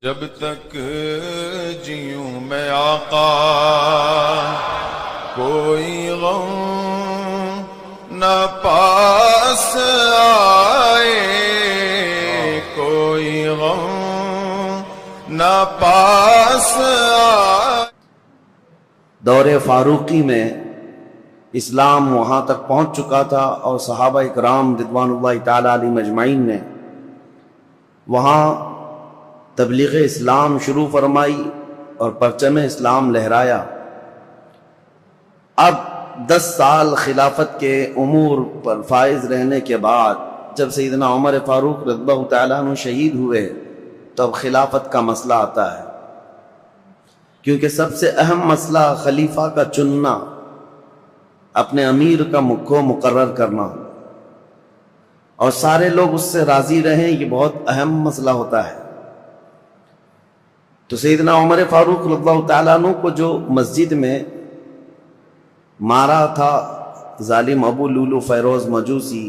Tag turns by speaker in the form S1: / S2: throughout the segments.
S1: جب تک جیوں میں آقا کوئی غم نہ پاس آئے، کوئی غم نہ پاس آئے۔
S2: دور فاروقی میں اسلام وہاں تک پہنچ چکا تھا اور صحابہ اکرام رضوان اللہ تعالی علیہم اجمعین نے وہاں تبلیغ اسلام شروع فرمائی اور پرچم اسلام لہرایا۔ اب 10 سال خلافت کے امور پر فائز رہنے کے بعد جب سیدنا عمر فاروق رضی اللہ تعالیٰ عنہ شہید ہوئے تو اب خلافت کا مسئلہ آتا ہے، کیونکہ سب سے اہم مسئلہ خلیفہ کا چننا، اپنے امیر کو مقرر کرنا، اور سارے لوگ اس سے راضی رہیں، یہ بہت اہم مسئلہ ہوتا ہے۔ تو سیدنا عمر فاروق رضی اللہ تعالیٰ عنہ کو جو مسجد میں مارا تھا ظالم ابو لولو فیروز مجوسی،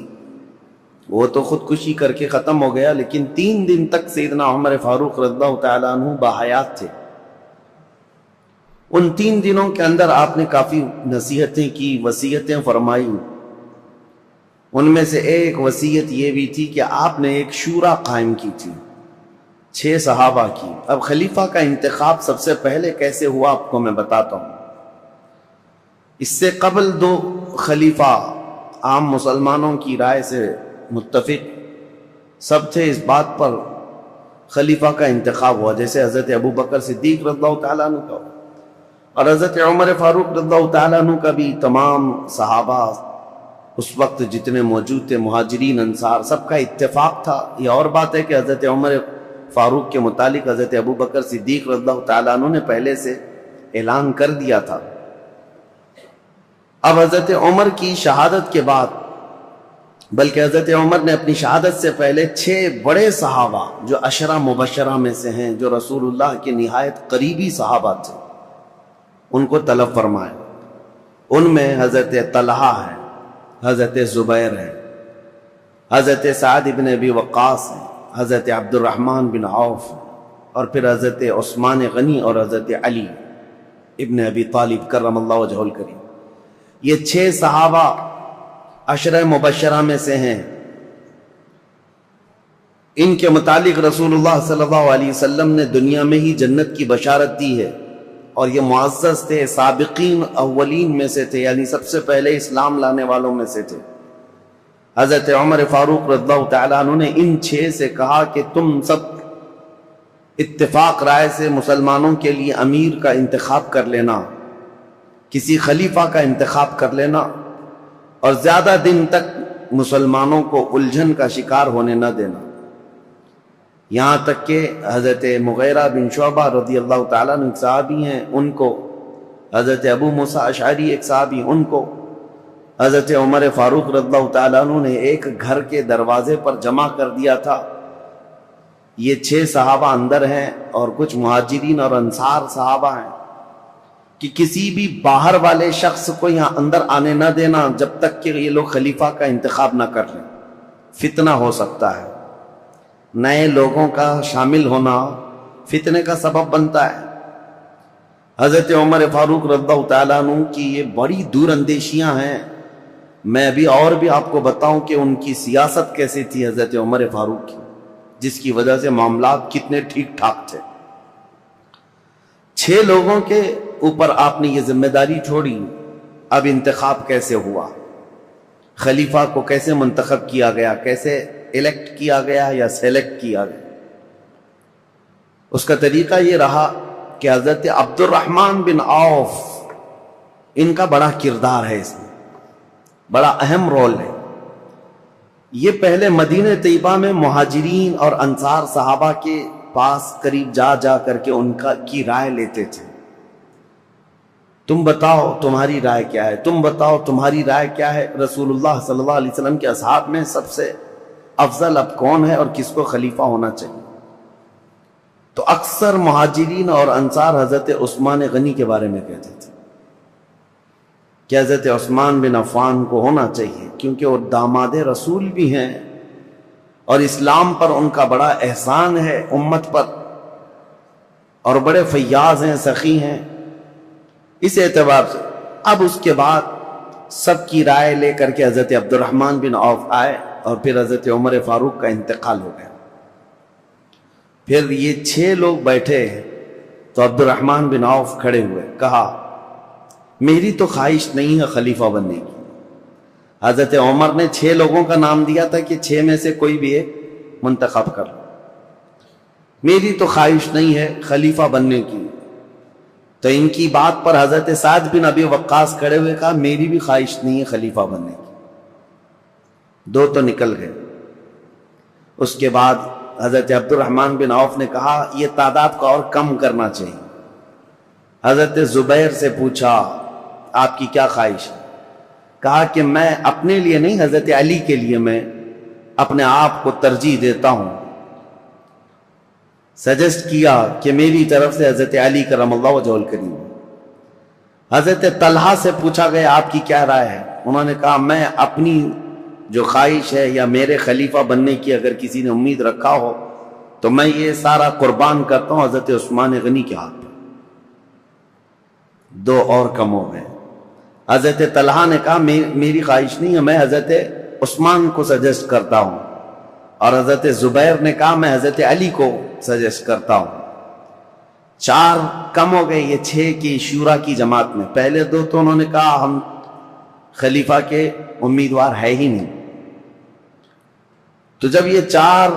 S2: وہ تو خودکشی کر کے ختم ہو گیا، لیکن 3 دن تک سیدنا عمر فاروق رضی اللہ تعالیٰ عنہ باحیات تھے۔ ان 3 دنوں کے اندر آپ نے کافی نصیحتیں کی، وصیتیں فرمائی۔ ان میں سے ایک وصیت یہ بھی تھی کہ آپ نے ایک شورا قائم کی تھی 6 صحابہ کی۔ اب خلیفہ کا انتخاب سب سے پہلے کیسے ہوا آپ کو میں بتاتا ہوں۔ اس سے قبل 2 خلیفہ عام مسلمانوں کی رائے سے متفق سب تھے اس بات پر خلیفہ کا انتخاب ہوا، جیسے حضرت ابو بکر صدیق رضی اللہ تعالیٰ عنہ کا اور حضرت عمر فاروق رضی اللہ تعالیٰ عنہ کا بھی۔ تمام صحابہ اس وقت جتنے موجود تھے، مہاجرین انصار، سب کا اتفاق تھا۔ یہ اور بات ہے کہ حضرت عمر فاروق کے متعلق حضرت ابو بکر صدیق رضی اللہ تعالیٰ عنہ نے پہلے سے اعلان کر دیا تھا۔ اب حضرت عمر کی شہادت کے بعد، بلکہ حضرت عمر نے اپنی شہادت سے پہلے 6 بڑے صحابہ جو عشرہ مبشرہ میں سے ہیں، جو رسول اللہ کے نہایت قریبی صحابہ تھے، ان کو طلب فرمائے۔ ان میں حضرت طلحہ ہے، حضرت زبیر ہے، حضرت سعد بن ابی وقاص ہے، حضرت عبد الرحمن بن عوف، اور پھر حضرت عثمان غنی اور حضرت علی ابن ابی طالب کرم اللہ وجہہ الکریم۔ یہ 6 صحابہ عشرہ مبشرہ میں سے ہیں۔ ان کے متعلق رسول اللہ صلی اللہ علیہ وسلم نے دنیا میں ہی جنت کی بشارت دی ہے، اور یہ معزز تھے، سابقین اولین میں سے تھے، یعنی سب سے پہلے اسلام لانے والوں میں سے تھے۔ حضرت عمر فاروق رضی اللہ تعالیٰ عنہ نے ان 6 سے کہا کہ تم سب اتفاق رائے سے مسلمانوں کے لیے امیر کا انتخاب کر لینا، کسی خلیفہ کا انتخاب کر لینا، اور زیادہ دن تک مسلمانوں کو الجھن کا شکار ہونے نہ دینا۔ یہاں تک کہ حضرت مغیرہ بن شعبہ رضی اللہ تعالیٰ عنہ ایک صحابی ہیں، ان کو، حضرت ابو موسیٰ اشعری ایک صحابی، ان کو حضرت عمر فاروق رضی اللہ تعالیٰ عنہ نے ایک گھر کے دروازے پر جمع کر دیا تھا۔ یہ 6 صحابہ اندر ہیں اور کچھ مہاجرین اور انصار صحابہ ہیں، کہ کسی بھی باہر والے شخص کو یہاں اندر آنے نہ دینا جب تک کہ یہ لوگ خلیفہ کا انتخاب نہ کر لیں، فتنہ ہو سکتا ہے۔ نئے لوگوں کا شامل ہونا فتنے کا سبب بنتا ہے۔ حضرت عمر فاروق رضی اللہ تعالیٰ عنہ کی یہ بڑی دور اندیشیاں ہیں۔ میں ابھی اور بھی آپ کو بتاؤں کہ ان کی سیاست کیسی تھی حضرت عمر فاروق کی، جس کی وجہ سے معاملات کتنے ٹھیک ٹھاک تھے۔ 6 لوگوں کے اوپر آپ نے یہ ذمہ داری چھوڑی۔ اب انتخاب کیسے ہوا، خلیفہ کو کیسے منتخب کیا گیا، کیسے الیکٹ کیا گیا یا سیلیکٹ کیا گیا؟ اس کا طریقہ یہ رہا کہ حضرت عبد الرحمن بن عوف، ان کا بڑا کردار ہے، اس میں بڑا اہم رول ہے۔ یہ پہلے مدینہ طیبہ میں مہاجرین اور انصار صحابہ کے پاس قریب جا جا کر کے ان کی رائے لیتے تھے۔ تم بتاؤ تمہاری رائے کیا ہے، تم بتاؤ تمہاری رائے کیا ہے۔ رسول اللہ صلی اللہ علیہ وسلم کے اصحاب میں سب سے افضل اب کون ہے اور کس کو خلیفہ ہونا چاہیے؟ تو اکثر مہاجرین اور انصار حضرت عثمان غنی کے بارے میں کہتے تھے کہ حضرت عثمان بن عفان کو ہونا چاہیے، کیونکہ وہ داماد رسول بھی ہیں اور اسلام پر ان کا بڑا احسان ہے امت پر، اور بڑے فیاض ہیں، سخی ہیں، اس اعتبار سے۔ اب اس کے بعد سب کی رائے لے کر کے حضرت عبد الرحمن بن عوف آئے اور پھر حضرت عمر فاروق کا انتقال ہو گیا۔ پھر یہ 6 لوگ بیٹھے تو عبد الرحمن بن عوف کھڑے ہوئے، کہا میری تو خواہش نہیں ہے خلیفہ بننے کی۔ حضرت عمر نے 6 لوگوں کا نام دیا تھا کہ 6 میں سے کوئی بھی ایک منتخب کر لو، میری تو خواہش نہیں ہے خلیفہ بننے کی۔ تو ان کی بات پر حضرت سعد بن ابی وقاص کھڑے ہوئے، کہا میری بھی خواہش نہیں ہے خلیفہ بننے کی۔ 2 تو نکل گئے۔ اس کے بعد حضرت عبد الرحمن بن عوف نے کہا یہ تعداد کو اور کم کرنا چاہیے۔ حضرت زبیر سے پوچھا آپ کی کیا خواہش ہے؟ کہا کہ میں اپنے لیے نہیں، حضرت علی کے لیے میں اپنے آپ کو ترجیح دیتا ہوں۔ سجیسٹ کیا کہ میری طرف سے حضرت علی کرم اللہ وجہہ الکریم۔ حضرت طلحہ سے پوچھا گیا آپ کی کیا رائے ہے؟ انہوں نے کہا میں اپنی جو خواہش ہے یا میرے خلیفہ بننے کی اگر کسی نے امید رکھا ہو تو میں یہ سارا قربان کرتا ہوں حضرت عثمان غنی کے ہاتھ پہ۔ 2 اور کم ہو گئے۔ حضرت طلحہ نے کہا میری خواہش نہیں ہے، میں حضرت عثمان کو سجیسٹ کرتا ہوں، اور حضرت زبیر نے کہا میں حضرت علی کو سجیسٹ کرتا ہوں۔ 4 کم ہو گئے یہ 6 کی شورا کی جماعت میں۔ پہلے 2 تو انہوں نے کہا ہم خلیفہ کے امیدوار ہے ہی نہیں۔ تو جب یہ 4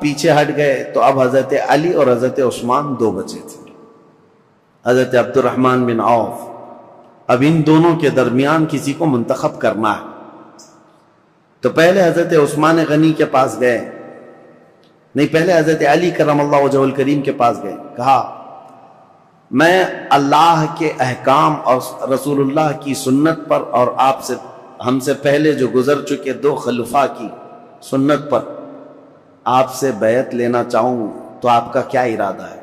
S2: پیچھے ہٹ گئے تو اب حضرت علی اور حضرت عثمان 2 بچے تھے، حضرت عبد الرحمن بن عوف۔ اب ان دونوں کے درمیان کسی کو منتخب کرنا ہے۔ تو پہلے حضرت عثمان غنی کے پاس گئے، نہیں پہلے حضرت علی کرم اللہ وجہہ الکریم کے پاس گئے، کہا میں اللہ کے احکام اور رسول اللہ کی سنت پر اور آپ سے ہم سے پہلے جو گزر چکے 2 خلفاء کی سنت پر آپ سے بیعت لینا چاہوں تو آپ کا کیا ارادہ ہے؟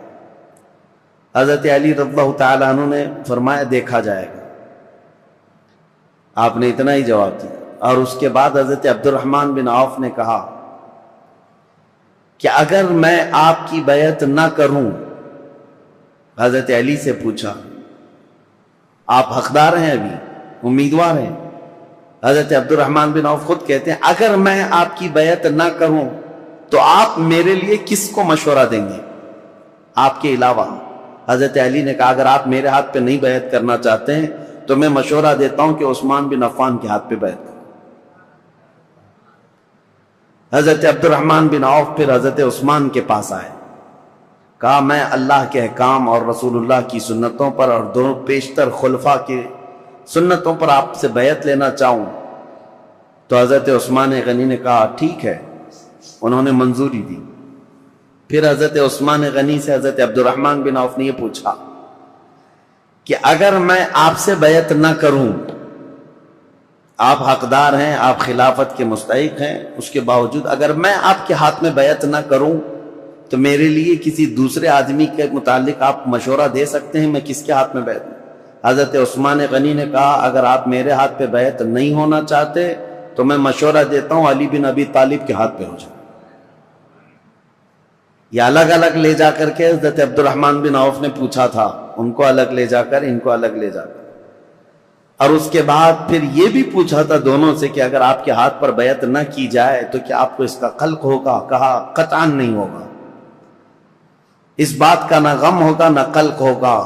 S2: حضرت علی رضی اللہ تعالیٰ عنہ نے فرمایا دیکھا جائے گا۔ آپ نے اتنا ہی جواب دیا۔ اور اس کے بعد حضرت عبد الرحمن بن عوف نے کہا کہ اگر میں آپ کی بیعت نہ کروں، حضرت علی سے پوچھا آپ حقدار ہیں، ابھی امیدوار ہیں؟ حضرت عبد الرحمن بن عوف خود کہتے ہیں اگر میں آپ کی بیعت نہ کروں تو آپ میرے لیے کس کو مشورہ دیں گے آپ کے علاوہ؟ حضرت علی نے کہا اگر آپ میرے ہاتھ پہ نہیں بیعت کرنا چاہتے ہیں تو میں مشورہ دیتا ہوں کہ عثمان بن عفان کے ہاتھ پہ بیعت کریں۔ حضرت عبد الرحمن بن عوف پھر حضرت عثمان کے پاس آئے، کہا میں اللہ کے احکام اور رسول اللہ کی سنتوں پر اور 2 پیشتر خلفاء کی سنتوں پر آپ سے بیعت لینا چاہوں۔ تو حضرت عثمان غنی نے کہا ٹھیک ہے، انہوں نے منظوری دی۔ پھر حضرت عثمان غنی سے حضرت عبد الرحمن بن عوف نے یہ پوچھا کہ اگر میں آپ سے بیعت نہ کروں، آپ حقدار ہیں، آپ خلافت کے مستحق ہیں، اس کے باوجود اگر میں آپ کے ہاتھ میں بیعت نہ کروں تو میرے لیے کسی دوسرے آدمی کے متعلق آپ مشورہ دے سکتے ہیں، میں کس کے ہاتھ میں بیعت دوں؟ حضرت عثمان غنی نے کہا اگر آپ میرے ہاتھ پہ بیعت نہیں ہونا چاہتے تو میں مشورہ دیتا ہوں علی بن ابی طالب کے ہاتھ پہ ہو جائے۔ یہ الگ الگ لے جا کر کے حضرت عبد الرحمن بن عوف نے پوچھا تھا، ان کو الگ لے جا کر ان کو الگ لے جا کر، اور اس کے بعد پھر یہ بھی پوچھا تھا دونوں سے کہ اگر آپ کے ہاتھ پر بیعت نہ کی جائے تو کیا آپ کو اس کا خلق ہوگا؟ کہا قطعاً نہیں ہوگا، اس بات کا نہ غم ہوگا نہ قلق ہوگا۔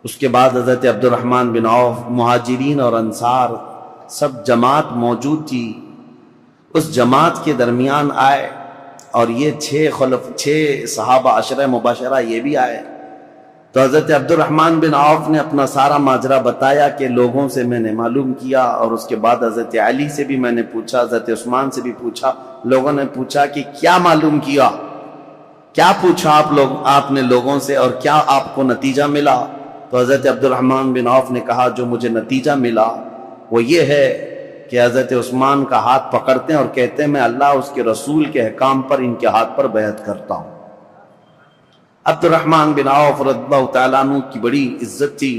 S2: اس کے بعد حضرت عبد الرحمن بن عوف، مہاجرین اور انصار سب جماعت موجود تھی، اس جماعت کے درمیان آئے اور یہ 6 صحابہ عشرہ مباشرہ یہ بھی آئے۔ تو حضرت عبد الرحمن بن عوف نے اپنا سارا ماجرا بتایا کہ لوگوں سے میں نے معلوم کیا، اور اس کے بعد حضرت علی سے بھی میں نے پوچھا، حضرت عثمان سے بھی پوچھا۔ لوگوں نے پوچھا کہ کیا معلوم کیا، کیا پوچھا آپ نے لوگوں سے اور کیا آپ کو نتیجہ ملا؟ تو حضرت عبد الرحمن بن عوف نے کہا جو مجھے نتیجہ ملا وہ یہ ہے کہ حضرت عثمان کا ہاتھ پکڑتے ہیں اور کہتے ہیں میں اللہ اس کے رسول کے احکام پر ان کے ہاتھ پر بیعت کرتا ہوں۔ عبد الرحمن بن عوف رضی اللہ تعالیٰ عنہ کی بڑی عزت تھی،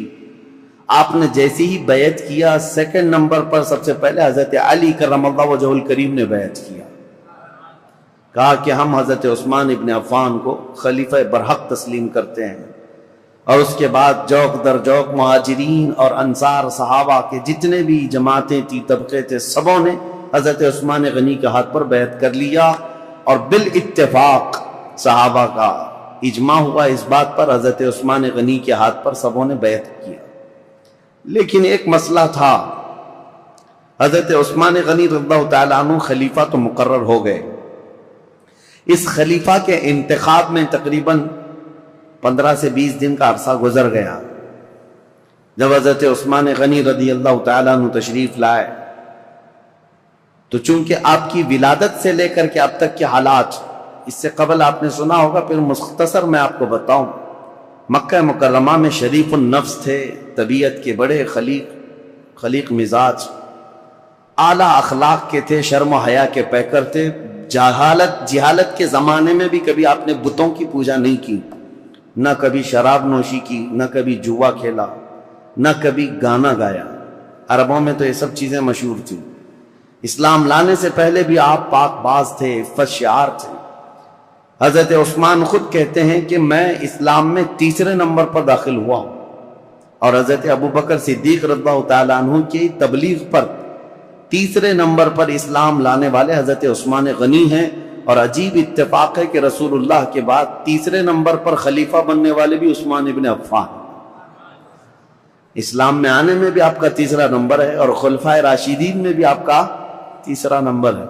S2: آپ نے جیسے ہی بیعت کیا 2 نمبر پر سب سے پہلے حضرت علی کرم اللہ وجہہ الکریم نے بیعت کیا۔ کہا کہ ہم حضرت عثمان ابن عفان کو خلیفہ برحق تسلیم کرتے ہیں. اور اس کے بعد جوق در جوق مہاجرین اور انصار صحابہ کے جتنے بھی جماعتیں تھی، طبقے تھے، سبوں نے حضرت عثمان غنی کے ہاتھ پر بیعت کر لیا. اور بالاتفاق صحابہ کا اجماع ہوا اس بات پر، حضرت عثمان غنی کے ہاتھ پر سبوں نے بیعت کیا. لیکن ایک مسئلہ تھا. حضرت عثمان غنی رضی اللہ تعالیٰ عنہ خلیفہ تو مقرر ہو گئے. اس خلیفہ کے انتخاب میں تقریباً 15 سے 20 دن کا عرصہ گزر گیا. جب حضرت عثمان غنی رضی اللہ تعالیٰ عنہ تشریف لائے تو چونکہ آپ کی ولادت سے لے کر کے اب تک کے حالات اس سے قبل آپ نے سنا ہوگا، پھر مختصر میں آپ کو بتاؤں. مکہ مکرمہ میں شریف النفس تھے، طبیعت کے بڑے خلیق مزاج، اعلیٰ اخلاق کے تھے، شرم و حیا کے پیکر تھے. جہالت کے زمانے میں بھی کبھی آپ نے بتوں کی پوجا نہیں کی، نہ کبھی شراب نوشی کی، نہ کبھی جوا کھیلا، نہ کبھی گانا گایا. عربوں میں تو یہ سب چیزیں مشہور تھیں. اسلام لانے سے پہلے بھی آپ پاک باز تھے، عفت شعار تھے. حضرت عثمان خود کہتے ہیں کہ میں اسلام میں 3 نمبر پر داخل ہوا ہوں، اور حضرت ابوبکر صدیق رضی اللہ تعالیٰ عنہ کی تبلیغ پر 3 نمبر پر اسلام لانے والے حضرت عثمان غنی ہیں. اور عجیب اتفاق ہے کہ رسول اللہ کے بعد 3 نمبر پر خلیفہ بننے والے بھی عثمان ابن عفان. اسلام میں آنے میں بھی آپ کا 3 نمبر ہے، اور خلفائے راشدین میں بھی آپ کا 3 نمبر ہے.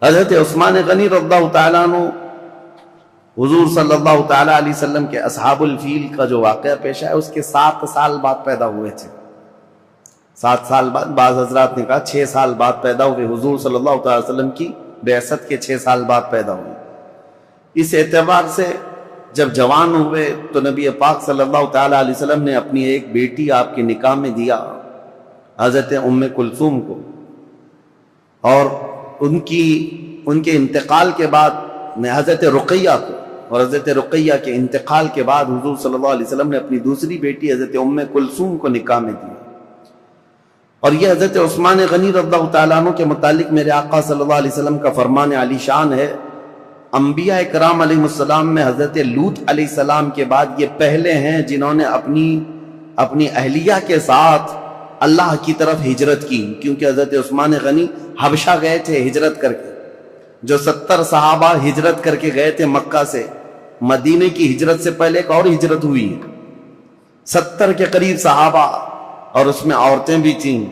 S2: حضرت عثمان غنی رضی اللہ تعالیٰ عنہ حضور صلی اللہ تعالیٰ علیہ وسلم کے اصحاب الفیل کا جو واقعہ پیش ہے اس کے 7 سال بعد پیدا ہوئے تھے. 7 سال بعد، بعض حضرات نے کہا 6 سال بعد پیدا ہوئے. حضور صلی اللہ تعالیٰ علیہ وسلم کی بعثت کے 6 سال بعد پیدا ہوئے. اس اعتبار سے جب جوان ہوئے تو نبی پاک صلی اللہ تعالیٰ علیہ وسلم نے اپنی ایک بیٹی آپ کے نکاح میں دیا، حضرت ام کلثوم کو. اور ان کے انتقال کے بعد حضرت رقیہ کو، اور حضرت رقیہ کے انتقال کے بعد حضور صلی اللہ علیہ وسلم نے اپنی دوسری بیٹی حضرت ام کلثوم کو نکاح میں دیا. اور یہ حضرت عثمان غنی رضی اللہ تعالیٰ عنہ کے متعلق میرے آقا صلی اللہ علیہ وسلم کا فرمان علی شان ہے. انبیاء کرام علیہ السلام میں حضرت لوط علیہ السلام کے بعد یہ پہلے ہیں جنہوں نے اپنی اہلیہ کے ساتھ اللہ کی طرف ہجرت کی. کیونکہ حضرت عثمان غنی حبشہ گئے تھے ہجرت کر کے. جو 70 صحابہ ہجرت کر کے گئے تھے مکہ سے، مدینے کی ہجرت سے پہلے ایک اور ہجرت ہوئی ہے. 70 کے قریب صحابہ، اور اس میں عورتیں بھی تھیں.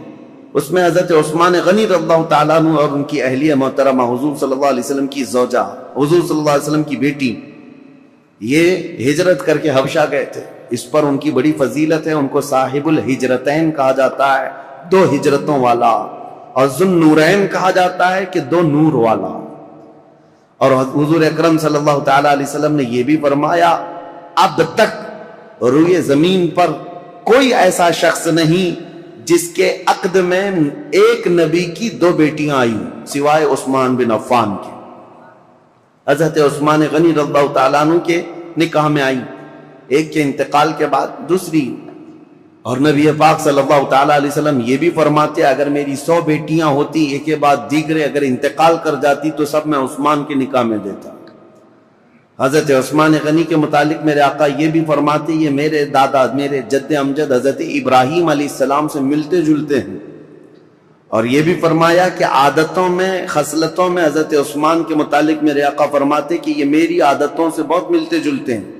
S2: اس میں حضرت عثمان غنی رضی اللہ تعالیٰ عنہ اور ان کی اہلیہ محترمہ حضور صلی اللہ علیہ وسلم کی زوجہ، حضور صلی اللہ علیہ وسلم کی بیٹی، یہ ہجرت کر کے حبشہ گئے تھے. اس پر ان کی بڑی فضیلت ہے. ان کو صاحب الہجرتین کہا جاتا ہے، 2 ہجرتوں والا، اور ذو نورین کہا جاتا ہے کہ 2 نور والا. اور حضور اکرم صلی اللہ تعالیٰ علیہ وسلم نے یہ بھی فرمایا، اب تک روئے زمین پر کوئی ایسا شخص نہیں جس کے عقد میں ایک نبی کی 2 بیٹیاں آئی سوائے عثمان بن عفان کے. حضرت عثمان غنی رضی اللہ تعالیٰ عنہ کے نکاح میں آئی، ایک کے انتقال کے بعد دوسری. اور نبی پاک صلی اللہ تعالیٰ علیہ وسلم یہ بھی فرماتے، اگر میری 100 بیٹیاں ہوتی ایک کے بعد دیگرے اگر انتقال کر جاتی تو سب میں عثمان کے نکاح میں دیتا. حضرت عثمان غنی کے متعلق میرے آقا یہ بھی فرماتے، یہ میرے دادا، میرے جد امجد حضرت ابراہیم علیہ السلام سے ملتے جلتے ہیں. اور یہ بھی فرمایا کہ عادتوں میں، خصلتوں میں حضرت عثمان کے متعلق میرے آقا فرماتے کہ یہ میری عادتوں سے بہت ملتے جلتے ہیں.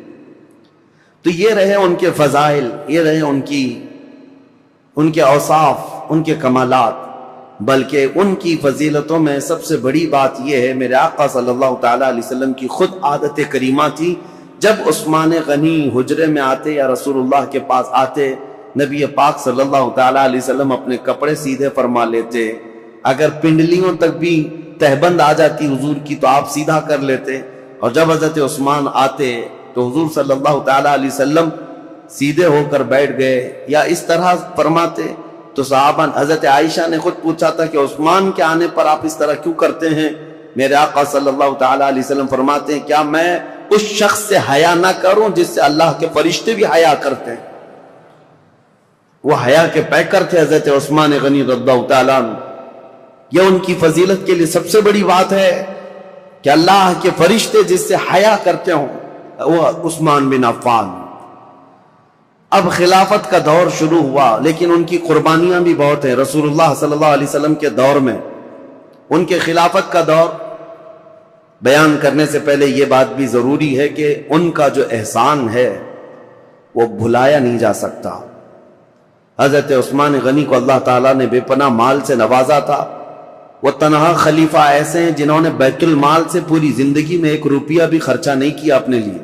S2: تو یہ رہے ان کے فضائل، یہ رہے ان کے اوصاف، ان کے کمالات. بلکہ ان کی فضیلتوں میں سب سے بڑی بات یہ ہے، میرے آقا صلی اللہ تعالیٰ علیہ وسلم کی خود عادت کریمہ تھی. جب عثمان غنی حجرے میں آتے یا رسول اللہ کے پاس آتے، نبی پاک صلی اللہ تعالیٰ علیہ وسلم اپنے کپڑے سیدھے فرما لیتے. اگر پنڈلیوں تک بھی تہبند آ جاتی حضور کی تو آپ سیدھا کر لیتے. اور جب حضرت عثمان آتے تو حضور صلی اللہ تعالیٰ علیہ وسلم سیدھے ہو کر بیٹھ گئے یا اس طرح فرماتے. تو صحابہ، حضرت عائشہ نے خود پوچھا تھا کہ عثمان کے آنے پر آپ اس طرح کیوں کرتے ہیں؟ میرے آقا صلی اللہ تعالیٰ علیہ وسلم فرماتے ہیں، کیا میں اس شخص سے حیا نہ کروں جس سے اللہ کے فرشتے بھی حیا کرتے ہیں؟ وہ حیا کے پیکر تھے حضرت عثمان غنی رضی اللہ تعالیٰ عنہ. یہ ان کی فضیلت کے لیے سب سے بڑی بات ہے کہ اللہ کے فرشتے جس سے حیا کرتے ہوں وہ عثمان بن عفان۔ اب خلافت کا دور شروع ہوا، لیکن ان کی قربانیاں بھی بہت ہیں۔ رسول اللہ صلی اللہ علیہ وسلم کے دور میں ان کے خلافت کا دور بیان کرنے سے پہلے یہ بات بھی ضروری ہے کہ ان کا جو احسان ہے وہ بھلایا نہیں جا سکتا۔ حضرت عثمان غنی کو اللہ تعالیٰ نے بے پناہ مال سے نوازا تھا۔ وہ تنہا خلیفہ ایسے ہیں جنہوں نے بیت المال سے پوری زندگی میں 1 روپیہ بھی خرچہ نہیں کیا اپنے لیے،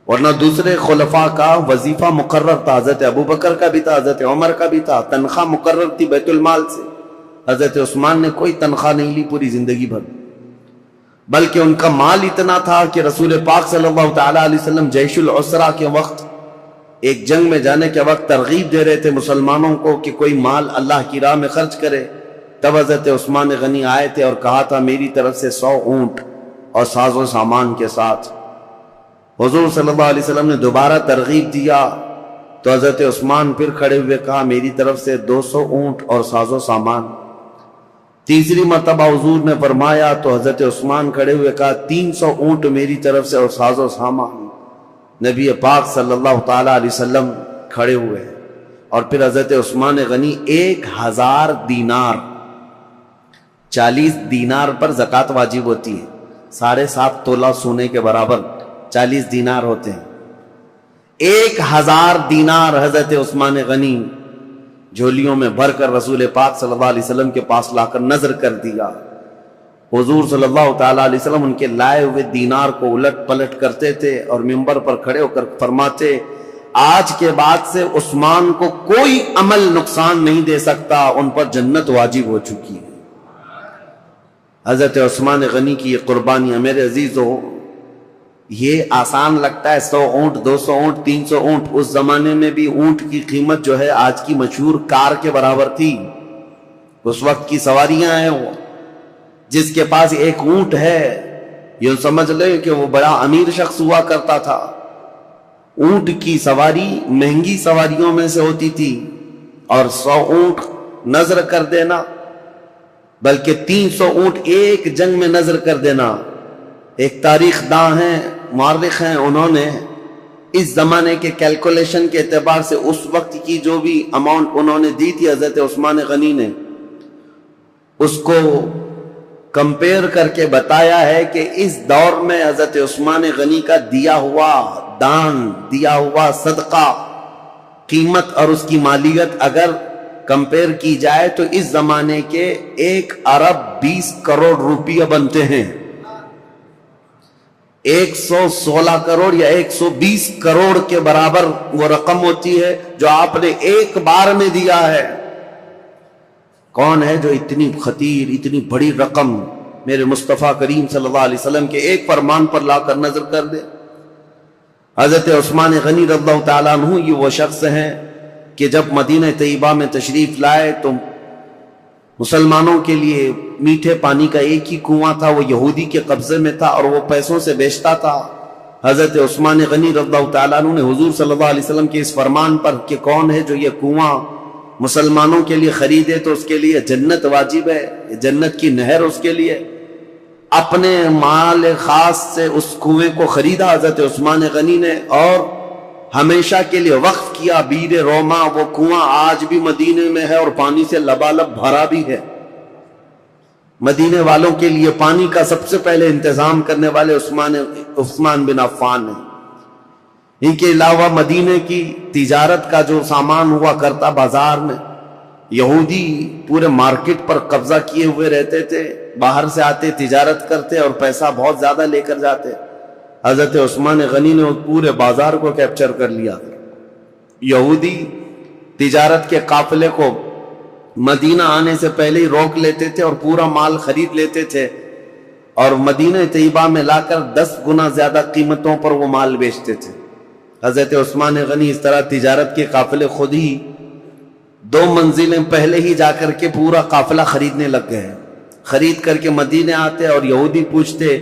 S2: ورنہ دوسرے خلفاء کا وظیفہ مقرر تھا۔ حضرت ابوبکر کا بھی تھا، حضرت عمر کا بھی تھا، تنخواہ مقرر تھی بیت المال سے۔ حضرت عثمان نے کوئی تنخواہ نہیں لی پوری زندگی بھر، بلکہ ان کا مال اتنا تھا کہ رسول پاک صلی اللہ تعالیٰ علیہ وسلم جیش العسرہ کے وقت، ایک جنگ میں جانے کے وقت ترغیب دے رہے تھے مسلمانوں کو کہ کوئی مال اللہ کی راہ میں خرچ کرے، تب حضرت عثمان غنی آئے تھے اور کہا تھا میری طرف سے 100 اونٹ اور ساز و سامان کے ساتھ۔ حضور صلی اللہ علیہ وسلم نے دوبارہ ترغیب دیا تو حضرت عثمان پھر کھڑے ہوئے کہا میری طرف سے 200 اونٹ اور ساز و سامان۔ تیسری مرتبہ حضور نے فرمایا تو حضرت عثمان کھڑے ہوئے کہا 300 اونٹ میری طرف سے اور ساز و سامان۔ نبی پاک صلی اللہ تعالیٰ علیہ وسلم کھڑے ہوئے اور پھر حضرت عثمان غنی 1000 دینار، 40 دینار پر زکوٰۃ واجب ہوتی ہے، 7.5 تولہ سونے کے برابر 40 دینار ہوتے ہیں۔ 1000 دینار حضرت عثمان غنی جھولیوں میں بھر کر رسول پاک صلی اللہ علیہ وسلم کے پاس لا کر نظر کر دیا۔ حضور صلی اللہ تعالیٰ علیہ وسلم ان کے لائے ہوئے دینار کو الٹ پلٹ کرتے تھے اور منبر پر کھڑے ہو کر فرماتے آج کے بعد سے عثمان کو کوئی عمل نقصان نہیں دے سکتا، ان پر جنت واجب ہو چکی ہے۔ حضرت عثمان غنی کی یہ قربانیاں میرے عزیزو، یہ آسان لگتا ہے 100 اونٹ 200 اونٹ 300 اونٹ، اس زمانے میں بھی اونٹ کی قیمت جو ہے آج کی مشہور کار کے برابر تھی۔ اس وقت کی سواریاں ہیں، وہ جس کے پاس 1 اونٹ ہے یہ سمجھ لے کہ وہ بڑا امیر شخص ہوا کرتا تھا۔ اونٹ کی سواری مہنگی سواریوں میں سے ہوتی تھی، اور 100 اونٹ نظر کر دینا، بلکہ 300 اونٹ ایک جنگ میں نظر کر دینا۔ ایک تاریخ داں ہیں، مورخ ہیں، انہوں نے اس زمانے کے کیلکولیشن کے اعتبار سے اس وقت کی جو بھی اماؤنٹ انہوں نے دی تھی حضرت عثمان غنی نے، اس کو کمپیئر کر کے بتایا ہے کہ اس دور میں حضرت عثمان غنی کا دیا ہوا دان، دیا ہوا صدقہ، قیمت اور اس کی مالیت اگر کمپیئر کی جائے تو اس زمانے کے 1 ارب 20 کروڑ روپیہ بنتے ہیں۔ 116 کروڑ یا 120 کروڑ کے برابر وہ رقم ہوتی ہے جو آپ نے ایک بار میں دیا ہے۔ کون ہے جو اتنی خطیر، اتنی بڑی رقم میرے مصطفیٰ کریم صلی اللہ علیہ وسلم کے ایک فرمان پر لا کر نظر کر دے؟ حضرت عثمان غنی رضی اللہ تعالیٰ عنہ یہ وہ شخص ہیں کہ جب مدینہ طیبہ میں تشریف لائے تو مسلمانوں کے لیے میٹھے پانی کا ایک ہی کنواں تھا، وہ یہودی کے قبضے میں تھا اور وہ پیسوں سے بیچتا تھا۔ حضرت عثمان غنی رضی اللہ تعالیٰ عنہ نے حضور صلی اللہ علیہ وسلم کے اس فرمان پر کہ کون ہے جو یہ کنواں مسلمانوں کے لیے خریدے تو اس کے لیے جنت واجب ہے، جنت کی نہر اس کے لیے، اپنے مال خاص سے اس کنویں کو خریدا حضرت عثمان غنی نے اور ہمیشہ کے لیے وقف کیا۔ بیر روما، وہ کنواں آج بھی مدینے میں ہے اور پانی سے لبالب بھرا بھی ہے۔ مدینے والوں کے لیے پانی کا سب سے پہلے انتظام کرنے والے عثمان بن عفان ہیں۔ ان کے علاوہ مدینے کی تجارت کا جو سامان ہوا کرتا بازار میں، یہودی پورے مارکیٹ پر قبضہ کیے ہوئے رہتے تھے، باہر سے آتے تجارت کرتے اور پیسہ بہت زیادہ لے کر جاتے۔ حضرت عثمان غنی نے پورے بازار کو کیپچر کر لیا۔ یہودی تجارت کے قافلے کو مدینہ آنے سے پہلے ہی روک لیتے تھے اور پورا مال خرید لیتے تھے اور مدینہ طیبہ میں لا کر 10 گنا زیادہ قیمتوں پر وہ مال بیچتے تھے۔ حضرت عثمان غنی اس طرح تجارت کے قافلے خود ہی 2 منزلیں پہلے ہی جا کر کے پورا قافلہ خریدنے لگ گئے۔ خرید کر کے مدینے آتے اور یہودی پوچھتے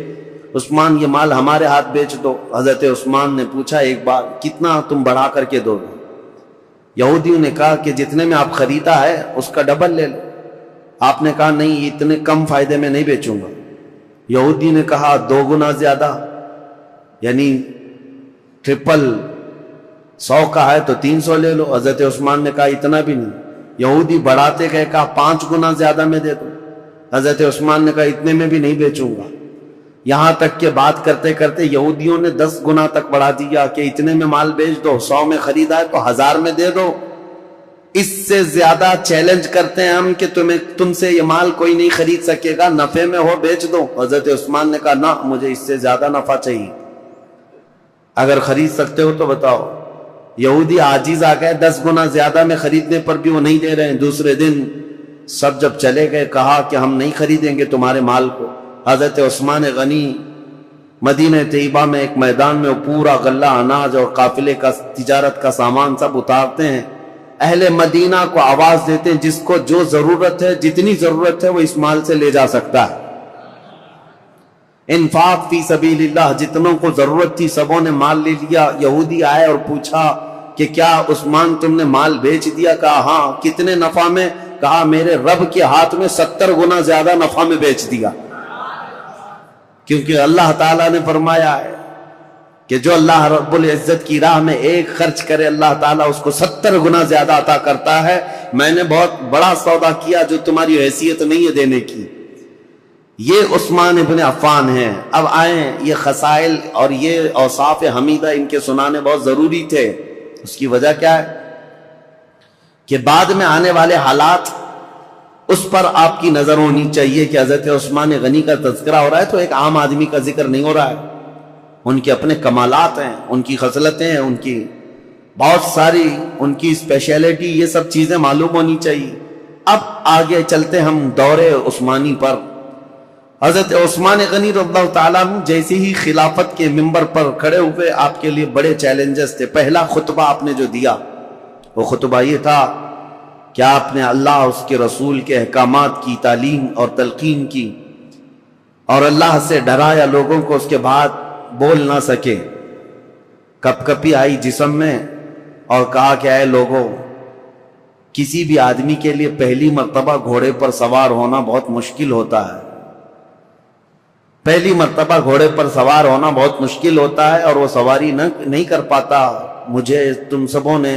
S2: عثمان یہ مال ہمارے ہاتھ بیچ دو۔ حضرت عثمان نے پوچھا ایک بار کتنا تم بڑھا کر کے دو گے؟ یہودیوں نے کہا کہ جتنے میں آپ خریدا ہے اس کا ڈبل لے لو۔ آپ نے کہا نہیں اتنے کم فائدے میں نہیں بیچوں گا۔ یہودی نے کہا 2 گنا زیادہ، یعنی ٹرپل، 100 کا ہے تو 300 لے لو۔ حضرت عثمان نے کہا اتنا بھی نہیں۔ یہودی بڑھاتے گئے، کہا 5 گنا زیادہ میں دے دو۔ حضرت عثمان نے کہا اتنے میں بھی نہیں بیچوں گا۔ یہاں تک کہ بات کرتے کرتے یہودیوں نے 10 گنا تک بڑھا دیا کہ اتنے میں مال بیچ دو، 100 میں خریدا ہے تو 1000 میں دے دو۔ اس سے زیادہ چیلنج کرتے ہیں ہم کہ تم سے یہ مال کوئی نہیں خرید سکے گا، نفع میں ہو بیچ دو۔ حضرت عثمان نے کہا نہ، مجھے اس سے زیادہ نفع چاہیے، اگر خرید سکتے ہو تو بتاؤ۔ یہودی عاجز آ گئے، 10 گنا زیادہ میں خریدنے پر بھی وہ نہیں دے رہے ہیں۔ دوسرے دن سب جب چلے گئے، کہا کہ ہم نہیں خریدیں گے تمہارے مال کو۔ حضرت عثمان غنی مدینہ طیبہ میں ایک میدان میں وہ پورا غلہ اناج اور قافلے کا تجارت کا سامان سب اتارتے ہیں، اہل مدینہ کو آواز دیتے ہیں جس کو جو ضرورت ہے، جتنی ضرورت ہے وہ اس مال سے لے جا سکتا ہے۔ انفاق فی سبیل اللہ، جتنوں کو ضرورت تھی سبوں نے مال لے لیا۔ یہودی آئے اور پوچھا کہ کیا عثمان تم نے مال بیچ دیا؟ کہا ہاں۔ کتنے نفع میں؟ کہا میرے رب کے ہاتھ میں 70 گنا زیادہ نفع میں بیچ دیا، کیونکہ اللہ تعالیٰ نے فرمایا ہے کہ جو اللہ رب العزت کی راہ میں ایک خرچ کرے اللہ تعالیٰ اس کو 70 گنا زیادہ عطا کرتا ہے۔ میں نے بہت بڑا سودا کیا جو تمہاری حیثیت نہیں ہے دینے کی۔ یہ عثمان ابن عفان ہیں۔ اب آئیں، یہ خصائل اور یہ اوصاف حمیدہ ان کے سنانے بہت ضروری تھے۔ اس کی وجہ کیا ہے کہ بعد میں آنے والے حالات اس پر آپ کی نظر ہونی چاہیے کہ حضرت عثمان غنی کا تذکرہ ہو رہا ہے تو ایک عام آدمی کا ذکر نہیں ہو رہا ہے۔ ان کے اپنے کمالات ہیں، ان کی خصلتیں ہیں، ان کی بہت ساری ان کی اسپیشلٹی، یہ سب چیزیں معلوم ہونی چاہیے۔ اب آگے چلتے ہم دور عثمانی پر۔ حضرت عثمان غنی رضی اللہ تعالیٰ عنہ جیسے ہی خلافت کے منبر پر کھڑے ہوئے، آپ کے لیے بڑے چیلنجز تھے۔ پہلا خطبہ آپ نے جو دیا وہ خطبہ یہ تھا کہ آپ نے اللہ اس کے رسول کے احکامات کی تعلیم اور تلقین کی اور اللہ سے ڈرایا لوگوں کو، اس کے بعد بول نہ سکے، کپ کپی آئی جسم میں، اور کہا کہ اے لوگوں، کسی بھی آدمی کے لیے پہلی مرتبہ گھوڑے پر سوار ہونا بہت مشکل ہوتا ہے۔ پہلی مرتبہ گھوڑے پر سوار ہونا بہت مشکل ہوتا ہے اور وہ سواری نہیں کر پاتا۔ مجھے تم سبوں نے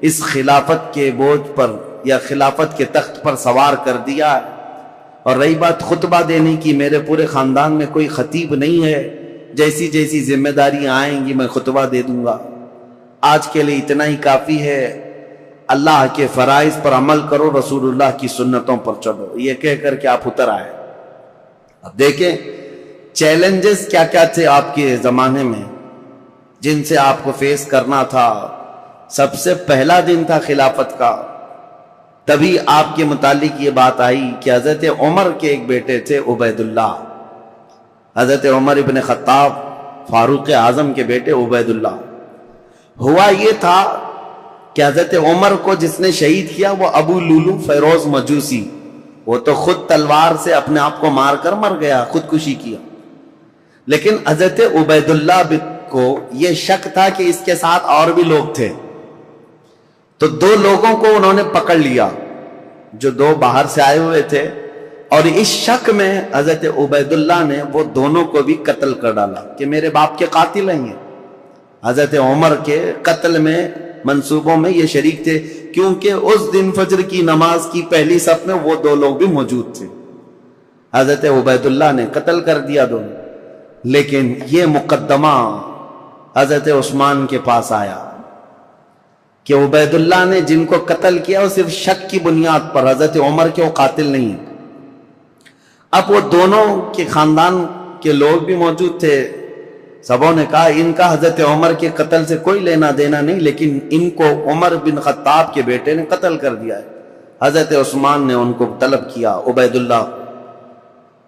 S2: اس خلافت کے بوجھ پر یا خلافت کے تخت پر سوار کر دیا ہے۔ اور رہی بات خطبہ دینے کی، میرے پورے خاندان میں کوئی خطیب نہیں ہے، جیسی جیسی ذمہ داریاں آئیں گی میں خطبہ دے دوں گا۔ آج کے لیے اتنا ہی کافی ہے، اللہ کے فرائض پر عمل کرو، رسول اللہ کی سنتوں پر چلو، یہ کہہ کر کے آپ اتر آئے۔ اب دیکھیں چیلنجز کیا کیا تھے آپ کے زمانے میں جن سے آپ کو فیس کرنا تھا۔ سب سے پہلا دن تھا خلافت کا، تبھی آپ کے متعلق یہ بات آئی کہ حضرت عمر کے ایک بیٹے تھے عبید اللہ، حضرت عمر ابن خطاب فاروق اعظم کے بیٹے عبید اللہ۔ ہوا یہ تھا کہ حضرت عمر کو جس نے شہید کیا وہ ابو لولو فیروز مجوسی، وہ تو خود تلوار سے اپنے آپ کو مار کر مر گیا، خودکشی کیا، لیکن حضرت عبید اللہ کو یہ شک تھا کہ اس کے ساتھ اور بھی لوگ تھے، تو 2 لوگوں کو انہوں نے پکڑ لیا جو 2 باہر سے آئے ہوئے تھے، اور اس شک میں حضرت عبید اللہ نے وہ دونوں کو بھی قتل کر ڈالا کہ میرے باپ کے قاتل ہیں یہ۔ حضرت عمر کے قتل میں منصوبوں میں یہ شریک تھے، کیونکہ اس دن فجر کی نماز کی پہلی صف میں وہ 2 لوگ بھی موجود تھے۔ حضرت عبید اللہ نے قتل کر دیا دونوں، لیکن یہ مقدمہ حضرت عثمان کے پاس آیا کہ عبید اللہ نے جن کو قتل کیا وہ صرف شک کی بنیاد پر، حضرت عمر کے وہ قاتل نہیں ہیں۔ اب وہ دونوں کے خاندان کے لوگ بھی موجود تھے، سبوں نے کہا ان کا حضرت عمر کے قتل سے کوئی لینا دینا نہیں، لیکن ان کو عمر بن خطاب کے بیٹے نے قتل کر دیا ہے۔ حضرت عثمان نے ان کو طلب کیا، عبید اللہ،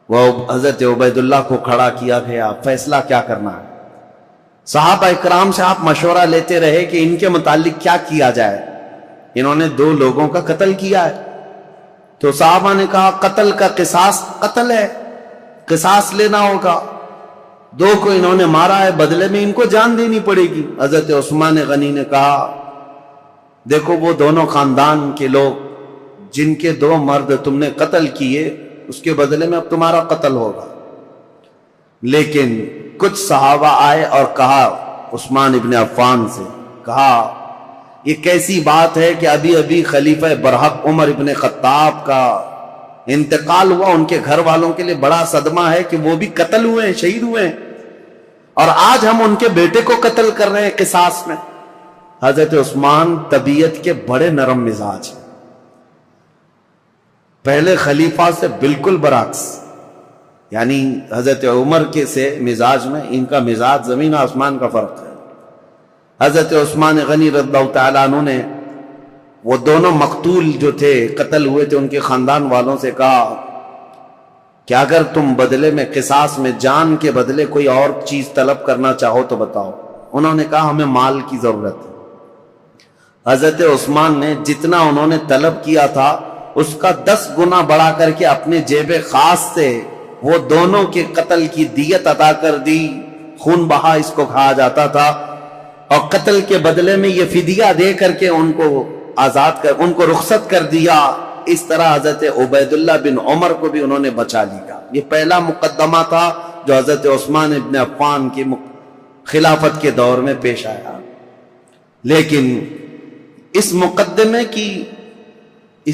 S2: وہ حضرت عبید اللہ کو کھڑا کیا گیا، فیصلہ کیا کرنا ہے۔ صحابہ اکرام سے آپ مشورہ لیتے رہے کہ ان کے متعلق کیا کیا جائے، انہوں نے 2 لوگوں کا قتل کیا ہے، تو صحابہ نے کہا قتل کا قصاص قتل ہے، قصاص لینا ہوگا، 2 کو انہوں نے مارا ہے، بدلے میں ان کو جان دینی پڑے گی۔ حضرت عثمان غنی نے کہا دیکھو وہ دونوں خاندان کے لوگ جن کے 2 مرد تم نے قتل کیے، اس کے بدلے میں اب تمہارا قتل ہوگا، لیکن کچھ صحابہ آئے اور کہا عثمان ابن عفان سے، کہا یہ کیسی بات ہے کہ ابھی ابھی خلیفہ برحق عمر ابن خطاب کا انتقال ہوا، ان کے گھر والوں کے لیے بڑا صدمہ ہے کہ وہ بھی قتل ہوئے ہیں، شہید ہوئے ہیں، اور آج ہم ان کے بیٹے کو قتل کر رہے ہیں قصاص میں۔ حضرت عثمان طبیعت کے بڑے نرم مزاج ہیں، پہلے خلیفہ سے بالکل برعکس، یعنی حضرت عمر کے سے مزاج میں ان کا مزاج زمین آسمان کا فرق ہے۔ حضرت عثمان غنی رضی اللہ تعالیٰ عنہ نے وہ دونوں مقتول جو تھے، قتل ہوئے تھے، ان کے خاندان والوں سے کہا کہ اگر تم بدلے میں قصاص میں جان کے بدلے کوئی اور چیز طلب کرنا چاہو تو بتاؤ۔ انہوں نے کہا ہمیں مال کی ضرورت ہے۔ حضرت عثمان نے جتنا انہوں نے طلب کیا تھا اس کا 10 گنا بڑھا کر کے اپنے جیب خاص سے وہ دونوں کے قتل کی دیت ادا کر دی۔ خون بہا اس کو کہا جاتا تھا، اور قتل کے بدلے میں یہ فدیہ دے کر کے ان کو آزاد کر، ان کو رخصت کر دیا۔ اس طرح حضرت عبید اللہ بن عمر کو بھی انہوں نے بچا لیا۔ یہ پہلا مقدمہ تھا جو حضرت عثمان ابن عفان کی خلافت کے دور میں پیش آیا۔ لیکن اس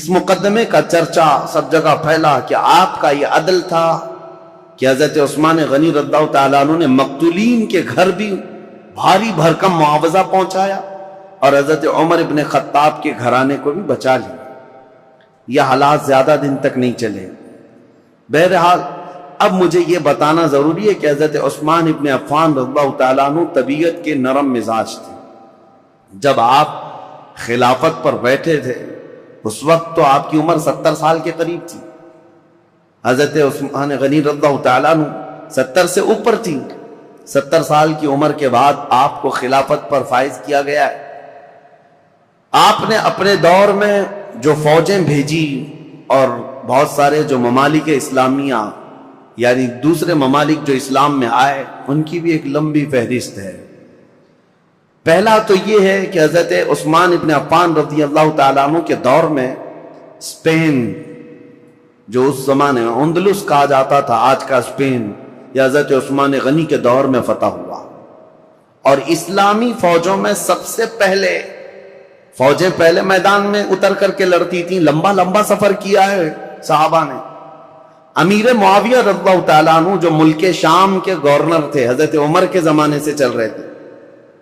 S2: مقدمے کا چرچا سب جگہ پھیلا کہ آپ کا یہ عدل تھا کہ حضرت عثمان غنی رضی اللہ تعالیٰ عنہ نے مقتولین کے گھر بھی بھاری بھرکم معاوضہ پہنچایا اور حضرت عمر ابن خطاب کے گھرانے کو بھی بچا لیا۔ یہ حالات زیادہ دن تک نہیں چلے۔ بہرحال اب مجھے یہ بتانا ضروری ہے کہ حضرت عثمان ابن عفان رضی اللہ تعالیٰ عنہ طبیعت کے نرم مزاج تھے۔ جب آپ خلافت پر بیٹھے تھے اس وقت تو آپ کی عمر 70 سال کے قریب تھی۔ حضرت عثمان غنی رضی اللہ تعالیٰ عنہ 70 سے اوپر تھی۔ 70 سال کی عمر کے بعد آپ کو خلافت پر فائز کیا گیا ہے۔ آپ نے اپنے دور میں جو فوجیں بھیجی اور بہت سارے جو ممالک اسلامیہ یعنی دوسرے ممالک جو اسلام میں آئے ان کی بھی ایک لمبی فہرست ہے۔ پہلا تو یہ ہے کہ حضرت عثمان ابن عفان رضی اللہ تعالیٰ عنہ کے دور میں اسپین جو اس زمانے میں اندلس کہا جاتا تھا، آج کا اسپین، یا حضرت عثمان غنی کے دور میں فتح ہوا، اور اسلامی فوجوں میں سب سے پہلے فوجیں پہلے میدان میں اتر کر کے لڑتی تھیں۔ لمبا لمبا سفر کیا ہے صحابہ نے۔ امیر معاویہ رضی اللہ تعالیٰ عنہ جو ملک شام کے گورنر تھے، حضرت عمر کے زمانے سے چل رہے تھے،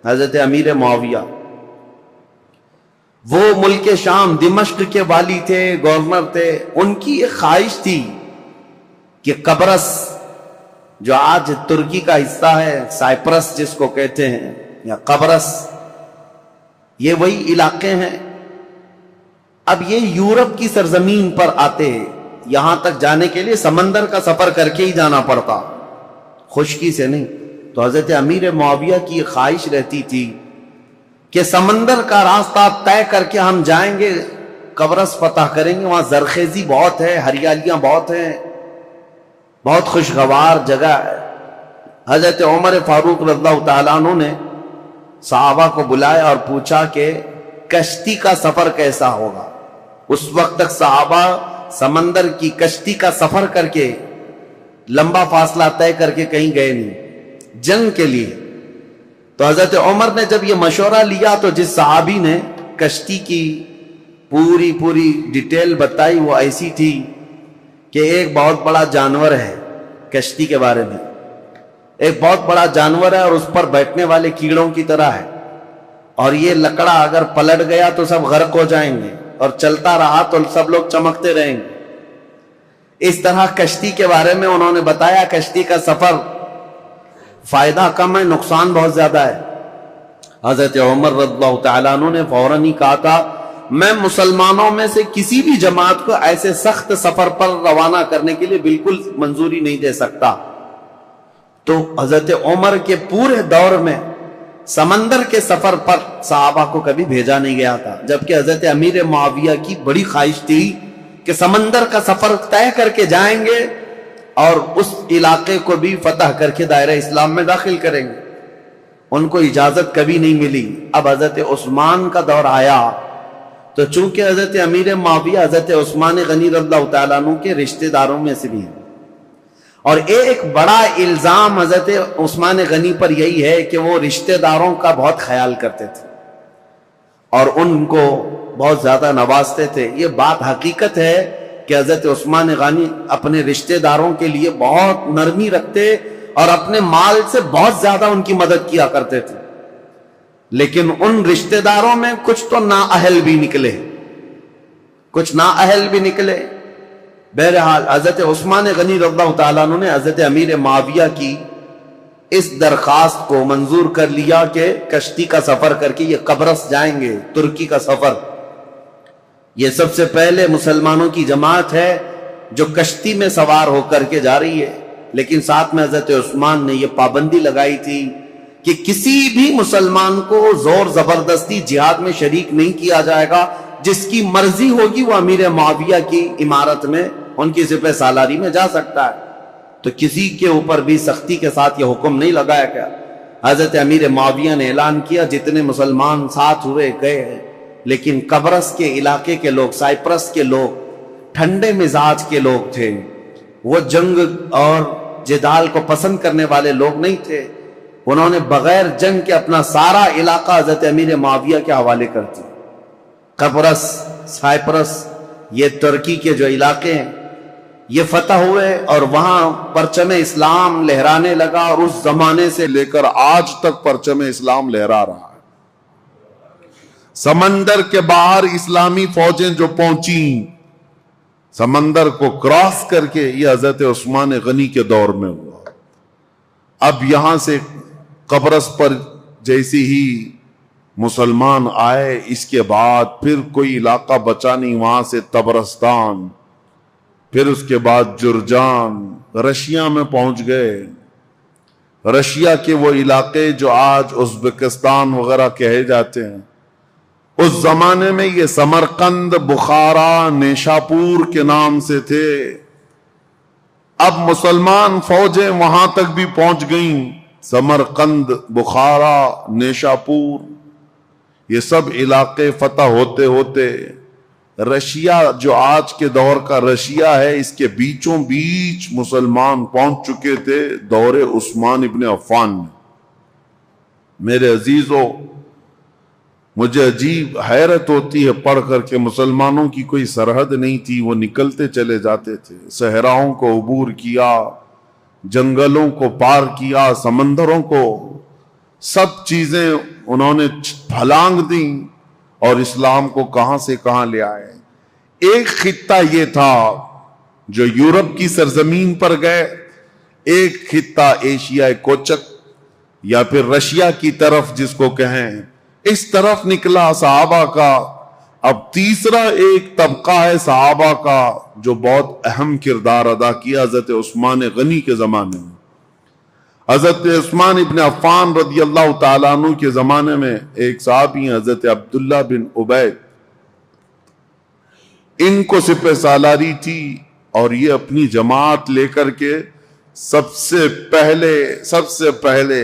S2: حضرت امیر معاویہ وہ ملک شام دمشق کے والی تھے، گورنر تھے۔ ان کی ایک خواہش تھی کہ قبرص جو آج ترکی کا حصہ ہے، سائپرس جس کو کہتے ہیں، یا قبرص، یہ وہی علاقے ہیں۔ اب یہ یورپ کی سرزمین پر آتے، یہاں تک جانے کے لیے سمندر کا سفر کر کے ہی جانا پڑتا، خشکی سے نہیں۔ تو حضرت امیر معاویہ کی خواہش رہتی تھی کہ سمندر کا راستہ طے کر کے ہم جائیں گے، قبرص فتح کریں گے، وہاں زرخیزی بہت ہے، ہریالیاں بہت ہیں، بہت خوشگوار جگہ ہے۔ حضرت عمر فاروق رضی اللہ تعالیٰ عنہ نے صحابہ کو بلایا اور پوچھا کہ کشتی کا سفر کیسا ہوگا۔ اس وقت تک صحابہ سمندر کی کشتی کا سفر کر کے لمبا فاصلہ طے کر کے کہیں گئے نہیں جنگ کے لیے۔ تو حضرت عمر نے جب یہ مشورہ لیا تو جس صحابی نے کشتی کی پوری ڈیٹیل بتائی وہ ایسی تھی کہ ایک بہت بڑا جانور ہے، کشتی کے بارے میں ایک بہت بڑا جانور ہے اور اس پر بیٹھنے والے کیڑوں کی طرح ہے، اور یہ لکڑا اگر پلٹ گیا تو سب غرق ہو جائیں گے، اور چلتا رہا تو سب لوگ چمکتے رہیں گے۔ اس طرح کشتی کے بارے میں انہوں نے بتایا۔ کشتی کا سفر فائدہ کم ہے، نقصان بہت زیادہ ہے۔ حضرت عمر رضی اللہ تعالیٰ عنہ نے فوراً ہی کہا تھا میں مسلمانوں میں سے کسی بھی جماعت کو ایسے سخت سفر پر روانہ کرنے کے لیے بالکل منظوری نہیں دے سکتا۔ تو حضرت عمر کے پورے دور میں سمندر کے سفر پر صحابہ کو کبھی بھیجا نہیں گیا تھا، جبکہ حضرت امیر معاویہ کی بڑی خواہش تھی کہ سمندر کا سفر طے کر کے جائیں گے اور اس علاقے کو بھی فتح کر کے دائرہ اسلام میں داخل کریں گے۔ ان کو اجازت کبھی نہیں ملی۔ اب حضرت عثمان کا دور آیا تو چونکہ حضرت امیر معاویہ حضرت عثمان غنی رضی اللہ تعالیٰ عنہ کے رشتہ داروں میں سے بھی ہیں، اور ایک بڑا الزام حضرت عثمان غنی پر یہی ہے کہ وہ رشتہ داروں کا بہت خیال کرتے تھے اور ان کو بہت زیادہ نوازتے تھے. یہ بات حقیقت ہے کہ حضرت عثمان غنی اپنے رشتہ داروں کے لیے بہت نرمی رکھتے اور اپنے مال سے بہت زیادہ ان کی مدد کیا کرتے تھے. لیکن ان رشتہ داروں میں کچھ تو نااہل بھی نکلے، کچھ نااہل بھی نکلے. بہرحال حضرت عثمان غنی رضی اللہ تعالیٰ عنہ نے حضرت امیر معاویہ کی اس درخواست کو منظور کر لیا کہ کشتی کا سفر کر کے یہ قبرص جائیں گے، ترکی کا سفر. یہ سب سے پہلے مسلمانوں کی جماعت ہے جو کشتی میں سوار ہو کر کے جا رہی ہے. لیکن ساتھ میں حضرت عثمان نے یہ پابندی لگائی تھی کہ کسی بھی مسلمان کو زور زبردستی جہاد میں شریک نہیں کیا جائے گا. جس کی مرضی ہوگی وہ امیر معاویہ کی عمارت میں ان کی سپہ سالاری میں جا سکتا ہے. تو کسی کے اوپر بھی سختی کے ساتھ یہ حکم نہیں لگایا گیا. حضرت امیر معاویہ نے اعلان کیا جتنے مسلمان ساتھ ہوئے گئے ہیں. لیکن قبرص کے علاقے کے لوگ، سائپرس کے لوگ ٹھنڈے مزاج کے لوگ تھے، وہ جنگ اور جدال کو پسند کرنے والے لوگ نہیں تھے. انہوں نے بغیر جنگ کے اپنا سارا علاقہ حضرت امیر معاویہ کے حوالے کر دیا. قبرص، سائپرس، یہ ترکی کے جو علاقے ہیں یہ فتح ہوئے اور وہاں پرچم اسلام لہرانے لگا اور اس زمانے سے
S1: لے کر آج تک پرچم اسلام لہرا رہا ہے. سمندر کے باہر اسلامی فوجیں جو پہنچی سمندر کو کراس کر کے، یہ حضرت عثمان غنی کے دور میں ہوا. اب یہاں سے قبرص پر جیسی ہی مسلمان آئے، اس کے بعد پھر کوئی علاقہ بچا نہیں، وہاں سے طبرستان، پھر اس کے بعد جرجان، رشیا میں پہنچ گئے. رشیا کے وہ علاقے جو آج ازبکستان وغیرہ کہے جاتے ہیں، اس زمانے میں یہ سمرقند، بخارا، نیشاپور کے نام سے تھے. اب مسلمان فوجیں وہاں تک بھی پہنچ گئیں. سمرقند، بخارا، نیشاپور، یہ سب علاقے فتح ہوتے ہوتے رشیا جو آج کے دور کا رشیا ہے، اس کے بیچوں بیچ مسلمان پہنچ چکے تھے دور عثمان ابن عفان میں. میرے عزیزو، مجھے عجیب حیرت ہوتی ہے پڑھ کر کے مسلمانوں کی کوئی سرحد نہیں تھی، وہ نکلتے چلے جاتے تھے. صحراؤں کو عبور کیا، جنگلوں کو پار کیا، سمندروں کو، سب چیزیں انہوں نے پھلانگ دیں اور اسلام کو کہاں سے کہاں لے آئے. ایک خطہ یہ تھا جو یورپ کی سرزمین پر گئے، ایک خطہ ایشیائے کوچک یا پھر رشیا کی طرف جس کو کہیں، اس طرف نکلا صحابہ کا. اب تیسرا ایک طبقہ ہے صحابہ کا جو بہت اہم کردار ادا کیا حضرت عثمان غنی کے زمانے میں. حضرت عثمان ابن عفان رضی اللہ تعالیٰ عنہ کے زمانے میں ایک صحابی ہیں حضرت عبداللہ بن عبید، ان کو سپہ سالاری تھی اور یہ اپنی جماعت لے کر کے سب سے پہلے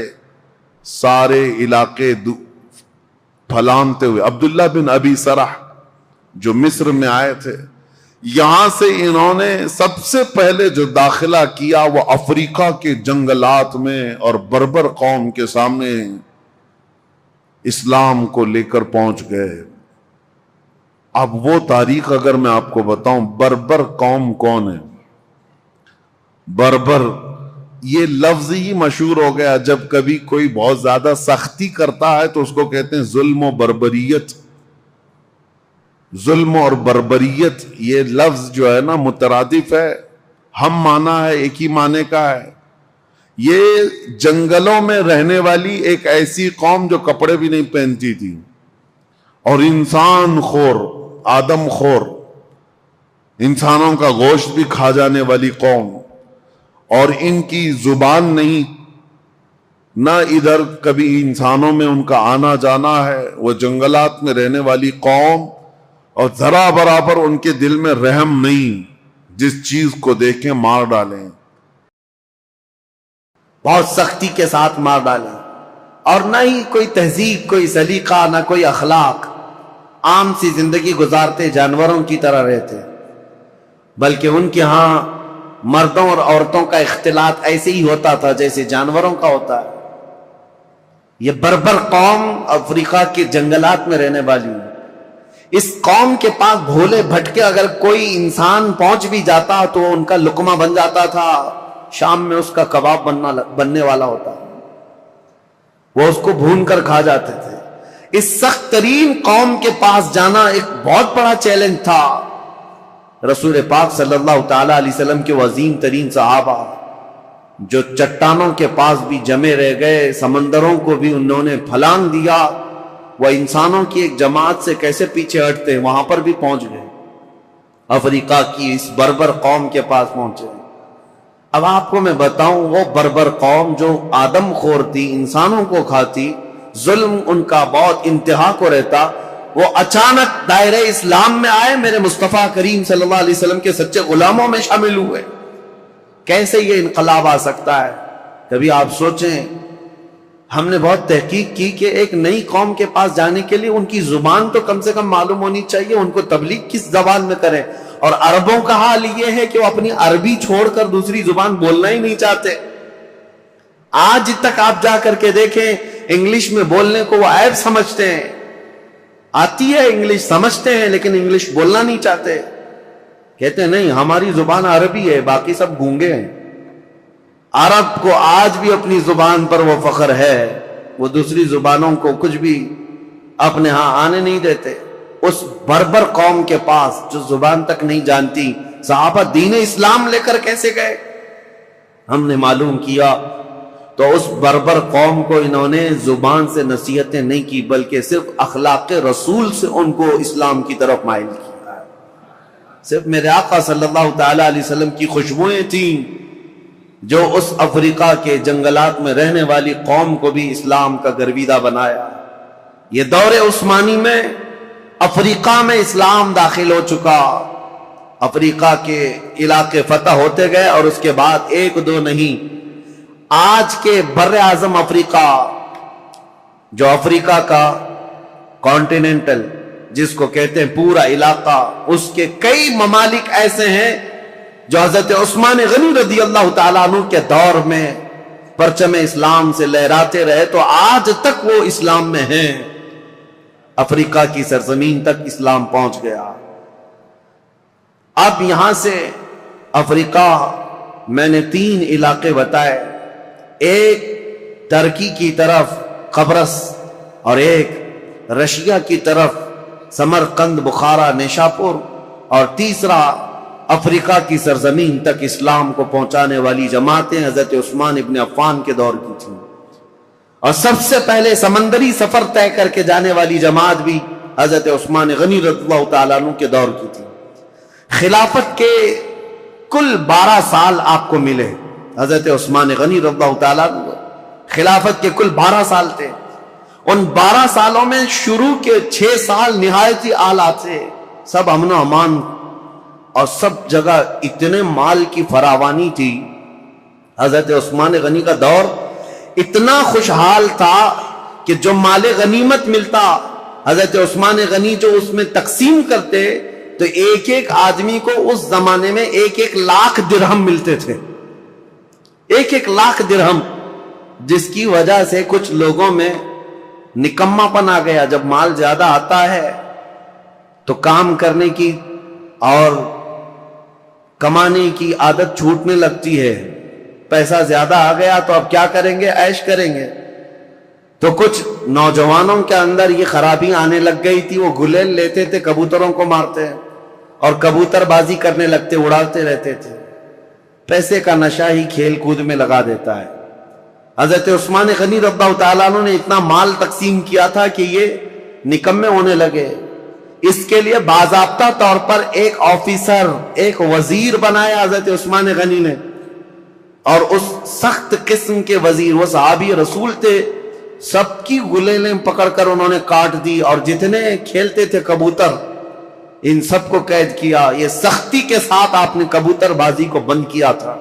S1: سارے علاقے پھلانتے ہوئے، عبداللہ بن ابی سرح جو مصر میں آئے تھے، یہاں سے انہوں نے سب سے پہلے جو داخلہ کیا وہ افریقہ کے جنگلات میں اور بربر قوم کے سامنے اسلام کو لے کر پہنچ گئے. اب وہ تاریخ اگر میں آپ کو بتاؤں، بربر قوم کون ہے؟ بربر یہ لفظ ہی مشہور ہو گیا. جب کبھی کوئی بہت زیادہ سختی کرتا ہے تو اس کو کہتے ہیں ظلم و بربریت. ظلم اور بربریت یہ لفظ جو ہے نا مترادف ہے، ہم معنی ہے، ایک ہی معنی کا ہے. یہ جنگلوں میں رہنے والی ایک ایسی قوم جو کپڑے بھی نہیں پہنتی تھی اور انسان خور، آدم خور، انسانوں کا گوشت بھی کھا جانے والی قوم، اور ان کی زبان نہیں، نہ ادھر کبھی انسانوں میں ان کا آنا جانا ہے. وہ جنگلات میں رہنے والی قوم اور ذرا برابر ان کے دل میں رحم نہیں، جس چیز کو دیکھیں مار ڈالیں،
S2: بہت سختی کے ساتھ مار ڈالیں. اور نہ ہی کوئی تہذیب، کوئی سلیقہ، نہ کوئی اخلاق، عام سی زندگی گزارتے، جانوروں کی طرح رہتے. بلکہ ان کے ہاں مردوں اور عورتوں کا اختلاط ایسے ہی ہوتا تھا جیسے جانوروں کا ہوتا ہے. یہ بربر قوم افریقہ کے جنگلات میں رہنے والی ہے. اس قوم کے پاس بھولے بھٹکے اگر کوئی انسان پہنچ بھی جاتا تو ان کا لقمہ بن جاتا تھا. شام میں اس کا کباب بننے والا ہوتا, وہ اس کو بھون کر کھا جاتے تھے. اس سخت ترین قوم کے پاس جانا ایک بہت بڑا چیلنج تھا. رسول پاک صلی اللہ تعالی علیہ وسلم کے عظیم ترین صحابہ جو چٹانوں کے پاس بھی جمے رہ گئے, سمندروں کو بھی انہوں نے پھلانگ دیا, وہ انسانوں کی ایک جماعت سے کیسے پیچھے ہٹتے وہاں پر بھی پہنچ گئے. افریقہ کی اس بربر قوم کے پاس پہنچے. اب آپ کو میں بتاؤں, وہ بربر قوم جو آدم خور تھی, انسانوں کو کھاتی, ظلم ان کا بہت انتہا کو رہتا, وہ اچانک دائرہ اسلام میں آئے, میرے مصطفیٰ کریم صلی اللہ علیہ وسلم کے سچے غلاموں میں شامل ہوئے. کیسے یہ انقلاب آ سکتا ہے؟ کبھی آپ سوچیں. ہم نے بہت تحقیق کی کہ ایک نئی قوم کے پاس جانے کے لیے ان کی زبان تو کم سے کم معلوم ہونی چاہیے, ان کو تبلیغ کس زبان میں کریں. اور عربوں کا حال یہ ہے کہ وہ اپنی عربی چھوڑ کر دوسری زبان بولنا ہی نہیں چاہتے. آج تک آپ جا کر کے دیکھیں, انگلش میں بولنے کو وہ عیب سمجھتے ہیں. آتی ہے انگلش, سمجھتے ہیں, لیکن انگلش بولنا نہیں چاہتے. کہتے ہیں نہیں, ہماری زبان عربی ہے, باقی سب گونگے ہیں. عرب کو آج بھی اپنی زبان پر وہ فخر ہے, وہ دوسری زبانوں کو کچھ بھی اپنے ہاں آنے نہیں دیتے. اس بربر قوم کے پاس جو زبان تک نہیں جانتی, صحابہ دین اسلام لے کر کیسے گئے؟ ہم نے معلوم کیا تو اس بربر قوم کو انہوں نے زبان سے نصیحتیں نہیں کی, بلکہ صرف اخلاق رسول سے ان کو اسلام کی طرف مائل کیا. صرف میرے آقا صلی اللہ تعالی علیہ وسلم کی خوشبوئیں تھیں جو اس افریقہ کے جنگلات میں رہنے والی قوم کو بھی اسلام کا گرویدہ بنایا. یہ دور عثمانی میں افریقہ میں اسلام داخل ہو چکا. افریقہ کے علاقے فتح ہوتے گئے, اور اس کے بعد ایک دو نہیں, آج کے بر اعظم افریقہ, جو افریقہ کا کانٹیننٹل جس کو کہتے ہیں پورا علاقہ, اس کے کئی ممالک ایسے ہیں جو حضرت عثمان غنی رضی اللہ تعالیٰ عنہ کے دور میں پرچم اسلام سے لہراتے رہے, تو آج تک وہ اسلام میں ہیں. افریقہ کی سرزمین تک اسلام پہنچ گیا. اب یہاں سے افریقہ میں نے 3 علاقے بتائے, ایک ترکی کی طرف قبرص, اور ایک رشیا کی طرف سمرقند, بخارا, نیشاپور, اور تیسرا افریقہ کی سرزمین تک اسلام کو پہنچانے والی جماعتیں حضرت عثمان ابن عفان کے دور کی تھیں. اور سب سے پہلے سمندری سفر طے کر کے جانے والی جماعت بھی حضرت عثمان غنی رضی اللہ تعالیٰ عنہ کے دور کی تھی. خلافت کے کل 12 سال آپ کو ملے. حضرت عثمان غنی رضی اللہ تعالیٰ عنہ خلافت کے کل 12 سال تھے. ان 12 سالوں میں شروع کے 6 سال نہایت ہی اعلیٰ تھے, سب امن و امان, اور سب جگہ اتنے مال کی فراوانی تھی. حضرت عثمان غنی کا دور اتنا خوشحال تھا کہ جو مال غنیمت ملتا, حضرت عثمان غنی جو اس میں تقسیم کرتے, تو ایک ایک آدمی کو اس زمانے میں 1-1 لاکھ درہم ملتے تھے. 1-1 لاکھ درہم, جس کی وجہ سے کچھ لوگوں میں نکما پن آ گیا. جب مال زیادہ آتا ہے تو کام کرنے کی اور کمانے کی عادت چھوٹنے لگتی ہے. پیسہ زیادہ آ گیا تو اب کیا کریں گے, عیش کریں گے. تو کچھ نوجوانوں کے اندر یہ خرابی آنے لگ گئی تھی. وہ گلیل لیتے تھے, کبوتروں کو مارتے اور کبوتر بازی کرنے لگتے, اڑاتے رہتے تھے. پیسے کا نشہ ہی کھیل کود میں لگا دیتا ہے. حضرت عثمان غنی رضی اللہ تعالیٰ عنہ نے اتنا مال تقسیم کیا تھا کہ یہ نکمے ہونے لگے. اس کے لیے باضابطہ طور پر ایک آفیسر, ایک وزیر بنایا حضرت عثمان غنی نے. اور اس سخت قسم کے وزیر, وہ صحابی رسول تھے, سب کی گلیلیں پکڑ کر انہوں نے کاٹ دی, اور جتنے کھیلتے تھے کبوتر ان سب کو قید کیا. یہ سختی کے ساتھ آپ نے کبوتر بازی کو بند کیا تھا.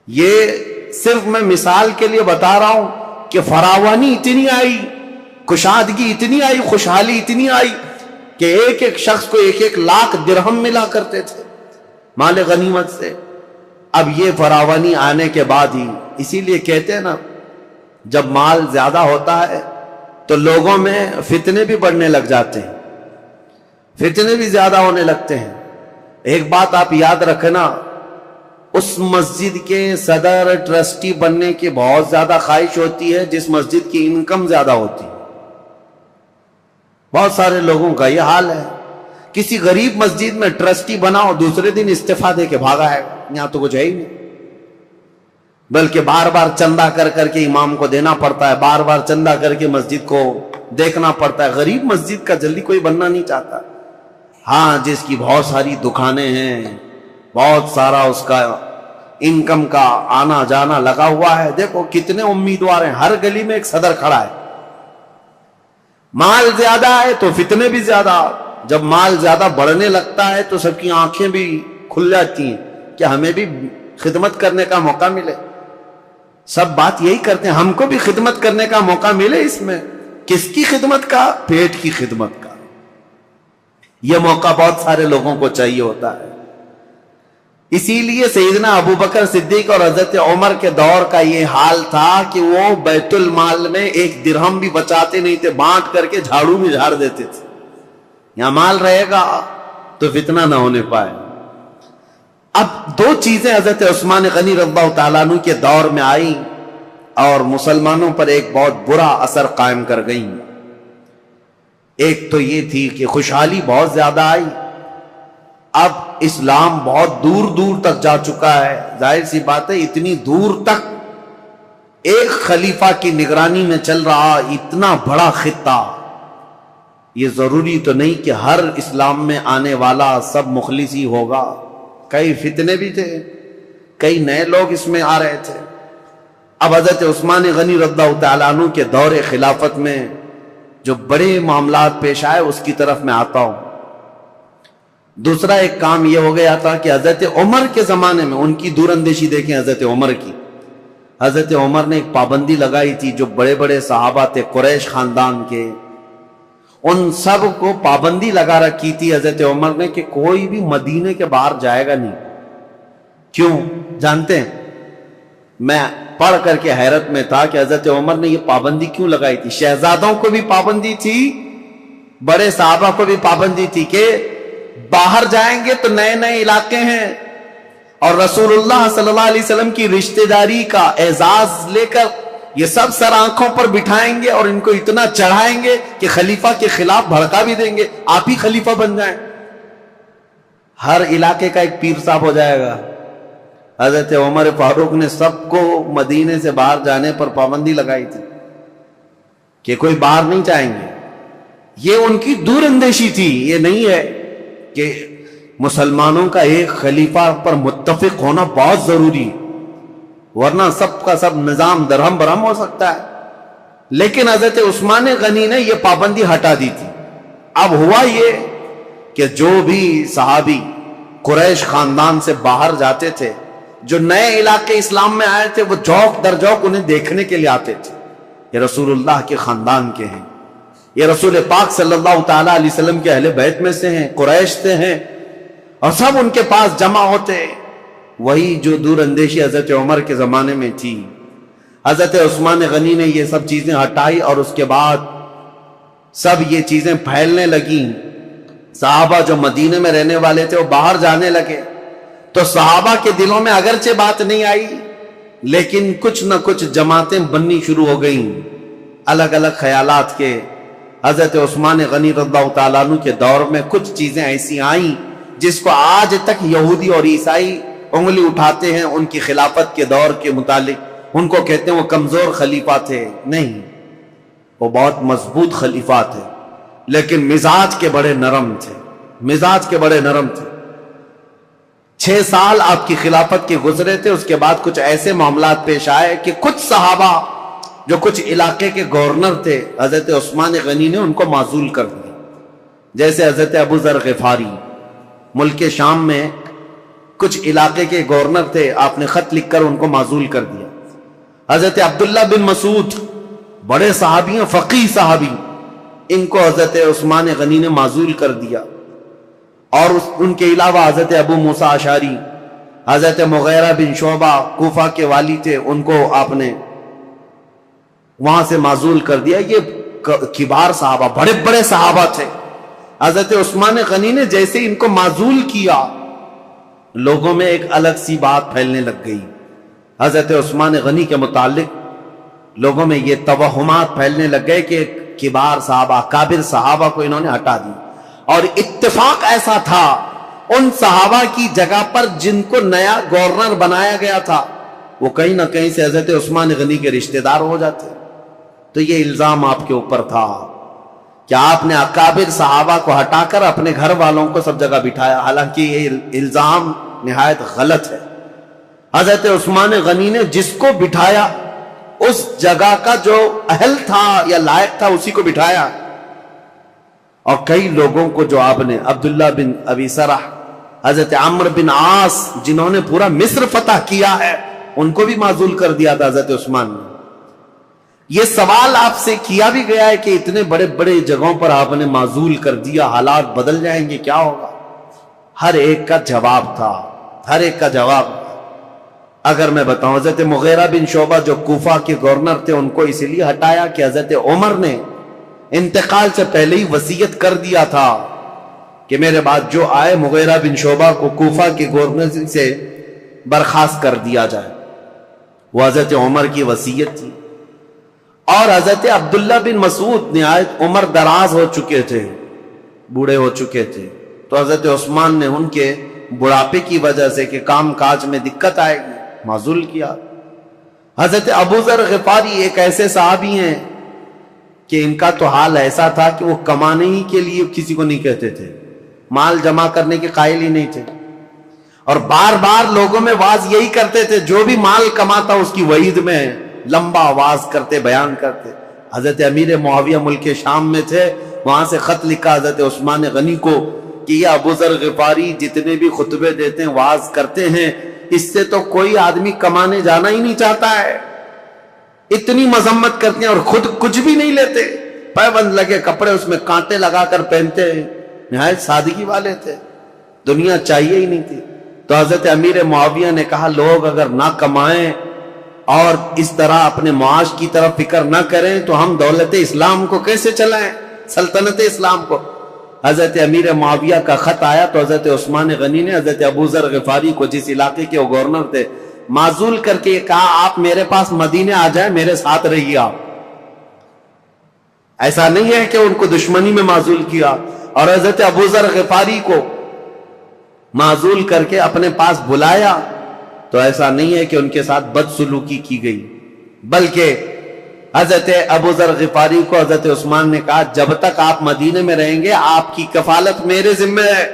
S2: یہ صرف میں مثال کے لیے بتا رہا ہوں کہ فراوانی اتنی آئی, کشادگی اتنی آئی, خوشحالی اتنی آئی کہ ایک ایک شخص کو 1-1 لاکھ درہم ملا کرتے تھے مال غنیمت سے. اب یہ فراوانی آنے کے بعد ہی، اسی لیے کہتے ہیں نا جب مال زیادہ ہوتا ہے تو لوگوں میں فتنے بھی بڑھنے لگ جاتے ہیں، فتنے بھی زیادہ ہونے لگتے ہیں۔ ایک بات آپ یاد رکھنا، اس مسجد کے صدر ٹرسٹی بننے کی بہت زیادہ خواہش ہوتی ہے جس مسجد کی انکم زیادہ ہوتی ہے۔ بہت سارے لوگوں کا یہ حال ہے، کسی غریب مسجد میں ٹرسٹی بناؤ، دوسرے دن استعفا دے کے بھاگا ہے، یہاں تو کچھ ہے ہی نہیں، بلکہ بار بار چندہ کر کر کے امام کو دینا پڑتا ہے، بار بار چندہ کر کے مسجد کو دیکھنا پڑتا ہے۔ غریب مسجد کا جلدی کوئی بننا نہیں چاہتا۔ ہاں جس کی بہت ساری دکانیں ہیں، بہت سارا اس کا انکم کا آنا جانا لگا ہوا ہے، دیکھو کتنے امیدوار ہیں، ہر گلی میں ایک صدر کھڑا ہے۔ مال زیادہ ہے تو فتنے بھی زیادہ، جب مال زیادہ بڑھنے لگتا ہے تو سب کی آنکھیں بھی کھل جاتی ہیں کہ ہمیں بھی خدمت کرنے کا موقع ملے۔ سب بات یہی کرتے ہیں، ہم کو بھی خدمت کرنے کا موقع ملے۔ اس میں کس کی خدمت کا؟ پیٹ کی خدمت کا۔ یہ موقع بہت سارے لوگوں کو چاہیے ہوتا ہے۔ اسی لیے سیدنا ابو بکر صدیق اور حضرت عمر کے دور کا یہ حال تھا کہ وہ بیت المال میں ایک درہم بھی بچاتے نہیں تھے، بانٹ کر کے جھاڑو بھی جھاڑ دیتے تھے، یہاں مال رہے گا تو فتنہ نہ ہونے پائے۔ اب دو چیزیں حضرت عثمان غنی رضی اللہ تعالیٰ عنہ کے دور میں آئی اور مسلمانوں پر ایک بہت برا اثر قائم کر گئیں۔ ایک تو یہ تھی کہ خوشحالی بہت زیادہ آئی، اب اسلام بہت دور دور تک جا چکا ہے۔ ظاہر سی بات ہے، اتنی دور تک ایک خلیفہ کی نگرانی میں چل رہا اتنا بڑا خطہ، یہ ضروری تو نہیں کہ ہر اسلام میں آنے والا سب مخلص ہی ہوگا، کئی فتنے بھی تھے، کئی نئے لوگ اس میں آ رہے تھے۔ اب حضرت عثمان غنی رضی اللہ تعالیٰ عنہ کے دور خلافت میں جو بڑے معاملات پیش آئے اس کی طرف میں آتا ہوں۔ دوسرا ایک کام یہ ہو گیا تھا کہ حضرت عمر کے زمانے میں ان کی دور اندیشی دیکھیں، حضرت عمر کی، حضرت عمر نے ایک پابندی لگائی تھی، جو بڑے بڑے صحابہ تھے قریش خاندان کے، ان سب کو پابندی لگا رکھی تھی حضرت عمر نے کہ کوئی بھی مدینے کے باہر جائے گا نہیں۔ کیوں جانتے ہیں؟ میں پڑھ کر کے حیرت میں تھا کہ حضرت عمر نے یہ پابندی کیوں لگائی تھی۔ شہزادوں کو بھی پابندی تھی، بڑے صحابہ کو بھی پابندی تھی کہ باہر جائیں گے تو نئے نئے علاقے ہیں، اور رسول اللہ صلی اللہ علیہ وسلم کی رشتہ داری کا اعزاز لے کر یہ سب سر آنکھوں پر بٹھائیں گے اور ان کو اتنا چڑھائیں گے کہ خلیفہ کے خلاف بھڑکا بھی دیں گے، آپ ہی خلیفہ بن جائیں، ہر علاقے کا ایک پیر صاحب ہو جائے گا۔ حضرت عمر فاروق نے سب کو مدینے سے باہر جانے پر پابندی لگائی تھی کہ کوئی باہر نہیں جائیں گے۔ یہ ان کی دور اندیشی تھی، یہ نہیں ہے کہ مسلمانوں کا ایک خلیفہ پر متفق ہونا بہت ضروری ہے، ورنہ سب کا سب نظام درہم برہم ہو سکتا ہے۔ لیکن حضرت عثمان غنی نے یہ پابندی ہٹا دی تھی۔ اب ہوا یہ کہ جو بھی صحابی قریش خاندان سے باہر جاتے تھے، جو نئے علاقے اسلام میں آئے تھے، وہ جوک در جوک انہیں دیکھنے کے لیے آتے تھے، یہ رسول اللہ کے خاندان کے ہیں، یہ رسول پاک صلی اللہ تعالیٰ علیہ وسلم کے اہل بیت میں سے ہیں، قریش سے ہیں، اور سب ان کے پاس جمع ہوتے۔ وہی جو دور اندیشی حضرت عمر کے زمانے میں تھی، حضرت عثمان غنی نے یہ سب چیزیں ہٹائی، اور اس کے بعد سب یہ چیزیں پھیلنے لگیں۔ صحابہ جو مدینے میں رہنے والے تھے وہ باہر جانے لگے، تو صحابہ کے دلوں میں اگرچہ بات نہیں آئی، لیکن کچھ نہ کچھ جماعتیں بننی شروع ہو گئیں الگ الگ خیالات کے۔ حضرت عثمان غنی رضی اللہ تعالیٰ عنہ کے دور میں کچھ چیزیں ایسی آئیں جس کو آج تک یہودی اور عیسائی انگلی اٹھاتے ہیں ان کی خلافت کے دور کے متعلق، ان کو کہتے ہیں وہ کمزور خلیفہ تھے۔ نہیں، وہ بہت مضبوط خلیفہ تھے، لیکن مزاج کے بڑے نرم تھے، مزاج کے بڑے نرم تھے۔ 6 سال آپ کی خلافت کے گزرے تھے، اس کے بعد کچھ ایسے معاملات پیش آئے کہ کچھ صحابہ جو کچھ علاقے کے گورنر تھے، حضرت عثمان غنی نے ان کو معزول کر دیا۔ جیسے حضرت ابو ذر غفاری ملک شام میں کچھ علاقے کے گورنر تھے، آپ نے خط لکھ کر ان کو معزول کر دیا۔ حضرت عبداللہ بن مسعود بڑے صحابی ہیں، فقیہ صحابی، ان کو حضرت عثمان غنی نے معزول کر دیا۔ اور ان کے علاوہ حضرت ابو موسیٰ اشعری، حضرت مغیرہ بن شعبہ کوفہ کے والی تھے، ان کو آپ نے وہاں سے معزول کر دیا۔ یہ کبار صحابہ، بڑے بڑے صحابہ تھے۔ حضرت عثمان غنی نے جیسے ان کو معزول کیا، لوگوں میں ایک الگ سی بات پھیلنے لگ گئی۔ حضرت عثمان غنی کے متعلق لوگوں میں یہ توہمات پھیلنے لگ گئے کہ کبار صحابہ، کابر صحابہ کو انہوں نے ہٹا دی، اور اتفاق ایسا تھا ان صحابہ کی جگہ پر جن کو نیا گورنر بنایا گیا تھا وہ کہیں نہ کہیں سے حضرت عثمان غنی کے رشتہ دار ہو جاتے۔ تو یہ الزام آپ کے اوپر تھا کہ آپ نے اکابر صحابہ کو ہٹا کر اپنے گھر والوں کو سب جگہ بٹھایا، حالانکہ یہ الزام نہایت غلط ہے۔ حضرت عثمان غنی نے جس کو بٹھایا اس جگہ کا جو اہل تھا یا لائق تھا اسی کو بٹھایا، اور کئی لوگوں کو جو آپ نے عبداللہ بن ابی سرح، حضرت عمرو بن عاص جنہوں نے پورا مصر فتح کیا ہے، ان کو بھی معزول کر دیا تھا حضرت عثمان نے۔ یہ سوال آپ سے کیا بھی گیا ہے کہ اتنے بڑے بڑے جگہوں پر آپ نے معزول کر دیا، حالات بدل جائیں گے، کیا ہوگا؟ ہر ایک کا جواب تھا، ہر ایک کا جواب۔ اگر میں بتاؤں، حضرت مغیرہ بن شعبہ جو کوفہ کے گورنر تھے ان کو اس لیے ہٹایا کہ حضرت عمر نے انتقال سے پہلے ہی وصیت کر دیا تھا کہ میرے بعد جو آئے مغیرہ بن شعبہ کو کوفہ کے گورنر سے برخاست کر دیا جائے۔ وہ حضرت عمر کی وصیت تھی۔ اور حضرت عبداللہ بن مسعود نہایت عمر دراز ہو چکے تھے، بوڑھے ہو چکے تھے، تو حضرت عثمان نے ان کے بڑھاپے کی وجہ سے کہ کام کاج میں دقت آئے گی معزول کیا۔ حضرت ابو ذر غفاری ایک ایسے صحابی ہیں کہ ان کا تو حال ایسا تھا کہ وہ کمانے ہی کے لیے کسی کو نہیں کہتے تھے، مال جمع کرنے کے قائل ہی نہیں تھے، اور بار بار لوگوں میں واز یہی کرتے تھے جو بھی مال کماتا اس کی وعید میں لمبا آواز کرتے، بیان کرتے۔ حضرت امیر معاویہ ملک شام میں تھے، وہاں سے خط لکھا حضرت عثمان غنی کو کہ یہ ابو ذر غفاری جتنے بھی خطبے دیتے ہیں، واز کرتے ہیں، اس سے تو کوئی آدمی کمانے جانا ہی نہیں چاہتا ہے، اتنی مذمت کرتے ہیں اور خود کچھ بھی نہیں لیتے، پیبند لگے کپڑے اس میں کانٹے لگا کر پہنتے ہیں، نہایت سادگی والے تھے، دنیا چاہیے ہی نہیں تھی۔ تو حضرت امیر معاویہ نے کہا لوگ اگر نہ کمائیں اور اس طرح اپنے معاش کی طرف فکر نہ کریں تو ہم دولت اسلام کو کیسے چلائیں، سلطنت اسلام کو۔ حضرت امیر معاویہ کا خط آیا تو حضرت عثمان غنی نے حضرت ابو ذر غفاری کو، جس علاقے کے وہ گورنر تھے، معزول کر کے کہا آپ میرے پاس مدینے آ جائیں، میرے ساتھ رہیے آپ۔ ایسا نہیں ہے کہ ان کو دشمنی میں معزول کیا، اور حضرت ابو ذر غفاری کو معزول کر کے اپنے پاس بلایا، تو ایسا نہیں ہے کہ ان کے ساتھ بدسلوکی کی گئی، بلکہ حضرت ابو ذر غفاری کو حضرت عثمان نے کہا جب تک آپ مدینے میں رہیں گے آپ کی کفالت میرے ذمہ ہے،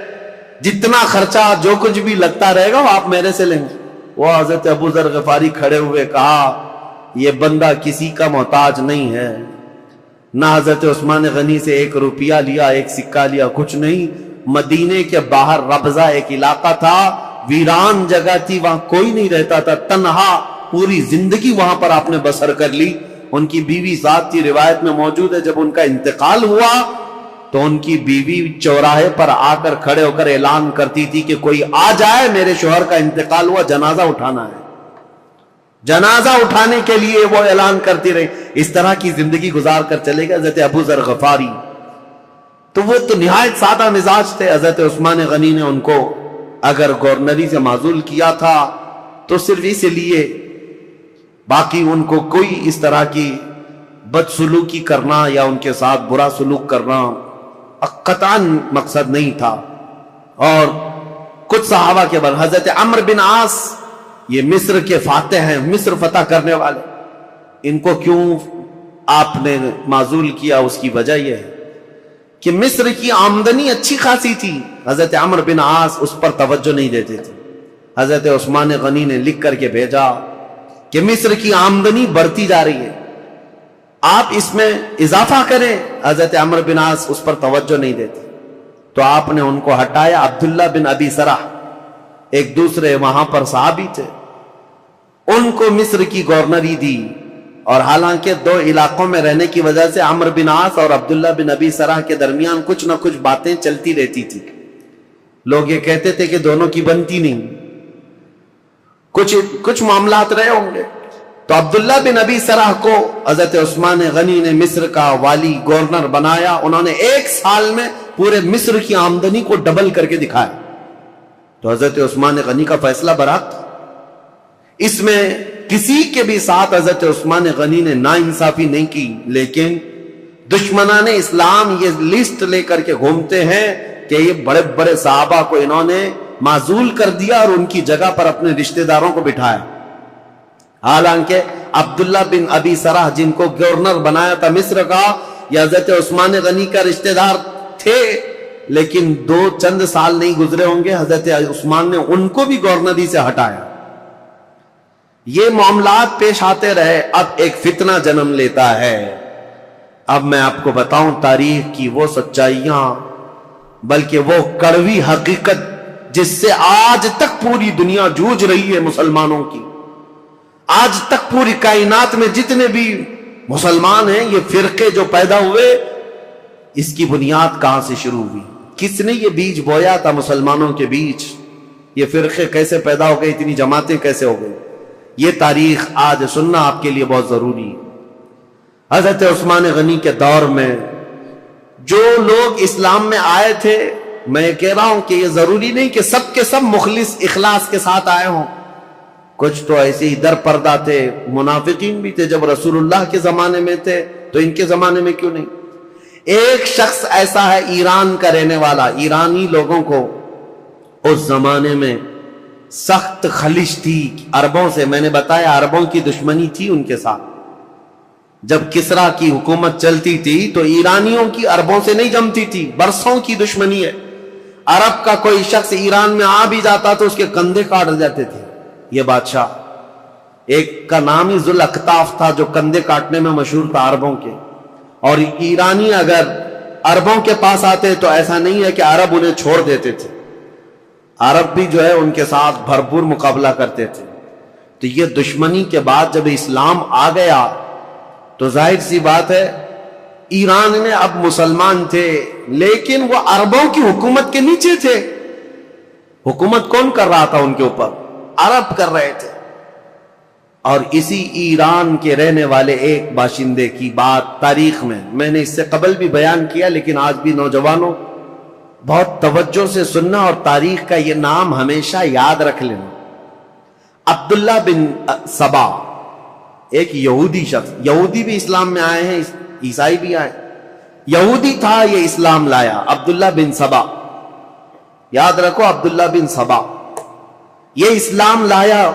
S2: جتنا خرچہ جو کچھ بھی لگتا رہے گا وہ آپ میرے سے لیں گے۔ وہ حضرت ابو ذر غفاری کھڑے ہوئے کہا یہ بندہ کسی کا محتاج نہیں ہے، نہ حضرت عثمان غنی سے ایک روپیہ لیا، ایک سکہ لیا، کچھ نہیں۔ مدینے کے باہر ربضہ ایک علاقہ تھا، ویران جگہ تھی، وہاں کوئی نہیں رہتا تھا، تنہا پوری زندگی وہاں پر آپ نے بسر کر لی۔ ان کی بیوی ذات کی روایت میں موجود ہے جب ان کا انتقال ہوا تو ان کی بیوی چوراہے پر آ کر کھڑے ہو کر اعلان کرتی تھی کہ کوئی آ جائے میرے شوہر کا انتقال ہوا، جنازہ اٹھانا ہے، جنازہ اٹھانے کے لیے وہ اعلان کرتی رہی۔ اس طرح کی زندگی گزار کر چلے گئے حضرت ابو ذر غفاری۔ تو وہ تو نہایت سادہ مزاج تھے۔ حضرت عثمان غنی نے ان کو اگر گورنری سے معزول کیا تھا تو صرف اس لیے، باقی ان کو کوئی اس طرح کی بدسلوکی کرنا یا ان کے ساتھ برا سلوک کرنا قطعاً مقصد نہیں تھا۔ اور کچھ صحابہ کے بعد حضرت عمرو بن عاص، یہ مصر کے فاتح ہیں، مصر فتح کرنے والے، ان کو کیوں آپ نے معزول کیا؟ اس کی وجہ یہ ہے کہ مصر کی آمدنی اچھی خاصی تھی، حضرت عمرو بن عاص اس پر توجہ نہیں دیتے تھے۔ حضرت عثمان غنی نے لکھ کر کے بھیجا کہ مصر کی آمدنی بڑھتی جا رہی ہے، آپ اس میں اضافہ کریں۔ حضرت عمرو بن عاص اس پر توجہ نہیں دیتے، تو آپ نے ان کو ہٹایا۔ عبداللہ بن ابی سرح ایک دوسرے وہاں پر صحابی تھے، ان کو مصر کی گورنری دی، اور حالانکہ دو علاقوں میں رہنے کی وجہ سے عمرو بن عاص اور عبداللہ بن ابی سرح کے درمیان کچھ نہ کچھ باتیں چلتی رہتی تھی، لوگ یہ کہتے تھے کہ دونوں کی بنتی نہیں، کچھ معاملات رہے ہوں گے. تو عبداللہ بن ابی سرح کو حضرت عثمان غنی نے مصر کا والی گورنر بنایا. انہوں نے 1 سال میں پورے مصر کی آمدنی کو ڈبل کر کے دکھایا. تو حضرت عثمان غنی کا فیصلہ برحق تھا. اس میں کسی کے بھی ساتھ حضرت عثمان غنی نے ناانصافی نہیں کی. لیکن دشمنان اسلام یہ لسٹ لے کر کے گھومتے ہیں کہ یہ بڑے بڑے صحابہ کو انہوں نے معزول کر دیا اور ان کی جگہ پر اپنے رشتہ داروں کو بٹھایا. حالانکہ عبداللہ بن ابی سرح جن کو گورنر بنایا تھا مصر کا، یہ حضرت عثمان غنی کا رشتہ دار تھے. لیکن چند سال نہیں گزرے ہوں گے، حضرت عثمان نے ان کو بھی گورنری سے ہٹایا. یہ معاملات پیش آتے رہے. اب ایک فتنہ جنم لیتا ہے. اب میں آپ کو بتاؤں تاریخ کی وہ سچائیاں، بلکہ وہ کڑوی حقیقت جس سے آج تک پوری دنیا جوجھ رہی ہے مسلمانوں کی. آج تک پوری کائنات میں جتنے بھی مسلمان ہیں، یہ فرقے جو پیدا ہوئے، اس کی بنیاد کہاں سے شروع ہوئی؟ کس نے یہ بیج بویا تھا مسلمانوں کے بیچ؟ یہ فرقے کیسے پیدا ہو گئے؟ اتنی جماعتیں کیسے ہو گئی؟ یہ تاریخ آج سننا آپ کے لیے بہت ضروری ہے. حضرت عثمان غنی کے دور میں جو لوگ اسلام میں آئے تھے، میں کہہ رہا ہوں کہ یہ ضروری نہیں کہ سب کے سب مخلص اخلاص کے ساتھ آئے ہوں. کچھ تو ایسے ہی در پردہ تھے، منافقین بھی تھے. جب رسول اللہ کے زمانے میں تھے تو ان کے زمانے میں کیوں نہیں؟ ایک شخص ایسا ہے ایران کا رہنے والا. ایرانی لوگوں کو اس زمانے میں سخت خلش تھی عربوں سے. میں نے بتایا عربوں کی دشمنی تھی ان کے ساتھ. جب کسرا کی حکومت چلتی تھی تو ایرانیوں کی عربوں سے نہیں جمتی تھی. برسوں کی دشمنی ہے. عرب کا کوئی شخص ایران میں آ بھی جاتا تو اس کے کندھے کاٹ جاتے تھے. یہ بادشاہ ایک کا نام ہی ذوالأکتاف تھا جو کندھے کاٹنے میں مشہور تھا عربوں کے. اور ایرانی اگر عربوں کے پاس آتے تو ایسا نہیں ہے کہ عرب انہیں چھوڑ دیتے تھے. عرب بھی جو ہے ان کے ساتھ بھرپور مقابلہ کرتے تھے. تو یہ دشمنی کے بعد جب اسلام آ گیا تو ظاہر سی بات ہے ایران میں اب مسلمان تھے، لیکن وہ عربوں کی حکومت کے نیچے تھے. حکومت کون کر رہا تھا ان کے اوپر؟ عرب کر رہے تھے. اور اسی ایران کے رہنے والے ایک باشندے کی بات تاریخ میں نے اس سے قبل بھی بیان کیا، لیکن آج بھی نوجوانوں بہت توجہ سے سننا اور تاریخ کا یہ نام ہمیشہ یاد رکھ لینا. عبداللہ بن سبا ایک یہودی شخص، یہودی بھی اسلام میں آئے ہیں، عیسائی بھی آئے. یہودی تھا، یہ اسلام لایا. عبداللہ بن سبا، یاد رکھو عبداللہ بن سبا، یہ اسلام لایا.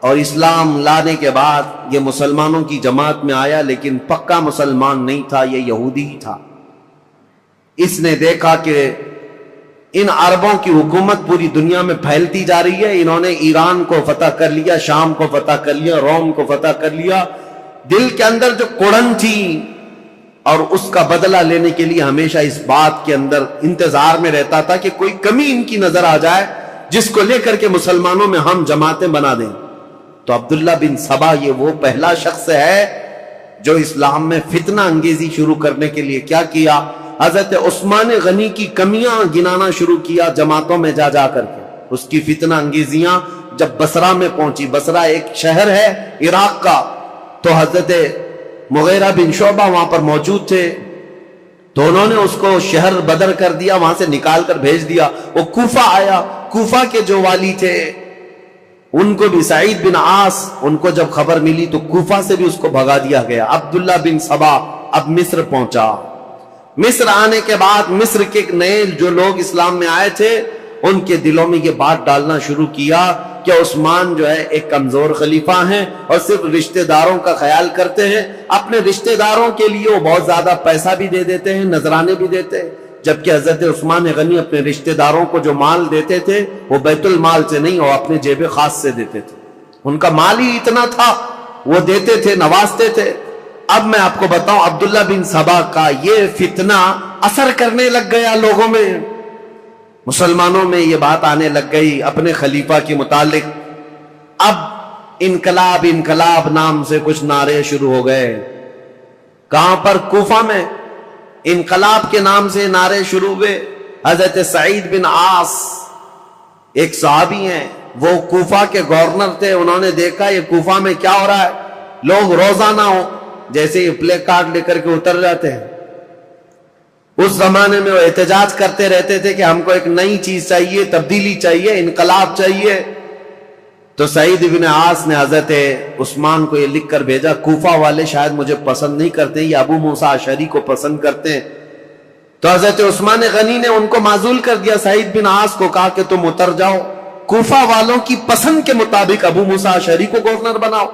S2: اور اسلام لانے کے بعد یہ مسلمانوں کی جماعت میں آیا، لیکن پکا مسلمان نہیں تھا، یہ یہودی ہی تھا. اس نے دیکھا کہ ان عربوں کی حکومت پوری دنیا میں پھیلتی جا رہی ہے. انہوں نے ایران کو فتح کر لیا، شام کو فتح کر لیا، روم کو فتح کر لیا. دل کے اندر جو کڑن تھی اور اس کا بدلہ لینے کے لیے ہمیشہ اس بات کے اندر انتظار میں رہتا تھا کہ کوئی کمی ان کی نظر آ جائے جس کو لے کر کے مسلمانوں میں ہم جماعتیں بنا دیں. تو عبداللہ بن سبا یہ وہ پہلا شخص ہے جو اسلام میں فتنہ انگیزی شروع کرنے کے لیے کیا کیا؟ حضرت عثمان غنی کی کمیاں گنانا شروع کیا جماعتوں میں جا جا کر کے. اس کی فتنہ انگیزیاں جب بصرہ میں پہنچی، بصرہ ایک شہر ہے عراق کا، تو حضرت مغیرہ بن شعبہ وہاں پر موجود تھے. تو انہوں نے اس کو شہر بدر کر دیا، وہاں سے نکال کر بھیج دیا. وہ کوفہ آیا. کوفہ کے جو والی تھے ان کو بھی سعید بن عاص، ان کو جب خبر ملی تو کوفہ سے بھی اس کو بھگا دیا گیا. عبداللہ بن سبا اب مصر پہنچا. مصر آنے کے بعد مصر کے نئے جو لوگ اسلام میں آئے تھے ان کے دلوں میں یہ بات ڈالنا شروع کیا کہ عثمان جو ہے ایک کمزور خلیفہ ہیں اور صرف رشتہ داروں کا خیال کرتے ہیں. اپنے رشتہ داروں کے لیے وہ بہت زیادہ پیسہ بھی دے دیتے ہیں، نذرانے بھی دیتے ہیں. جبکہ حضرت عثمان غنی اپنے رشتہ داروں کو جو مال دیتے تھے وہ بیت المال سے نہیں، وہ اپنے جیب خاص سے دیتے تھے. ان کا مال ہی اتنا تھا، وہ دیتے تھے، نوازتے تھے. اب میں آپ کو بتاؤں عبداللہ بن سبا کا یہ فتنہ اثر کرنے لگ گیا لوگوں میں. مسلمانوں میں یہ بات آنے لگ گئی اپنے خلیفہ کے متعلق. اب انقلاب انقلاب نام سے کچھ نعرے شروع ہو گئے. کہاں پر؟ کوفہ میں انقلاب کے نام سے نعرے شروع ہوئے. حضرت سعید بن عاص ایک صحابی ہیں، وہ کوفہ کے گورنر تھے، انہوں نے دیکھا یہ کوفہ میں کیا ہو رہا ہے، لوگ روزانہ ہو جیسے یہ پلے کارڈ لے کر کے اتر جاتے ہیں، اس زمانے میں وہ احتجاج کرتے رہتے تھے کہ ہم کو ایک نئی چیز چاہیے، تبدیلی چاہیے، انقلاب چاہیے. تو سعید بن عاص نے حضرت عثمان کو یہ لکھ کر بھیجا، کوفہ والے شاید مجھے پسند نہیں کرتے، یہ ابو موسیٰ اشعری کو پسند کرتے ہیں. تو حضرت عثمان غنی نے ان کو معزول کر دیا، سعید بن عاص کو کہا کہ تم اتر جاؤ، کوفہ والوں کی پسند کے مطابق ابو موسیٰ اشعری کو گورنر بناؤ.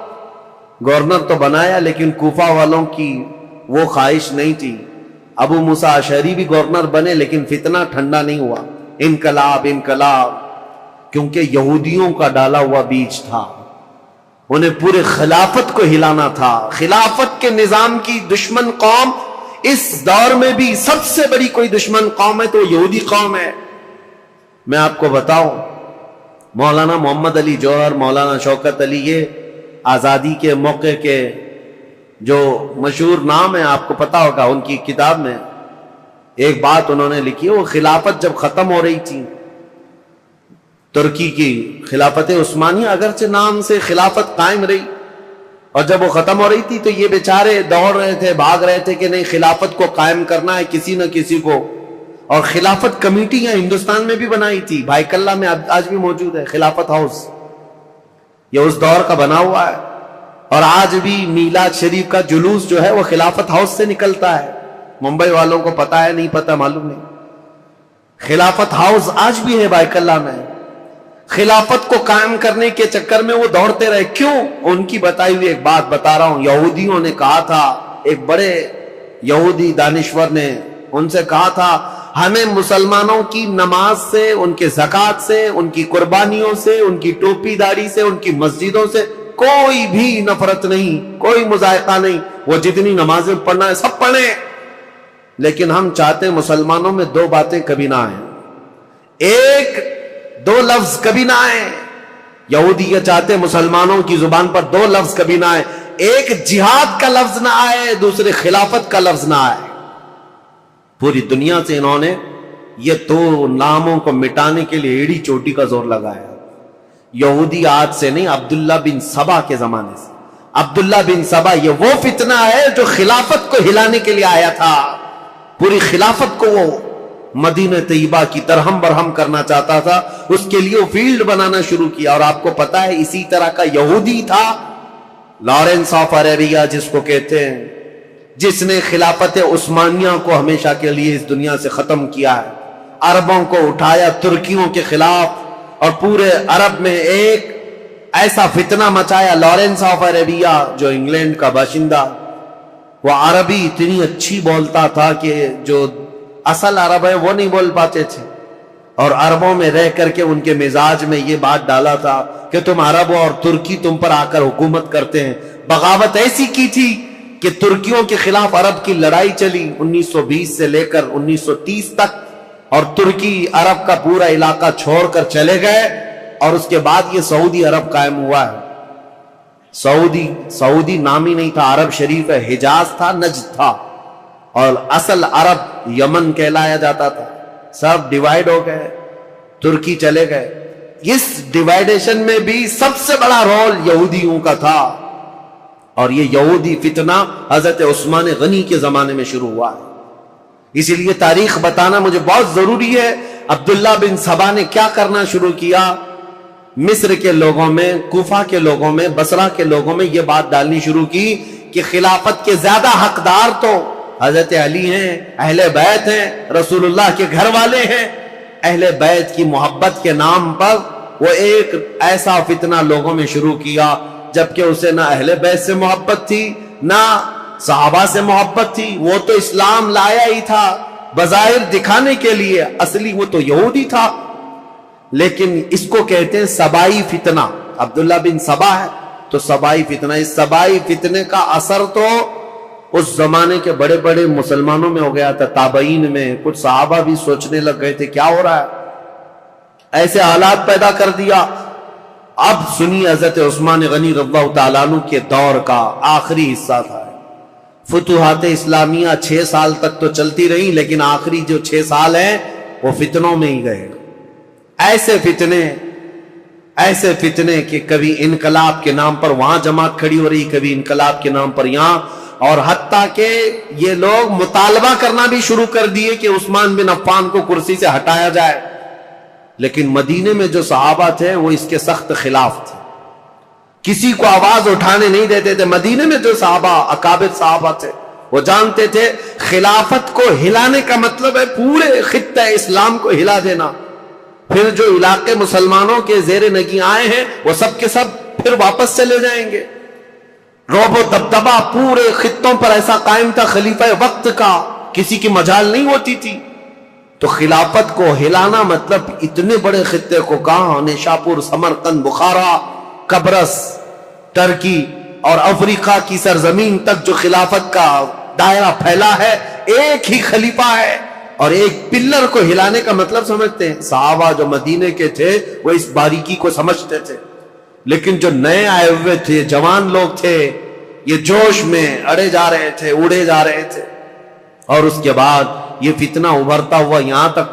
S2: گورنر تو بنایا لیکن کوفہ والوں کی وہ خواہش نہیں تھی. ابو موسیٰ اشعری بھی گورنر بنے لیکن فتنہ ٹھنڈا نہیں ہوا، انقلاب انقلاب، کیونکہ یہودیوں کا ڈالا ہوا بیج تھا، انہیں پورے خلافت کو ہلانا تھا. خلافت کے نظام کی دشمن قوم اس دور میں بھی سب سے بڑی کوئی دشمن قوم ہے تو یہودی قوم ہے. میں آپ کو بتاؤں، مولانا محمد علی جوہر، مولانا شوکت علی، یہ آزادی کے موقع کے جو مشہور نام ہے، آپ کو پتا ہوگا، ان کی کتاب میں ایک بات انہوں نے لکھی، وہ خلافت جب ختم ہو رہی تھی، ترکی کی خلافت عثمانیہ اگرچہ نام سے خلافت قائم رہی، اور جب وہ ختم ہو رہی تھی تو یہ بیچارے دوڑ رہے تھے، بھاگ رہے تھے کہ نہیں خلافت کو قائم کرنا ہے کسی نہ کسی کو. اور خلافت کمیٹیاں ہندوستان میں بھی بنائی تھی، بھائی کلہ میں آج بھی موجود ہے خلافت ہاؤس، یہ اس دور کا بنا ہوا ہے. اور آج بھی میلاد شریف کا جلوس جو ہے وہ خلافت ہاؤس سے نکلتا ہے. ممبئی والوں کو پتا ہے نہیں پتا معلوم نہیں، خلافت ہاؤس آج بھی ہے بھائی کلہ میں. خلافت کو قائم کرنے کے چکر میں وہ دوڑتے رہے. کیوں؟ ان کی بتائی ہوئی ایک بات بتا رہا ہوں. یہودیوں نے کہا تھا، ایک بڑے یہودی دانشور نے ان سے کہا تھا، ہمیں مسلمانوں کی نماز سے، ان کے زکوٰۃ سے، ان کی قربانیوں سے، ان کی ٹوپی داری سے، ان کی مسجدوں سے کوئی بھی نفرت نہیں، کوئی مذائقہ نہیں. وہ جتنی نمازیں پڑھنا ہے سب پڑھیں، لیکن ہم چاہتے ہیں مسلمانوں میں دو باتیں کبھی نہ آئیں. ایک، دو لفظ کبھی نہ آئے. یہودی یہ چاہتے مسلمانوں کی زبان پر دو لفظ کبھی نہ آئے، ایک جہاد کا لفظ نہ آئے، دوسرے خلافت کا لفظ نہ آئے. پوری دنیا سے انہوں نے یہ دو ناموں کو مٹانے کے لیے ایڑی چوٹی کا زور لگایا. یہودی آج سے نہیں، عبداللہ بن سبا کے زمانے سے. عبداللہ بن سبا یہ وہ فتنہ ہے جو خلافت کو ہلانے کے لیے آیا تھا. پوری خلافت کو وہ مدینہ طیبہ کی درہم برہم کرنا چاہتا تھا، اس کے لیے وہ فیلڈ بنانا شروع کیا. اور آپ کو پتا ہے اسی طرح کا یہودی تھا لارنس آف عربیہ جس کو کہتے ہیں، جس نے خلافت عثمانیہ کو ہمیشہ کے لیے اس دنیا سے ختم کیا ہے. عربوں کو اٹھایا ترکیوں کے خلاف اور پورے عرب میں ایک ایسا فتنہ مچایا. لارنس آف عربیہ جو انگلینڈ کا باشندہ، وہ عربی اتنی اچھی بولتا تھا کہ جو اصل عرب ہے وہ نہیں بول پاتے تھے، اور عربوں میں رہ کر کے ان کے مزاج میں یہ بات ڈالا تھا کہ تم عرب ہو اور ترکی تم پر آ کر حکومت کرتے ہیں. بغاوت ایسی کی تھی کہ ترکیوں کے خلاف عرب کی لڑائی چلی 1920 سے لے کر 1930 تک، اور ترکی عرب کا پورا علاقہ چھوڑ کر چلے گئے. اور اس کے بعد یہ سعودی عرب قائم ہوا ہے. سعودی نام ہی نہیں تھا، عرب شریف ہے، حجاز تھا، نجد تھا، اور اصل عرب یمن کہلایا جاتا تھا. سب ڈیوائیڈ ہو گئے، ترکی چلے گئے. اس ڈیوائیڈیشن میں بھی سب سے بڑا رول یہودیوں کا تھا، اور یہ یہودی فتنہ حضرت عثمان غنی کے زمانے میں شروع ہوا ہے. اسی لیے تاریخ بتانا مجھے بہت ضروری ہے. عبداللہ بن سبا نے کیا کرنا شروع کیا؟ مصر کے لوگوں میں، کوفہ کے لوگوں میں، بصرہ کے لوگوں میں یہ بات ڈالنی شروع کی کہ خلافت کے زیادہ حقدار تو حضرت علی ہیں، اہل بیت ہیں، رسول اللہ کے گھر والے ہیں. اہل بیت کی محبت کے نام پر وہ ایک ایسا فتنہ لوگوں میں شروع کیا، جبکہ اسے نہ اہل بیت سے محبت تھی نہ صحابہ سے محبت تھی. وہ تو اسلام لایا ہی تھا بظاہر دکھانے کے لیے، اصلی وہ تو یہودی تھا. لیکن اس کو کہتے ہیں سبائی فتنہ. عبداللہ بن سبا ہے تو سبائی فتنہ. اس سبائی فتنے کا اثر تو اس زمانے کے بڑے بڑے مسلمانوں میں ہو گیا تھا، تابعین میں. کچھ صحابہ بھی سوچنے لگ گئے تھے کیا ہو رہا ہے، ایسے حالات پیدا کر دیا. اب سنی حضرت عثمان غنی رضی اللہ تعالیٰ عنہ کے دور کا آخری حصہ تھا. فتوحات اسلامیہ 6 سال تک تو چلتی رہی، لیکن آخری جو 6 سال ہیں وہ فتنوں میں ہی گئے. ایسے فتنے ایسے فتنے کہ کبھی انقلاب کے نام پر وہاں جماعت کھڑی ہو رہی، کبھی انقلاب کے نام پر یہاں، اور حتیٰ کہ یہ لوگ مطالبہ کرنا بھی شروع کر دیے کہ عثمان بن عفان کو کرسی سے ہٹایا جائے. لیکن مدینے میں جو صحابہ تھے وہ اس کے سخت خلاف تھے، کسی کو آواز اٹھانے نہیں دیتے تھے. مدینے میں جو صحابہ اکابر صحابہ تھے وہ جانتے تھے خلافت کو ہلانے کا مطلب ہے پورے خطہ اسلام کو ہلا دینا. پھر جو علاقے مسلمانوں کے زیر نگیں آئے ہیں وہ سب کے سب پھر واپس چلے جائیں گے. رعب و دبدبہ پورے خطوں پر ایسا قائم تھا خلیفہ وقت کا، کسی کی مجال نہیں ہوتی تھی. تو خلافت کو ہلانا مطلب اتنے بڑے خطے کو کہاں نیشاپور، سمرقند، بخارا، قبرص، ترکی اور افریقہ کی سرزمین تک جو خلافت کا دائرہ پھیلا ہے، ایک ہی خلیفہ ہے اور ایک پلر کو ہلانے کا مطلب سمجھتے ہیں. صحابہ جو مدینے کے تھے وہ اس باریکی کو سمجھتے تھے، لیکن جو نئے آئے ہوئے تھے، جوان لوگ تھے، یہ جوش میں اڑے جا رہے تھے، اڑے جا رہے تھے. اور اس کے بعد یہ فتنہ ابھرتا ہوا یہاں تک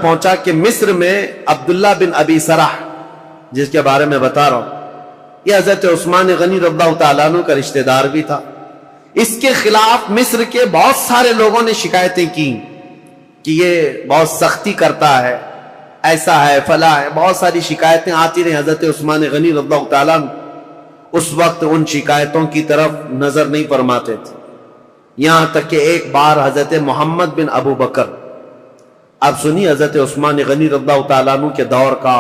S2: پہنچا کہ مصر میں عبداللہ بن ابی سرح، جس کے بارے میں بتا رہا ہوں، یہ حضرت عثمان غنی رضی اللہ تعالیٰ عنہ کا رشتہ دار بھی تھا. اس کے خلاف مصر کے بہت سارے لوگوں نے شکایتیں کی کہ یہ بہت سختی کرتا ہے، ایسا ہے، فلاں ہے. بہت ساری شکایتیں آتی رہی. حضرت عثمان غنی رضی اللہ تعالیٰ عنہ اس وقت ان شکایتوں کی طرف نظر نہیں فرماتے تھے. یہاں تک کہ ایک بار حضرت محمد بن ابو بکر، اب سنی حضرت عثمان غنی رضی اللہ تعالیٰ عنہ کے دور کا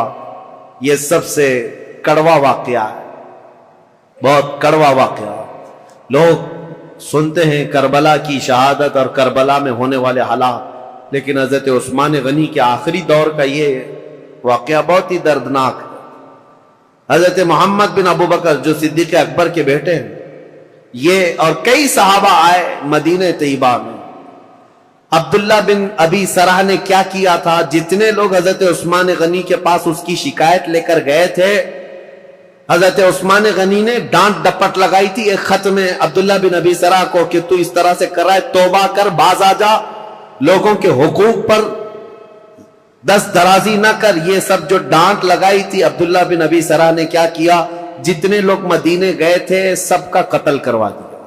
S2: یہ سب سے کڑوا واقعہ ہے، بہت کڑوا واقعہ. لوگ سنتے ہیں کربلا کی شہادت اور کربلا میں ہونے والے حالات، لیکن حضرت عثمان غنی کے آخری دور کا یہ واقعہ بہت ہی دردناک ہے. حضرت محمد بن ابو بکر جو صدیق اکبر کے بیٹے ہیں، یہ اور کئی صحابہ آئے مدینہ طیبہ میں. عبداللہ بن ابی سرح نے کیا کیا تھا؟ جتنے لوگ حضرت عثمان غنی کے پاس اس کی شکایت لے کر گئے تھے، حضرت عثمان غنی نے ڈانٹ ڈپٹ لگائی تھی ایک خط میں عبداللہ بن ابی سرح کو کہ تو اس طرح سے کر رہا ہے، توبہ کر، باز آ جا، لوگوں کے حقوق پر دست درازی نہ کر. یہ سب جو ڈانٹ لگائی تھی عبداللہ بن ابی سرح نے کیا کیا؟ جتنے لوگ مدینے گئے تھے سب کا قتل کروا دیا.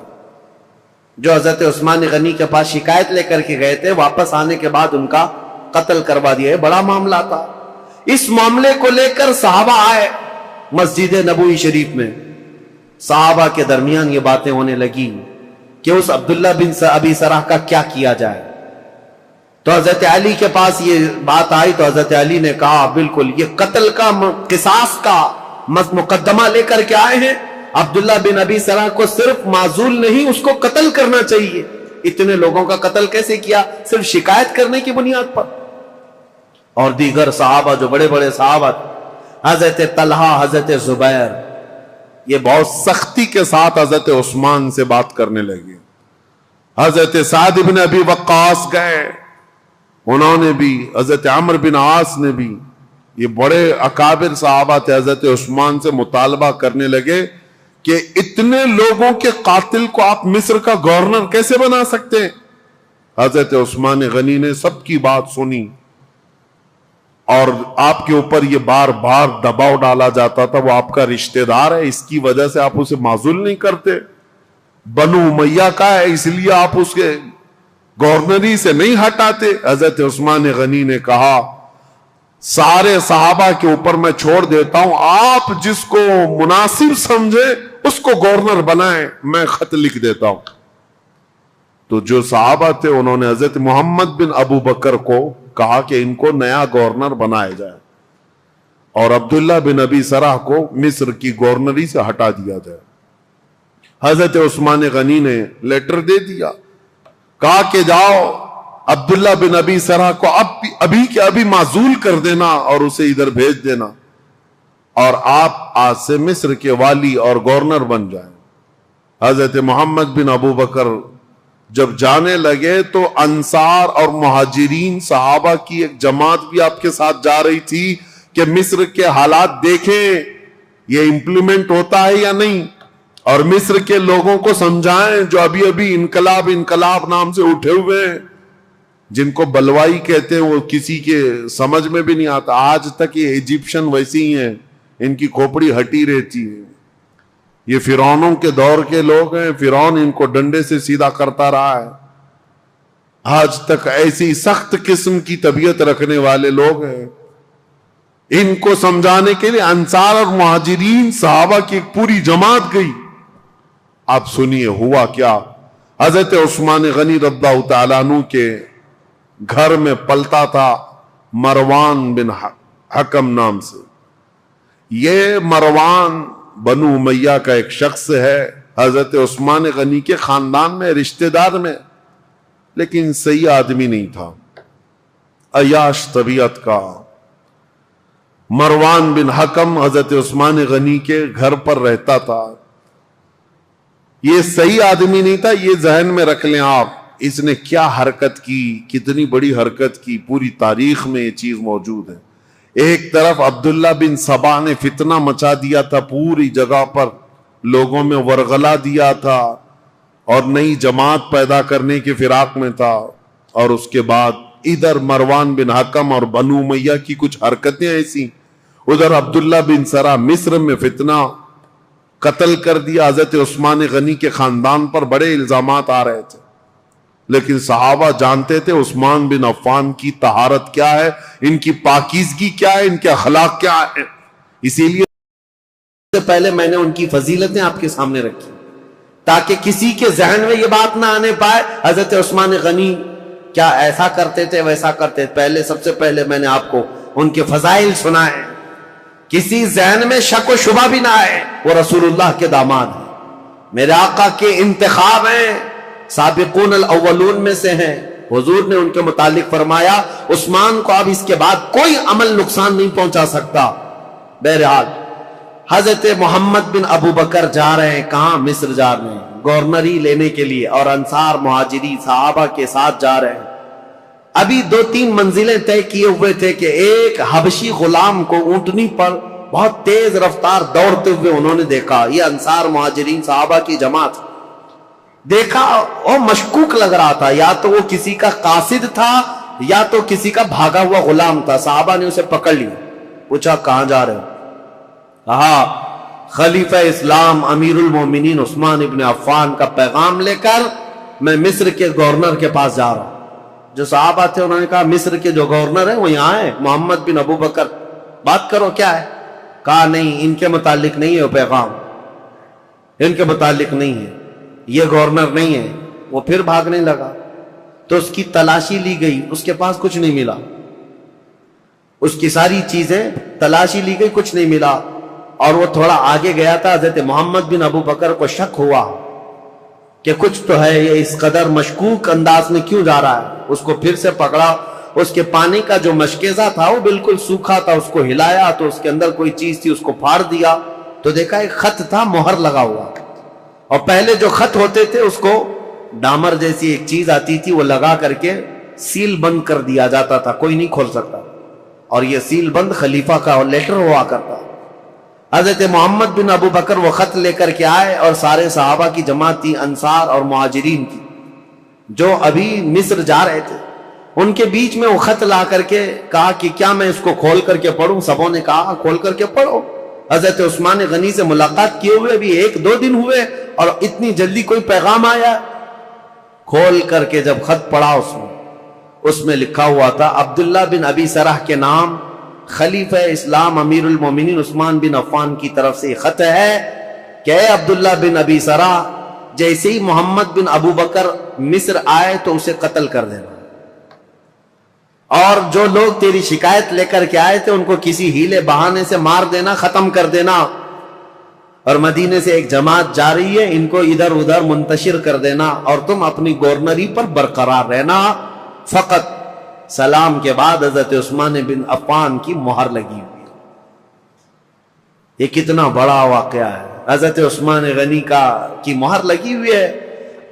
S2: جو حضرت عثمان غنی کے پاس شکایت لے کر کے گئے تھے، واپس آنے کے بعد ان کا قتل کروا دیا. بڑا معاملہ تھا. اس معاملے کو لے کر صحابہ آئے مسجد نبوی شریف میں. صحابہ کے درمیان یہ باتیں ہونے لگی کہ اس عبداللہ بن ابی سرح کا کیا کیا جائے. تو حضرت علی کے پاس یہ بات آئی تو حضرت علی نے کہا بالکل یہ قتل کا قصاص کا مقدمہ لے کر کے آئے ہیں. عبداللہ بن ابی سرح کو صرف معزول نہیں، اس کو قتل کرنا چاہیے. اتنے لوگوں کا قتل کیسے کیا؟ صرف شکایت کرنے کی بنیاد پر. اور دیگر صحابہ جو بڑے بڑے صحابہ تھے، حضرت طلحہ، حضرت زبیر،
S1: یہ بہت سختی کے ساتھ حضرت عثمان سے بات کرنے لگے. حضرت سعد بن ابی وقاص گئے، انہوں نے بھی، حضرت عمرو بن عاص نے بھی، یہ بڑے اکابر صحابہ تھے، حضرت عثمان سے مطالبہ کرنے لگے کہ اتنے لوگوں کے قاتل کو آپ مصر کا گورنر کیسے بنا سکتے ہیں؟ حضرت عثمان غنی نے سب کی بات سنی اور آپ کے اوپر یہ بار بار دباؤ ڈالا جاتا تھا، وہ آپ کا رشتہ دار ہے، اس کی وجہ سے آپ اسے معزول نہیں کرتے، بنو امیہ کا ہے اس لیے آپ اس کے گورنری سے نہیں ہٹاتے. حضرت عثمان غنی نے کہا سارے صحابہ کے اوپر میں چھوڑ دیتا ہوں، آپ جس کو مناسب سمجھے اس کو گورنر بنائیں، میں خط لکھ دیتا ہوں. تو جو صحابہ تھے انہوں نے حضرت محمد بن ابو بکر کو کہا کہ ان کو نیا گورنر بنایا جائے اور عبداللہ بن ابی سرح کو مصر کی گورنری سے ہٹا دیا جائے. حضرت عثمان غنی نے لیٹر دے دیا، کہا کہ جاؤ عبداللہ بن ابی سرح کو ابھی کے ابھی معزول کر دینا اور اسے ادھر بھیج دینا، اور آپ آج سے مصر کے والی اور گورنر بن جائیں. حضرت محمد بن ابو بکر جب جانے لگے تو انصار اور مہاجرین صحابہ کی ایک جماعت بھی آپ کے ساتھ جا رہی تھی کہ مصر کے حالات دیکھیں یہ امپلیمنٹ ہوتا ہے یا نہیں، اور مصر کے لوگوں کو سمجھائیں جو ابھی ابھی انقلاب نام سے اٹھے ہوئے ہیں. جن کو بلوائی کہتے ہیں وہ کسی کے سمجھ میں بھی نہیں آتا. آج تک یہ ایجپشن ویسے ہی ہیں, ان کی کھوپڑی ہٹی رہتی ہے. یہ فرعونوں کے دور کے لوگ ہیں, فرعون ان کو ڈنڈے سے سیدھا کرتا رہا ہے. آج تک ایسی سخت قسم کی طبیعت رکھنے والے لوگ ہیں. ان کو سمجھانے کے لیے انصار اور مہاجرین صحابہ کی ایک پوری جماعت گئی. آپ سنیے ہوا کیا. حضرت عثمان غنی رضی اللہ تعالیٰ عنہ کے گھر میں پلتا تھا مروان بن حکم نام سے. یہ مروان بنو امیہ کا ایک شخص ہے, حضرت عثمان غنی کے خاندان میں, رشتہ دار میں, لیکن صحیح آدمی نہیں تھا, عیاش طبیعت کا. مروان بن حکم حضرت عثمان غنی کے گھر پر رہتا تھا. یہ صحیح آدمی نہیں تھا, یہ ذہن میں رکھ لیں آپ. اس نے کیا حرکت کی, کتنی بڑی حرکت کی, پوری تاریخ میں یہ چیز موجود ہے. ایک طرف عبداللہ بن سبا نے فتنہ مچا دیا تھا پوری جگہ پر, لوگوں میں ورغلا دیا تھا اور نئی جماعت پیدا کرنے کے فراق میں تھا. اور اس کے بعد ادھر مروان بن حکم اور بنو امیہ کی کچھ حرکتیں ایسی, ادھر عبداللہ بن سرا مصر میں فتنہ, قتل کر دیا. حضرت عثمان غنی کے خاندان پر بڑے الزامات آ رہے تھے, لیکن صحابہ جانتے تھے عثمان بن عفان کی طہارت کیا ہے, ان کی پاکیزگی کیا ہے, ان کے اخلاق کیا ہے. اسی لیے
S2: پہلے میں نے ان کی فضیلتیں آپ کے سامنے رکھی تاکہ کسی کے ذہن میں یہ بات نہ آنے پائے حضرت عثمان غنی کیا ایسا کرتے تھے ویسا کرتے تھے. پہلے سب سے پہلے میں نے آپ کو ان کے فضائل سنائے, کسی ذہن میں شک و شبہ بھی نہ آئے. وہ رسول اللہ کے داماد ہیں, میرے آقا کے انتخاب ہیں, سابقون الاولون میں سے ہیں. حضور نے ان کے متعلق فرمایا عثمان کو اب اس کے بعد کوئی عمل نقصان نہیں پہنچا سکتا. بہرحال حضرت محمد بن ابو بکر جا رہے ہیں, کہاں؟ مصر جا رہے ہیں گورنری لینے کے لیے, اور انصار مہاجری صحابہ کے ساتھ جا رہے ہیں. ابھی 2-3 منزلیں طے کیے ہوئے تھے کہ ایک حبشی غلام کو اونٹنی پر بہت تیز رفتار دوڑتے ہوئے انہوں نے دیکھا. یہ انصار مہاجرین صحابہ کی جماعت دیکھا اور مشکوک لگ رہا تھا, یا تو وہ کسی کا قاصد تھا یا تو کسی کا بھاگا ہوا غلام تھا. صحابہ نے اسے پکڑ لیا, پوچھا کہاں جا رہے ہو؟ کہا خلیفہ اسلام امیر المومنین عثمان ابن عفان کا پیغام لے کر میں مصر کے گورنر کے پاس جا رہا ہوں. جو صحابہ تھے انہوں نے کہا مصر کے جو گورنر ہیں وہ یہاں ہیں, محمد بن ابو بکر, بات کرو کیا ہے. کہا نہیں, ان کے متعلق نہیں ہے وہ پیغام, ان کے متعلق نہیں ہے, یہ گورنر نہیں ہے. وہ پھر بھاگنے لگا تو اس کی تلاشی لی گئی, اس کے پاس کچھ نہیں ملا. اس کی ساری چیزیں تلاشی لی گئی, کچھ نہیں ملا. اور وہ تھوڑا آگے گیا تھا, حضرت محمد بن ابو بکر کو شک ہوا کہ کچھ تو ہے, یہ اس قدر مشکوک انداز میں کیوں جا رہا ہے. اس کو پھر سے پکڑا, اس کے پانی کا جو مشکیزہ تھا وہ بالکل سوکھا تھا, اس کو ہلایا تو اس کے اندر کوئی چیز تھی, اس کو پھاڑ دیا تو دیکھا ایک خط تھا مہر لگا ہوا. اور پہلے جو خط ہوتے تھے اس کو ڈامر جیسی ایک چیز آتی تھی, وہ لگا کر کے سیل بند کر دیا جاتا تھا, کوئی نہیں کھول سکتا. اور یہ سیل بند خلیفہ کا لیٹر ہوا کرتا. حضرت محمد بن ابو بکر وہ خط لے کر کے آئے, اور سارے صحابہ کی جماعت تھی, انصار اور مہاجرین کی, جو ابھی مصر جا رہے تھے. ان کے بیچ میں وہ خط لا کر کے کہا کہ کیا میں اس کو کھول کر کے پڑھوں؟ سبوں نے کہا کھول کر کے پڑھو. حضرت عثمان غنی سے ملاقات کیے ہوئے ابھی 1-2 دن ہوئے اور اتنی جلدی کوئی پیغام آیا. کھول کر کے جب خط پڑھا اس میں لکھا ہوا تھا عبداللہ بن ابی سرح کے نام, خلیفہ اسلام امیر المومنین عثمان بن عفان کی طرف سے خط ہے کہ اے عبداللہ بن ابی سرح, جیسے ہی محمد بن ابو بکر مصر آئے تو اسے قتل کر دینا, اور جو لوگ تیری شکایت لے کر کے آئے تھے ان کو کسی ہیلے بہانے سے مار دینا, ختم کر دینا. اور مدینے سے ایک جماعت جا رہی ہے, ان کو ادھر ادھر منتشر کر دینا, اور تم اپنی گورنری پر برقرار رہنا. فقط سلام کے بعد حضرت عثمان بن عفان کی مہر لگی ہوئی. یہ کتنا بڑا واقعہ ہے, حضرت عثمان غنی کی مہر لگی ہوئی ہے.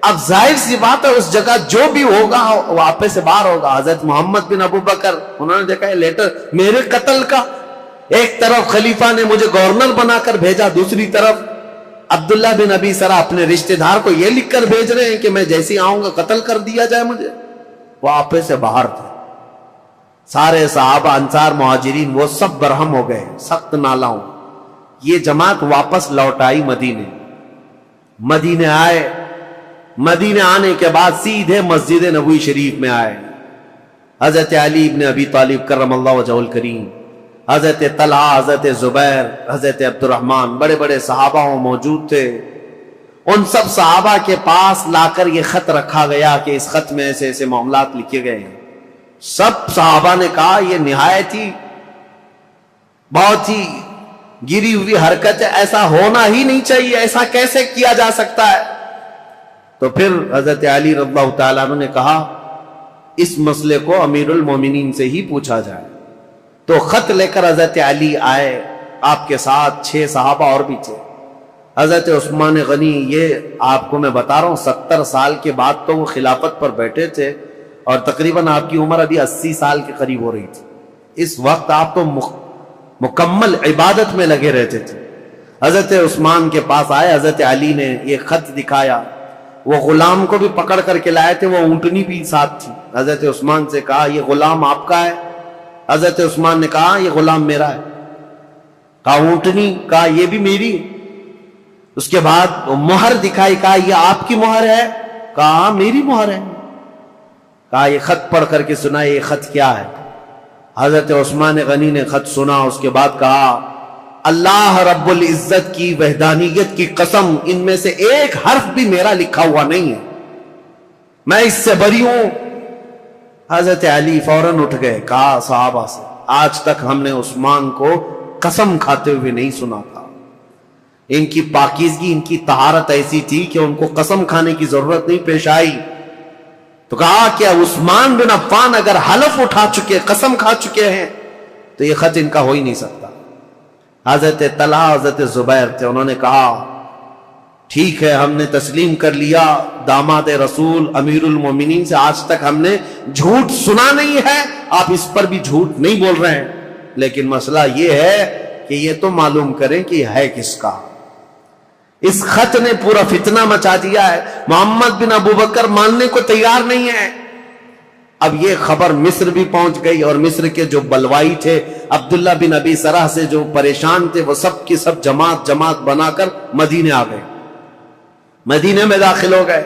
S2: اب ظاہر سی بات ہے اس جگہ جو بھی ہوگا وہ آپے سے باہر ہوگا. حضرت محمد بن ابو بکر انہوں نے دیکھا یہ لیٹر میرے قتل کا, ایک طرف خلیفہ نے مجھے گورنر بنا کر بھیجا, دوسری طرف عبداللہ بن ابی سرح اپنے رشتہ دار کو یہ لکھ کر بھیج رہے ہیں کہ میں جیسے آؤں گا قتل کر دیا جائے مجھے. وہ آپے سے باہر تھے. سارے صحابہ انصار مہاجرین وہ سب برہم ہو گئے سخت نالاؤں. یہ جماعت واپس لوٹ آئی مدینے. مدینے آئے. مدینے آنے کے بعد سیدھے مسجد نبوی شریف میں آئے. حضرت علی ابن ابی طالب کرم اللہ وجہہ الکریم، حضرت طلحہ، حضرت زبیر، حضرت عبد الرحمن، بڑے بڑے صحابہ موجود تھے. ان سب صحابہ کے پاس لا کر یہ خط رکھا گیا کہ اس خط میں ایسے ایسے معاملات لکھے گئے ہیں. سب صحابہ نے کہا یہ نہایت ہی بہت ہی گری ہوئی حرکت ہے، ایسا ہونا ہی نہیں چاہیے، ایسا کیسے کیا جا سکتا ہے. تو پھر حضرت علی رضی اللہ تعالیٰ عنہ نے کہا اس مسئلے کو امیر المومنین سے ہی پوچھا جائے. تو خط لے کر حضرت علی آئے، آپ کے ساتھ 6 صحابہ اور بھی تھے. حضرت عثمان غنی، یہ آپ کو میں بتا رہا ہوں 70 سال کے بعد تو وہ خلافت پر بیٹھے تھے اور تقریباً آپ کی عمر ابھی 80 سال کے قریب ہو رہی تھی. اس وقت آپ تو مکمل عبادت میں لگے رہتے تھے. حضرت عثمان کے پاس آئے، حضرت علی نے یہ خط دکھایا. وہ غلام کو بھی پکڑ کر کے لائے تھے، وہ اونٹنی بھی ساتھ تھی. حضرت عثمان سے کہا یہ غلام آپ کا ہے؟ حضرت عثمان نے کہا یہ غلام میرا ہے. کہا اونٹنی؟ کہا یہ بھی میری. اس کے بعد مہر دکھائی، کہا یہ آپ کی مہر ہے؟ کہا میری مہر ہے. کہا یہ خط پڑھ کر کے سنا، یہ خط کیا ہے؟ حضرت عثمان غنی نے خط سنا. اس کے بعد کہا اللہ رب العزت کی وحدانیت کی قسم، ان میں سے ایک حرف بھی میرا لکھا ہوا نہیں ہے، میں اس سے بری ہوں. حضرت علی فوراً اٹھ گئے. کہا صحابہ سے آج تک ہم نے عثمان کو قسم کھاتے ہوئے نہیں سنا تھا. ان کی پاکیزگی، ان کی طہارت ایسی تھی کہ ان کو قسم کھانے کی ضرورت نہیں پیش آئی. تو کہا کہ عثمان بن عفان اگر حلف اٹھا چکے، قسم کھا چکے ہیں، تو یہ خط ان کا ہو ہی نہیں سکتا. حضرت طلحہ، حضرت زبیر تھے، انہوں نے کہا ٹھیک ہے ہم نے تسلیم کر لیا، داماد رسول امیر المومنین سے آج تک ہم نے جھوٹ سنا نہیں ہے، آپ اس پر بھی جھوٹ نہیں بول رہے ہیں، لیکن مسئلہ یہ ہے کہ یہ تو معلوم کریں کہ یہ ہے کس کا. اس خط نے پورا فتنہ مچا دیا ہے. محمد بن ابو بکر ماننے کو تیار نہیں ہے. اب یہ خبر مصر بھی پہنچ گئی اور مصر کے جو بلوائی تھے عبداللہ بن ابی سرح سے جو پریشان تھے، وہ سب کی سب جماعت بنا کر مدینے آ گئے، مدینے میں داخل ہو گئے.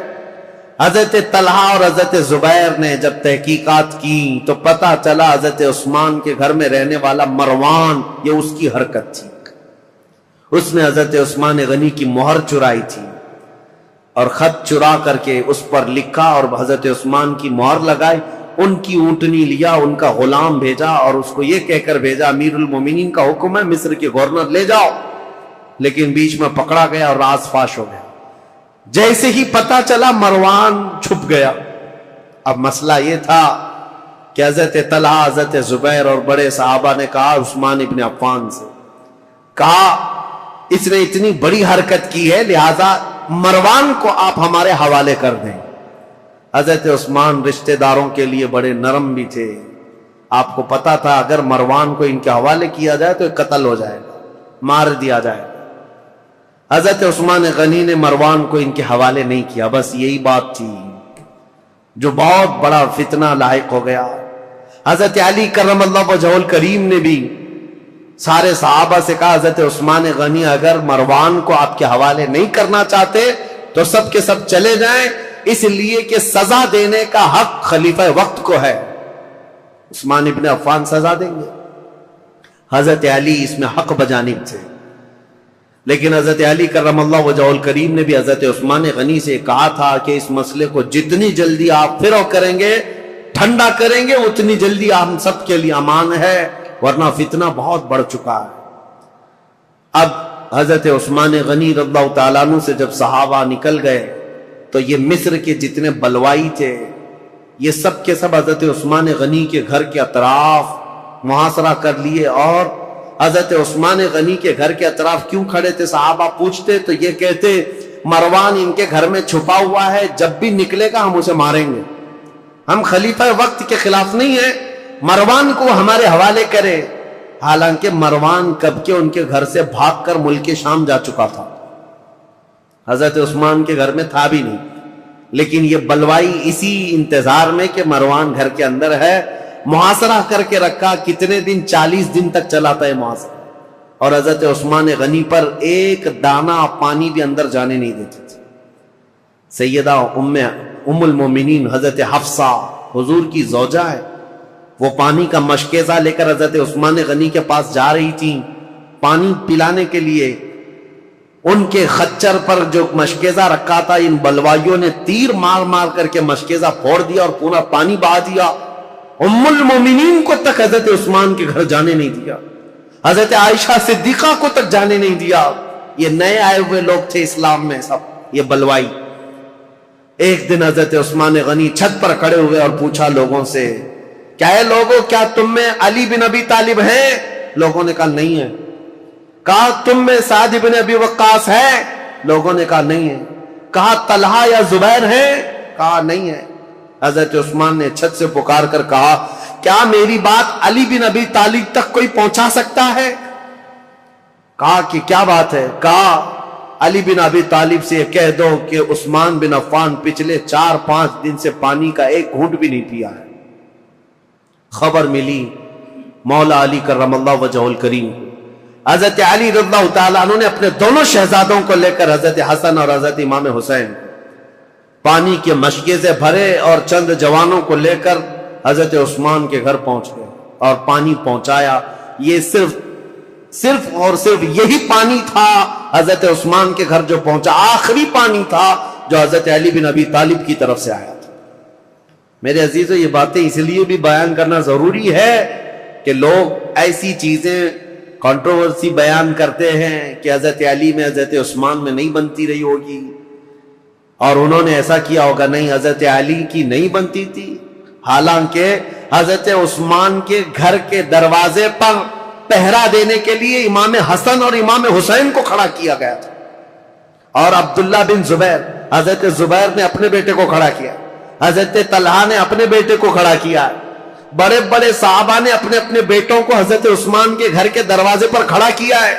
S2: حضرت طلحہ اور حضرت زبیر نے جب تحقیقات کی تو پتہ چلا حضرت عثمان کے گھر میں رہنے والا مروان، یہ اس کی حرکت تھی. اس نے حضرت عثمان غنی کی مہر چرائی تھی اور خط چرا کر کے اس پر لکھا اور حضرت عثمان کی مہر لگائی. ان کی اونٹنی لیا، ان کا غلام بھیجا اور اس کو یہ کہہ کر بھیجا امیر المومنین کا حکم ہے مصر کے گورنر لے جاؤ. لیکن بیچ میں پکڑا گیا اور راز فاش ہو گیا. جیسے ہی پتا چلا مروان چھپ گیا. اب مسئلہ یہ تھا کہ حضرت طلحہ، حضرت زبیر اور بڑے صحابہ نے کہا عثمان ابن عفان سے، کہا اس نے اتنی بڑی حرکت کی ہے لہذا مروان کو آپ ہمارے حوالے کر دیں. حضرت عثمان رشتہ داروں کے لیے بڑے نرم بھی تھے. آپ کو پتا تھا اگر مروان کو ان کے حوالے کیا جائے تو قتل ہو جائے گا، مار دیا جائے گا. حضرت عثمان غنی نے مروان کو ان کے حوالے نہیں کیا. بس یہی بات تھی جو بہت بڑا فتنہ لاحق ہو گیا. حضرت علی کرم اللہ وجہہ الکریم نے بھی سارے صحابہ سے کہا حضرت عثمان غنی اگر مروان کو آپ کے حوالے نہیں کرنا چاہتے تو سب کے سب چلے جائیں، اس لیے کہ سزا دینے کا حق خلیفہ وقت کو ہے. عثمان ابن عفان سزا دیں گے. حضرت علی اس میں حق بجانب تھے. لیکن حضرت علی کرم اللہ وجہہ الکریم نے بھی حضرت عثمان غنی سے کہا تھا کہ اس مسئلے کو جتنی جلدی آپ فرو کریں گے، ٹھنڈا کریں گے، اتنی جلدی ہم سب کے لیے امان ہے، ورنہ فتنہ بہت بڑھ چکا ہے. اب حضرت عثمان غنی رضی اللہ تعالیٰ عنہ سے جب صحابہ نکل گئے تو یہ مصر کے جتنے بلوائی تھے یہ سب کے سب حضرت عثمان غنی کے گھر کے اطراف محاصرہ کر لیے. اور حضرت عثمان غنی کے گھر کے اطراف کیوں کھڑے تھے صحابہ پوچھتے تو یہ کہتے مروان ان کے گھر میں چھپا ہوا ہے، جب بھی نکلے گا ہم اسے ماریں گے، ہم خلیفہ وقت کے خلاف نہیں ہیں، مروان کو ہمارے حوالے کرے. حالانکہ مروان کب کے ان کے گھر سے بھاگ کر ملک شام جا چکا تھا، حضرت عثمان کے گھر میں تھا بھی نہیں. لیکن یہ بلوائی اسی انتظار میں کہ مروان گھر کے اندر ہے، محاصرہ کر کے رکھا. کتنے دن؟ 40 دن تک چلاتا ہے محاصرہ. اور حضرت عثمان غنی پر ایک دانہ پانی بھی اندر جانے نہیں دیتے تھے. سیدہ ام المومنین حضرت حفصہ حضور کی زوجہ ہے، وہ پانی کا مشکیزہ لے کر حضرت عثمان غنی کے پاس جا رہی تھیں پانی پلانے کے لیے. ان کے خچر پر جو مشکیزہ رکھا تھا ان بلوائیوں نے تیر مار مار کر کے مشکیزہ پھوڑ دیا اور پورا پانی بہا دیا. ام المومنین کو تک حضرت عثمان کے گھر جانے نہیں دیا، حضرت عائشہ صدیقہ کو تک جانے نہیں دیا. یہ نئے آئے ہوئے لوگ تھے اسلام میں سب، یہ بلوائی. ایک دن حضرت عثمان غنی چھت پر کھڑے ہوئے اور پوچھا لوگوں سے، کیا ہے لوگوں، کیا تم میں علی بن ابی طالب ہیں؟ لوگوں نے کہا نہیں ہے. کہا تم میں سعد بن ابی وقاص ہے؟ لوگوں نے کہا نہیں ہے. کہا طلحہ یا زبیر ہے؟ کہا نہیں ہے. حضرت عثمان نے چھت سے پکار کر کہا، کیا میری بات علی بن ابی طالب تک کوئی پہنچا سکتا ہے؟ کہا کہ کیا بات ہے؟ کہا علی بن ابی طالب سے یہ کہہ دو کہ عثمان بن عفان پچھلے 4-5 دن سے پانی کا ایک گھونٹ بھی نہیں پیا ہے. خبر ملی مولا علی کرم اللہ وجہہ الکریم، حضرت علی رضی اللہ تعالیٰ عنہ نے اپنے دونوں شہزادوں کو لے کر حضرت حسن اور حضرت امام حسین پانی کے مشکیزے بھرے اور چند جوانوں کو لے کر حضرت عثمان کے گھر پہنچ گئے اور پانی پہنچایا. یہ صرف اور صرف یہی پانی تھا حضرت عثمان کے گھر جو پہنچا، آخری پانی تھا جو حضرت علی بن ابی طالب کی طرف سے آیا تھا. میرے عزیزو، یہ باتیں اس لیے بھی بیان کرنا ضروری ہے کہ لوگ ایسی چیزیں کنٹروورسی بیان کرتے ہیں کہ حضرت علی میں حضرت عثمان میں نہیں بنتی رہی ہوگی اور انہوں نے ایسا کیا ہوگا. نہیں، حضرت علی کی نہیں بنتی تھی، حالانکہ حضرت عثمان کے گھر کے دروازے پر پہرا دینے کے لیے امام حسن اور امام حسین کو کھڑا کیا گیا تھا. اور عبداللہ بن زبیر، حضرت زبیر نے اپنے بیٹے کو کھڑا کیا، حضرت طلحہ نے اپنے بیٹے کو کھڑا کیا، بڑے بڑے صحابہ نے اپنے اپنے بیٹوں کو حضرت عثمان کے گھر کے دروازے پر کھڑا کیا ہے.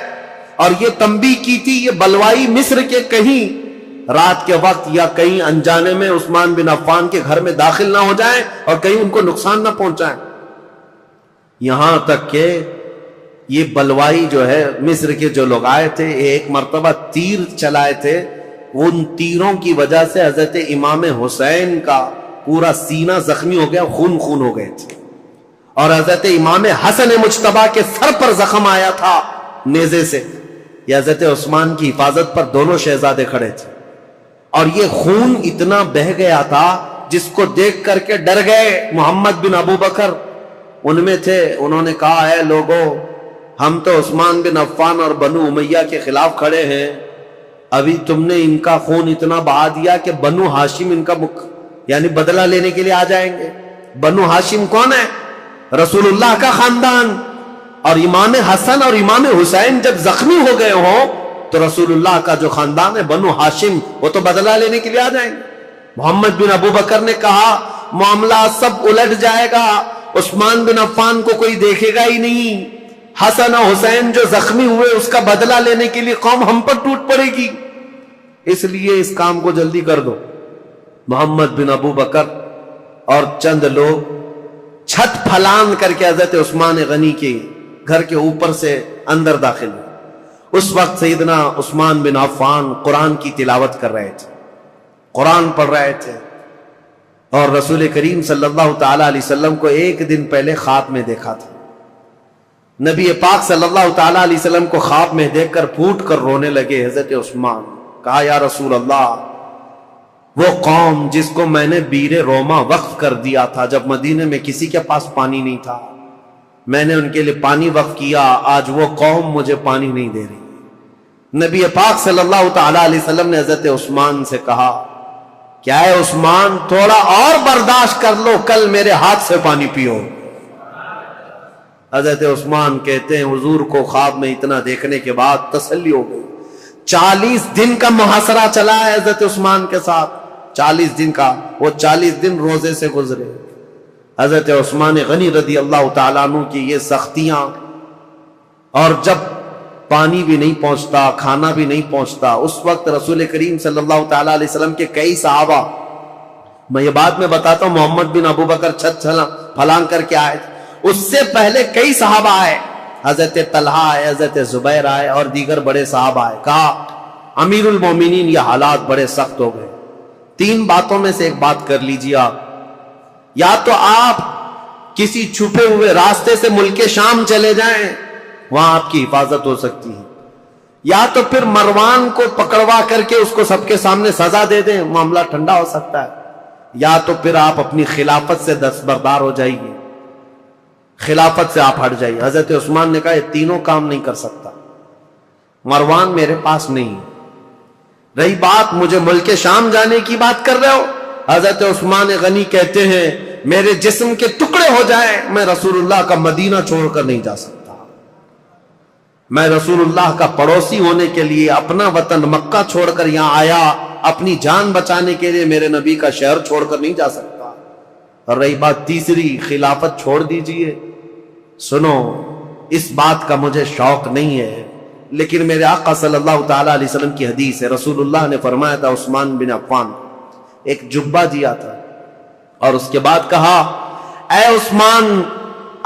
S2: اور یہ تنبیہ کی تھی یہ بلوائی مصر کے کہیں رات کے وقت یا کہیں انجانے میں عثمان بن عفان کے گھر میں داخل نہ ہو جائیں اور کہیں ان کو نقصان نہ پہنچائیں. یہاں تک کہ یہ بلوائی جو ہے مصر کے جو لوگ آئے تھے ایک مرتبہ تیر چلائے تھے، ان تیروں کی وجہ سے حضرت امام حسین کا پورا سینہ زخمی ہو گیا، خون خون ہو گئے تھے. اور حضرت امام حسن مجتبیٰ کے سر پر زخم آیا تھا نیزے سے. یہ حضرت عثمان کی حفاظت پر دونوں شہزادے کھڑے تھے اور یہ خون اتنا بہ گیا تھا جس کو دیکھ کر کے ڈر گئے. محمد بن ابو بکر ان میں تھے، انہوں نے کہا ہے لوگوں، ہم تو عثمان بن عفان اور بنو امیہ کے خلاف کھڑے ہیں، ابھی تم نے ان کا خون اتنا بہا دیا کہ بنو ہاشم ان کا یعنی بدلہ لینے کے لیے آ جائیں گے. بنو ہاشم کون ہے؟ رسول اللہ کا خاندان. اور امام حسن اور امام حسین جب زخمی ہو گئے ہوں تو رسول اللہ کا جو خاندان ہے بنو ہاشم وہ تو بدلہ لینے کے لیے آ جائیں گے. محمد بن ابو بکر نے کہا معاملہ سب الٹ جائے گا، عثمان بن عفان کو کوئی دیکھے گا ہی نہیں، حسن اور حسین جو زخمی ہوئے اس کا بدلہ لینے کے لیے قوم ہم پر ٹوٹ پڑے گی، اس لیے اس کام کو جلدی کر دو. محمد بن ابو بکر اور چند لوگ چھت پھلان کر کے حضرت عثمان غنی کے گھر کے اوپر سے اندر داخل ہوئے. اس وقت سیدنا عثمان بن عفان قرآن کی تلاوت کر رہے تھے، قرآن پڑھ رہے تھے. اور رسول کریم صلی اللہ تعالی علیہ وسلم کو ایک دن پہلے خواب میں دیکھا تھا. نبی پاک صلی اللہ تعالی علیہ وسلم کو خواب میں دیکھ کر پھوٹ کر رونے لگے حضرت عثمان. کہا یا رسول اللہ، وہ قوم جس کو میں نے بیر روما وقف کر دیا تھا جب مدینے میں کسی کے پاس پانی نہیں تھا، میں نے ان کے لیے پانی وقف کیا، آج وہ قوم مجھے پانی نہیں دے رہی. نبی پاک صلی اللہ تعالی علیہ وسلم نے حضرت عثمان سے کہا کیا ہے عثمان، تھوڑا اور برداشت کر لو، کل میرے ہاتھ سے پانی پیو. حضرت عثمان کہتے ہیں حضور کو خواب میں اتنا دیکھنے کے بعد تسلی ہو گئی. 40 دن کا محاصرہ چلا ہے حضرت عثمان کے ساتھ، 40 دن کا، وہ 40 دن روزے سے گزرے. حضرت عثمان غنی رضی اللہ تعالیٰ عنہ کی یہ سختیاں، اور جب پانی بھی نہیں پہنچتا، کھانا بھی نہیں پہنچتا، اس وقت رسول کریم صلی اللہ تعالیٰ علیہ وسلم کے کئی صحابہ میں یہ بات میں بتاتا ہوں، محمد بن ابو بکر چھت پھلانگ کر کے آئے تھے، اس سے پہلے کئی صحابہ آئے، حضرت طلحہ آئے، حضرت زبیر آئے اور دیگر بڑے صحابہ آئے. کہا امیر المومنین یہ حالات بڑے سخت ہو گئے، 3 باتوں میں سے ایک بات کر لیجیے آپ، یا تو آپ کسی چھپے ہوئے راستے سے ملک شام چلے جائیں، وہاں آپ کی حفاظت ہو سکتی ہے، یا تو پھر مروان کو پکڑوا کر کے اس کو سب کے سامنے سزا دے دیں، معاملہ ٹھنڈا ہو سکتا ہے، یا تو پھر آپ اپنی خلافت سے دستبردار ہو جائیے، خلافت سے آپ ہٹ جائیے. حضرت عثمان نے کہا یہ تینوں کام نہیں کر سکتا، مروان میرے پاس نہیں. رہی بات مجھے ملک شام جانے کی بات کر رہے ہو، حضرت عثمان غنی کہتے ہیں میرے جسم کے ٹکڑے ہو جائیں میں رسول اللہ کا مدینہ چھوڑ کر نہیں جا سکتا، میں رسول اللہ کا پڑوسی ہونے کے لیے اپنا وطن مکہ چھوڑ کر یہاں آیا، اپنی جان بچانے کے لیے میرے نبی کا شہر چھوڑ کر نہیں جا سکتا. اور رہی بات تیسری، خلافت چھوڑ دیجئے، سنو اس بات کا مجھے شوق نہیں ہے، لیکن میرے آقا صلی اللہ تعالی علیہ وسلم کی حدیث ہے، رسول اللہ نے فرمایا تھا عثمان بن عفان ایک جبہ دیا تھا اور اس کے بعد کہا اے عثمان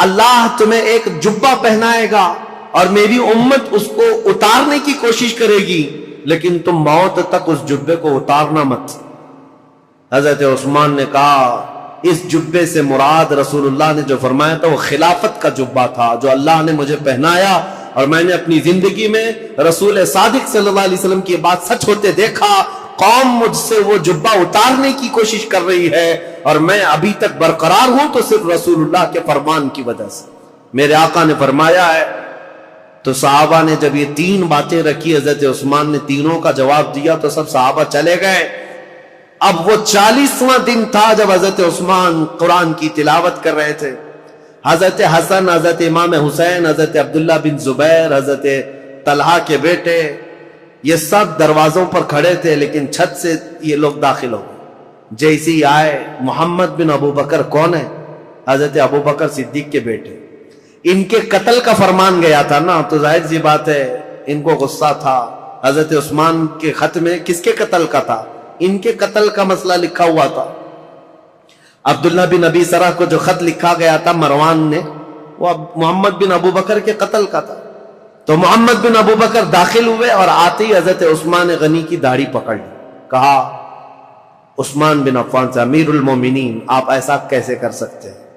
S2: اللہ تمہیں ایک جبہ پہنائے گا اور میری امت اس کو اتارنے کی کوشش کرے گی، لیکن تم موت تک اس جبے کو اتارنا مت. حضرت عثمان نے کہا اس جبے سے مراد رسول اللہ نے جو فرمایا تھا وہ خلافت کا جبہ تھا جو اللہ نے مجھے پہنایا، اور میں نے اپنی زندگی میں رسول صادق صلی اللہ علیہ وسلم کی بات سچ ہوتے دیکھا، قوم مجھ سے وہ جبہ اتارنے کی کوشش کر رہی ہے اور میں ابھی تک برقرار ہوں تو صرف رسول اللہ کے فرمان کی وجہ سے. میرے آقا نے فرمایا ہے. تو صحابہ نے جب یہ 3 باتیں رکھی، حضرت عثمان نے تینوں کا جواب دیا تو سب صحابہ چلے گئے. اب وہ 40واں دن تھا جب حضرت عثمان قرآن کی تلاوت کر رہے تھے. حضرت حسن، حضرت امام حسین، حضرت عبداللہ بن زبیر، حضرت طلحہ کے بیٹے، یہ سب دروازوں پر کھڑے تھے، لیکن چھت سے یہ لوگ داخل ہو گئے. جیسے ہی آئے، محمد بن ابو بکر کون ہے؟ حضرت ابو بکر صدیق کے بیٹے. ان کے قتل کا فرمان گیا تھا نا، تو ظاہر سی بات ہے ان کو غصہ تھا. حضرت عثمان کے خط میں کس کے قتل کا تھا؟ ان کے قتل کا مسئلہ لکھا ہوا تھا. عبداللہ بن ابی سرح کو جو خط لکھا گیا تھا مروان نے، وہ محمد بن ابو بکر کے قتل کا تھا. تو محمد بن ابو بکر داخل ہوئے اور آتے ہی حضرت عثمان غنی کی داڑھی پکڑ لی. کہا عثمان بن عفان سے امیر المومنین آپ ایسا کیسے کر سکتے ہیں؟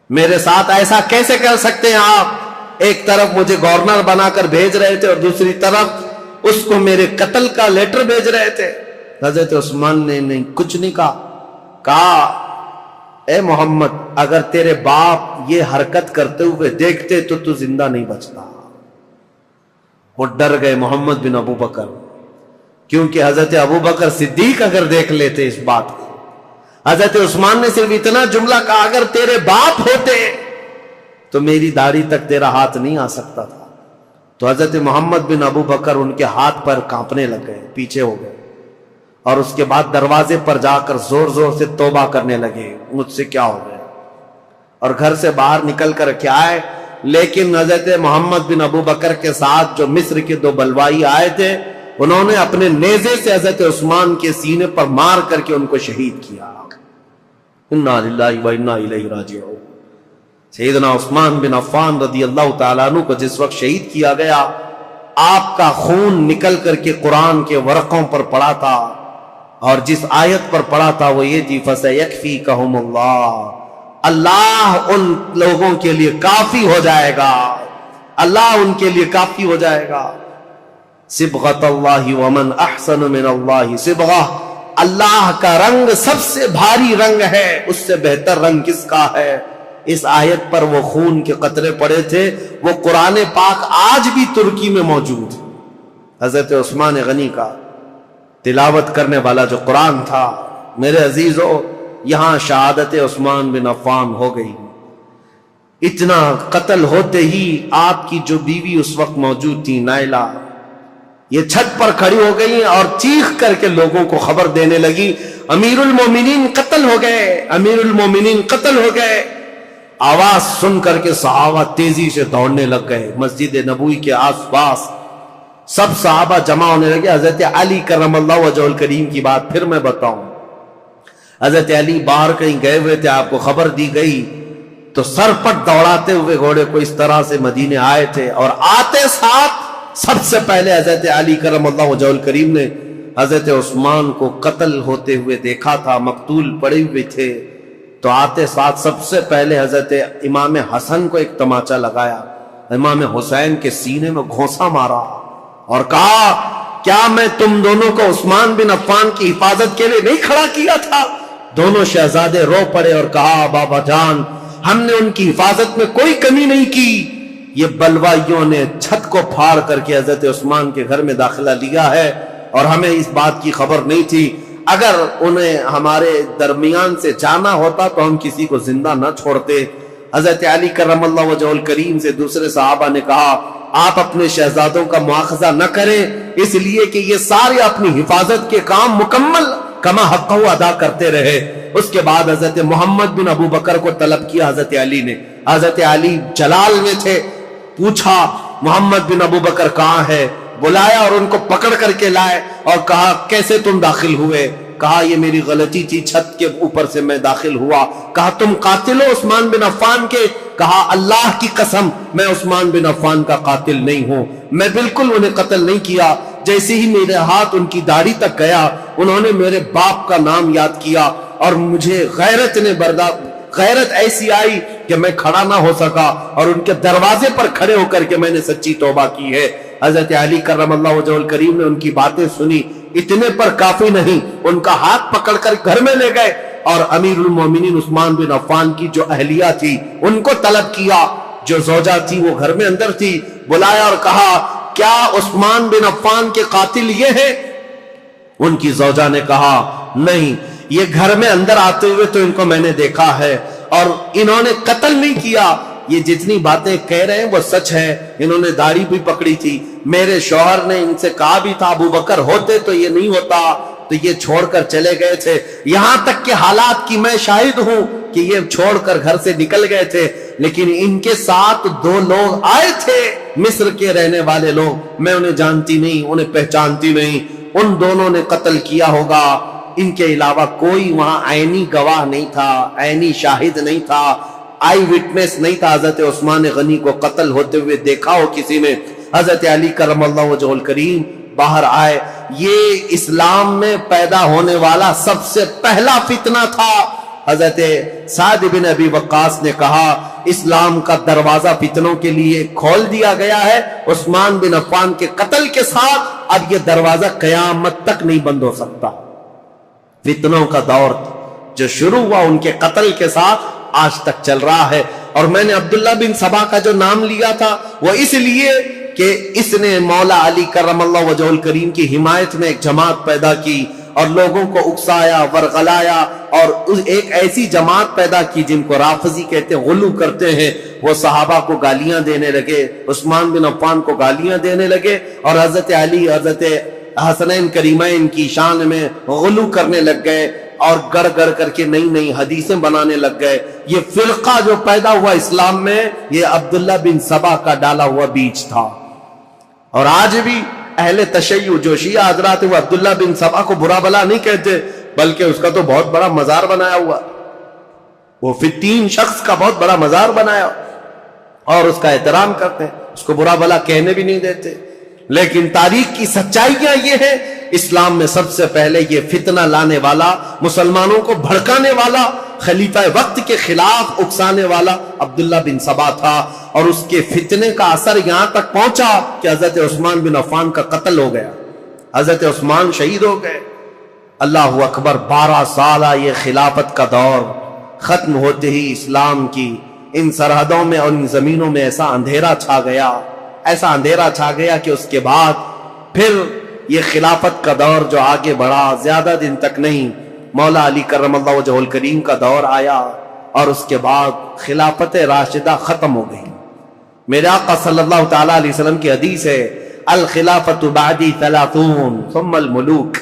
S2: میرے ساتھ ایسا کیسے کر سکتے ہیں آپ؟ ایک طرف مجھے گورنر بنا کر بھیج رہے تھے اور دوسری طرف اس کو میرے قتل کا لیٹر بھیج رہے تھے. حضرت عثمان نے نہیں کچھ نہیں کہا اے محمد اگر تیرے باپ یہ حرکت کرتے ہوئے دیکھتے تو زندہ نہیں بچتا. وہ ڈر گئے محمد بن ابو بکر، کیونکہ حضرت ابو بکر صدیق اگر دیکھ لیتے اس بات کو. حضرت عثمان نے صرف اتنا جملہ کہا اگر تیرے باپ ہوتے تو میری داڑھی تک تیرا ہاتھ نہیں آ سکتا تھا. تو حضرت محمد بن ابو بکر ان کے ہاتھ پر کانپنے لگ گئے، پیچھے ہو گئے، اور اس کے بعد دروازے پر جا کر زور زور سے توبہ کرنے لگے مجھ سے کیا ہو گیا، اور گھر سے باہر نکل کر کے آئے. لیکن حضرت محمد بن ابو بکر کے ساتھ جو مصر کے 2 بلوائی آئے تھے انہوں نے اپنے نیزے سے حضرت عثمان کے سینے پر مار کر کے ان کو شہید کیا. انا للہ و انا الیہ راجعون. سیدنا عثمان بن عفان رضی اللہ تعالیٰ عنہ کو جس وقت شہید کیا گیا آپ کا خون نکل کر کے قرآن کے ورقوں پر پڑا تھا، اور جس آیت پر پڑا تھا وہ یہ تھی فَسَيَكْفِيكَهُمُ اللَّهُ، اللہ ان لوگوں کے لیے کافی ہو جائے گا، اللہ ان کے لیے کافی ہو جائے گا. صبغۃ اللہ ومن احسن من اللہ صبغہ، اللہ کا رنگ سب سے بھاری رنگ ہے، اس سے بہتر رنگ کس کا ہے؟ اس آیت پر وہ خون کے قطرے پڑے تھے. وہ قرآن پاک آج بھی ترکی میں موجود ہے. حضرت عثمان غنی کا تلاوت کرنے والا جو قرآن تھا، میرے عزیزو یہاں شہادت عثمان بن عفان ہو گئی. اتنا قتل ہوتے ہی آپ کی جو بیوی اس وقت موجود تھی نائلہ، یہ چھت پر کھڑی ہو گئی اور چیخ کر کے لوگوں کو خبر دینے لگی امیر المومنین قتل ہو گئے، امیر المومنین قتل ہو گئے. آواز سن کر کے صحابہ تیزی سے دوڑنے لگ گئے. مسجد نبوی کے آس پاس سب صحابہ جمع ہونے لگے. حضرت علی کرم اللہ وجہہ الکریم کی بات پھر میں بتاؤں. حضرت علی باہر کہیں گئے ہوئے تھے، آپ کو خبر دی گئی تو سر پٹ دوڑاتے ہوئے گھوڑے کو اس طرح سے مدینے آئے تھے، اور آتے ساتھ سب سے پہلے حضرت علی کرم اللہ وجہہ الکریم نے حضرت عثمان کو قتل ہوتے ہوئے دیکھا تھا، مقتول پڑے ہوئے تھے، تو آتے ساتھ سب سے پہلے حضرت امام حسن کو ایک تماچا لگایا، امام حسین کے سینے میں گھونسا مارا اور کہا کیا میں تم دونوں کو عثمان بن عفان کی حفاظت کے لیے نہیں کھڑا کیا تھا؟ دونوں شہزادے رو پڑے اور کہا بابا جان ہم نے ان کی حفاظت میں کوئی کمی نہیں کی، یہ بلوائیوں نے چھت کو پھاڑ کر کے حضرت عثمان کے گھر میں داخلہ لیا ہے اور ہمیں اس بات کی خبر نہیں تھی، اگر انہیں ہمارے درمیان سے جانا ہوتا تو ہم کسی کو زندہ نہ چھوڑتے۔ حضرت علی کرم اللہ وجہ الکریم سے دوسرے صحابہ نے کہا آپ اپنے شہزادوں کا مواخذہ نہ کریں، اس لیے کہ یہ سارے اپنی حفاظت کے کام مکمل کما حق ادا کرتے رہے۔ اس کے بعد حضرت محمد بن ابو بکر کو طلب کیا حضرت علی نے، حضرت علی جلال میں تھے، پوچھا محمد بن ابو بکر کہاں ہے، بلایا اور ان کو پکڑ کر کے لائے اور کہا کیسے تم داخل ہوئے؟ کہا یہ میری غلطی تھی، چھت کے اوپر سے میں داخل ہوا۔ کہا تم قاتل ہو عثمان بن عفان کے؟ کہا اللہ کی قسم میں عثمان بن عفان کا قاتل نہیں ہوں، میں بالکل انہیں قتل نہیں کیا۔ جیسے ہی میرے ہاتھ ان کی داڑھی تک گیا انہوں نے میرے باپ کا نام یاد کیا اور مجھے غیرت ایسی آئی کہ میں کھڑا نہ ہو سکا اور ان کے دروازے پر کھڑے ہو کر کے میں نے سچی توبہ کی ہے۔ حضرت علی کرم اللہ وجہ الکریم نے ان کی باتیں سنی، اتنے پر کافی نہیں، ان کا ہاتھ پکڑ کر گھر میں لے گئے اور امیر المومنین عثمان بن عفان کی جو اہلیہ تھی ان کو طلب کیا، جو زوجہ تھی وہ گھر میں اندر تھی، بلایا اور کہا کیا عثمان بن عفان کے قاتل یہ ہیں؟ ان کی زوجہ نے کہا نہیں، یہ گھر میں اندر آتے ہوئے تو ان کو میں نے دیکھا ہے اور انہوں نے قتل نہیں کیا، یہ جتنی باتیں کہہ رہے ہیں وہ سچ ہے، انہوں نے داڑھی بھی پکڑی تھی، میرے شوہر نے ان سے کہا بھی تھا ابو بکر ہوتے تو یہ نہیں ہوتا، تو یہ چھوڑ کر چلے گئے تھے، یہاں تک کہ حالات کی میں شاہد ہوں کہ یہ چھوڑ کر گھر سے نکل گئے تھے، لیکن ان کے ساتھ دو لوگ آئے تھے مصر کے رہنے والے لوگ، میں انہیں جانتی نہیں، انہیں پہچانتی نہیں، ان دونوں نے قتل کیا ہوگا، ان کے علاوہ کوئی وہاں عینی گواہ نہیں تھا، عینی شاہد نہیں تھا، آئی وٹنس نہیں تھا حضرت عثمان غنی کو قتل ہوتے ہوئے دیکھا ہو کسی نے۔ حضرت علی کرم اللہ وجہ الکریم باہر آئے، یہ اسلام میں پیدا ہونے والا سب سے پہلا فتنہ تھا۔ حضرت سعد بن ابی وقاص نے کہا اسلام کا دروازہ فتنوں کے لیے کھول دیا گیا ہے، عثمان بن عفان کے قتل کے ساتھ اب یہ دروازہ قیامت تک نہیں بند ہو سکتا۔ فتنوں کا دور جو شروع ہوا ان کے قتل کے ساتھ آج تک چل رہا ہے، اور میں نے عبداللہ بن سبا کا جو نام لیا تھا وہ اس لیے کہ اس نے مولا علی کرم اللہ وجہ الکریم کی حمایت میں ایک جماعت پیدا کی اور لوگوں کو اکسایا، ورغلایا، اور ایک ایسی جماعت پیدا کی جن کو رافضی کہتے ہیں، غلو کرتے ہیں، وہ صحابہ کو گالیاں دینے لگے، عثمان بن عفان کو گالیاں دینے لگے، اور حضرت علی، حضرت حسنین کریمین کی شان میں غلو کرنے لگ گئے اور گڑ گڑ کر کے نئی نئی حدیثیں بنانے لگ گئے۔ یہ فرقہ جو پیدا ہوا اسلام میں یہ عبداللہ بن سبا کا ڈالا ہوا بیج تھا، اور آج بھی اہل تشیع جو شیعہ حضرات وہ عبداللہ بن سبا کو برا بلا نہیں کہتے، بلکہ اس کا تو بہت بڑا مزار بنایا ہوا، وہ فتین شخص کا بہت بڑا مزار بنایا اور اس کا احترام کرتے ہیں، اس کو برا بلا کہنے بھی نہیں دیتے۔ لیکن تاریخ کی سچائیاں یہ ہے، اسلام میں سب سے پہلے یہ فتنہ لانے والا، مسلمانوں کو بھڑکانے والا، خلیفہ وقت کے خلاف اکسانے والا عبداللہ بن سبا تھا، اور اس کے فتنے کا اثر یہاں تک پہنچا کہ حضرت عثمان بن عفان کا قتل ہو گیا، حضرت عثمان شہید ہو گئے۔ اللہ اکبر، 12 سالہ یہ خلافت کا دور ختم ہوتے ہی اسلام کی ان سرحدوں میں اور ان زمینوں میں ایسا اندھیرا چھا گیا، ایسا اندھیرا چھا گیا کہ اس کے بعد پھر یہ خلافت کا دور جو آگے بڑھا، زیادہ دن تک نہیں، مولا علی کرم اللہ وجہ الکریم کا دور آیا، اور اس کے بعد خلافت راشدہ ختم ہو گئی۔ میرے آقا صلی اللہ تعالیٰ علیہ وسلم کی حدیث ہے، الخلافت بعدی 30 ثم الملوک،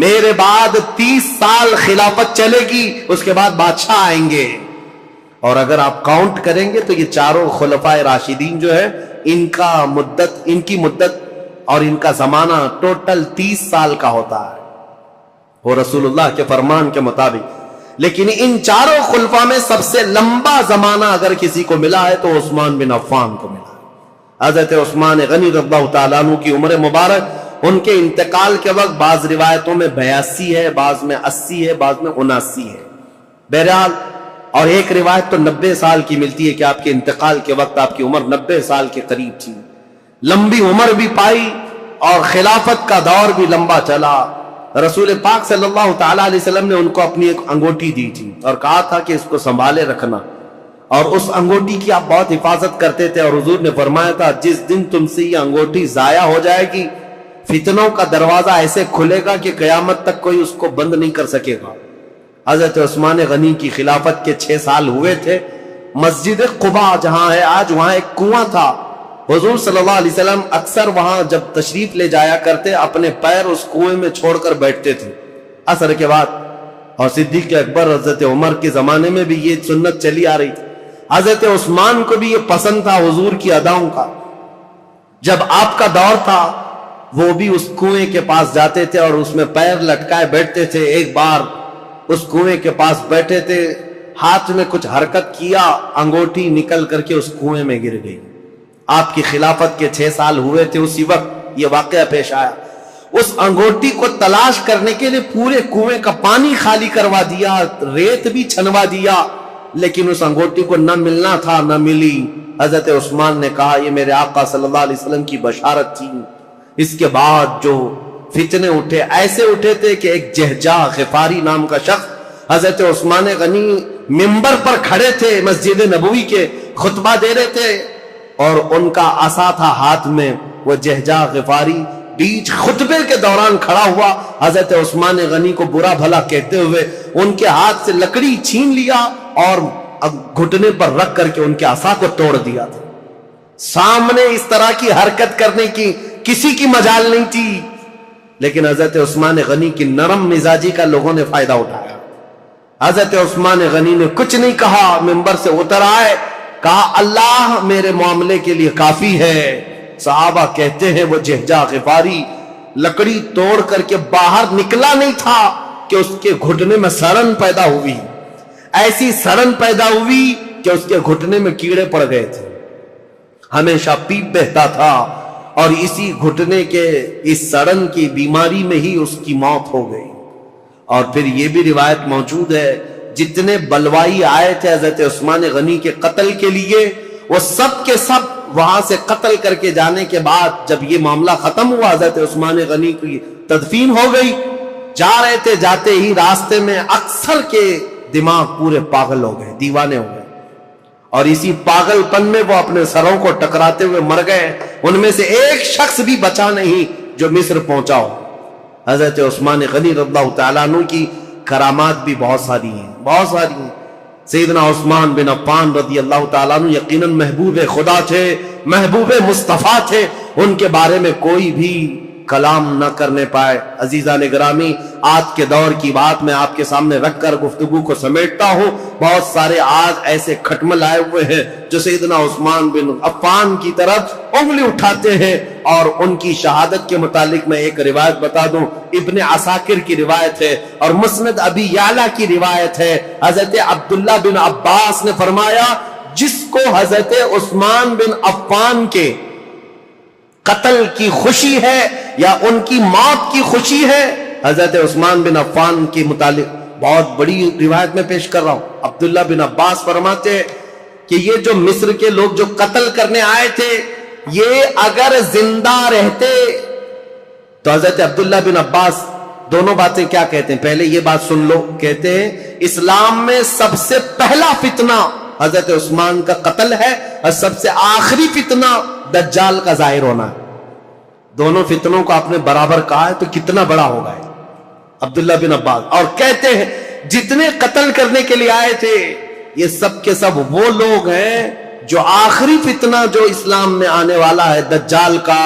S2: میرے بعد 30 سال خلافت چلے گی، اس کے بعد بادشاہ آئیں گے، اور اگر آپ کاؤنٹ کریں گے تو یہ چاروں خلفائے راشدین جو ہے ان کی مدت اور ان کا زمانہ ٹوٹل 30 سال کا ہوتا ہے، وہ رسول اللہ کے فرمان کے مطابق لیکن ان چاروں خلفاء میں سب سے لمبا زمانہ اگر کسی کو ملا ہے تو عثمان بن عفان کو ملا ہے۔ حضرت عثمان غنی رضی اللہ تعالیٰ عنہ کی عمر مبارک ان کے انتقال کے وقت بعض روایتوں میں 82 ہے، بعض میں 80 ہے، بعض میں 79 ہے، بہرحال، اور ایک روایت تو 90 سال کی ملتی ہے کہ آپ کے انتقال کے وقت آپ کی عمر 90 سال کے قریب تھی۔ لمبی عمر بھی پائی اور خلافت کا دور بھی لمبا چلا۔ رسول پاک صلی اللہ تعالیٰ علیہ وسلم نے ان کو اپنی ایک انگوٹھی دی تھی اور کہا تھا کہ اس کو سنبھالے رکھنا، اور اس انگوٹھی کی آپ بہت حفاظت کرتے تھے، اور حضور نے فرمایا تھا جس دن تم سے یہ انگوٹھی ضائع ہو جائے گی فتنوں کا دروازہ ایسے کھلے گا کہ قیامت تک کوئی اس کو بند نہیں کر سکے گا۔ حضرت عثمان غنی کی خلافت کے 6 سال ہوئے تھے۔ مسجد قباء جہاں ہے آج، وہاں ایک کنواں تھا۔ حضور صلی اللہ علیہ وسلم اکثر وہاں جب تشریف لے جایا کرتے اپنے پیر اس کنویں میں چھوڑ کر بیٹھتے تھے عصر کے بعد، اور صدیق اکبر حضرت عمر کے زمانے میں بھی یہ سنت چلی آ رہی تھی۔ حضرت عثمان کو بھی یہ پسند تھا حضور کی اداؤں کا۔ جب آپ کا دور تھا وہ بھی اس کنویں کے پاس جاتے تھے اور اس میں پیر لٹکائے بیٹھتے تھے۔ ایک بار اس کنویں کے پاس بیٹھے تھے، ہاتھ میں کچھ حرکت کیا، انگوٹھی نکل کر کے اس کنویں میں گر گئی۔ آپ کی خلافت کے 6 سال ہوئے تھے، اسی وقت یہ واقعہ پیش آیا۔ اس انگوٹھی کو تلاش کرنے کے لیے پورے کنویں کا پانی خالی کروا دیا، ریت بھی چھنوا دیا، لیکن اس انگوٹھی کو نہ ملنا تھا، نہ ملی۔ حضرت عثمان نے کہا یہ میرے آقا صلی اللہ علیہ وسلم کی بشارت تھی۔ اس کے بعد جو فتنے اٹھے، ایسے اٹھے تھے کہ ایک جہجہ غفاری نام کا شخص حضرت عثمان غنی منبر پر کھڑے تھے، مسجد نبوی کے خطبہ دے رہے تھے، اور ان کا عصا تھا ہاتھ میں۔ وہ جہجہ غفاری بیچ خطبے کے دوران کھڑا ہوا، حضرت عثمان غنی کو برا بھلا کہتے ہوئے ان کے ہاتھ سے لکڑی چھین لیا اور گھٹنے پر رکھ کر کے ان کے عصا کو توڑ دیا تھا۔ سامنے اس طرح کی حرکت کرنے کی کسی کی مجال نہیں تھی، لیکن حضرت عثمان غنی کی نرم مزاجی کا لوگوں نے فائدہ اٹھایا۔ حضرت عثمان غنی نے کچھ نہیں کہا، منبر سے اتر آئے، کہا اللہ میرے معاملے کے لیے کافی ہے۔ صحابہ کہتے ہیں وہ جہجہ غفاری لکڑی توڑ کر کے باہر نکلا نہیں تھا کہ اس کے گھٹنے میں سڑن پیدا ہوئی، ایسی سڑن پیدا ہوئی کہ اس کے گھٹنے میں کیڑے پڑ گئے تھے، ہمیشہ پیپ بہتا تھا، اور اسی گھٹنے کے اس سڑن کی بیماری میں ہی اس کی موت ہو گئی۔ اور پھر یہ بھی روایت موجود ہے جتنے بلوائی آئے تھے حضرت عثمان غنی کے قتل کے لیے، وہ سب کے سب وہاں سے قتل کر کے جانے کے بعد جب یہ معاملہ ختم ہوا، حضرت عثمان غنی کی تدفین ہو گئی، جا رہے تھے، جاتے ہی راستے میں اکثر کے دماغ پورے پاگل ہو گئے، دیوانے ہو گئے، اور اسی پاگل پن میں وہ اپنے سروں کو ٹکراتے ہوئے مر گئے۔ ان میں سے ایک شخص بھی بچا نہیں جو مصر پہنچا ہو۔ حضرت عثمان غنی رضی اللہ تعالیٰ عنہ کی کرامات بھی بہت ساری ہیں، بہت ساری ہیں۔ سیدنا عثمان بن عفان رضی اللہ تعالیٰ عنہ یقیناً محبوب خدا تھے، محبوب مصطفیٰ تھے، ان کے بارے میں کوئی بھی کلام نہ کرنے پائے۔ عزیزان گرامی، آج کے دور کی بات میں آپ کے سامنے رکھ کر گفتگو کو سمیٹتا ہوں۔ بہت سارے آج ایسے کھٹمل آئے ہوئے ہیں جو سیدنا عثمان بن عفان کی طرف انگلی اٹھاتے ہیں، اور ان کی شہادت کے متعلق میں ایک روایت بتا دوں، ابن عساکر کی روایت ہے اور مسند ابی یعلا کی روایت ہے۔ حضرت عبداللہ بن عباس نے فرمایا جس کو حضرت عثمان بن عفان کے قتل کی خوشی ہے یا ان کی موت کی خوشی ہے، حضرت عثمان بن عفان کے متعلق بہت بڑی روایت میں پیش کر رہا ہوں۔ عبداللہ بن عباس فرماتے ہیں کہ یہ جو مصر کے لوگ جو قتل کرنے آئے تھے، یہ اگر زندہ رہتے تو حضرت عبداللہ بن عباس دونوں باتیں کیا کہتے ہیں، پہلے یہ بات سن لو، کہتے ہیں اسلام میں سب سے پہلا فتنہ حضرت عثمان کا قتل ہے، اور سب سے آخری فتنہ دجال کا ظاہر ہونا ہے۔ دونوں فتنوں کو آپ نے برابر کہا ہے تو کتنا بڑا ہوگا عبداللہ بن عباس۔ اور کہتے ہیں جتنے قتل کرنے کے لیے آئے تھے یہ سب کے سب وہ لوگ ہیں جو آخری فتنہ جو اسلام میں آنے والا ہے دجال کا،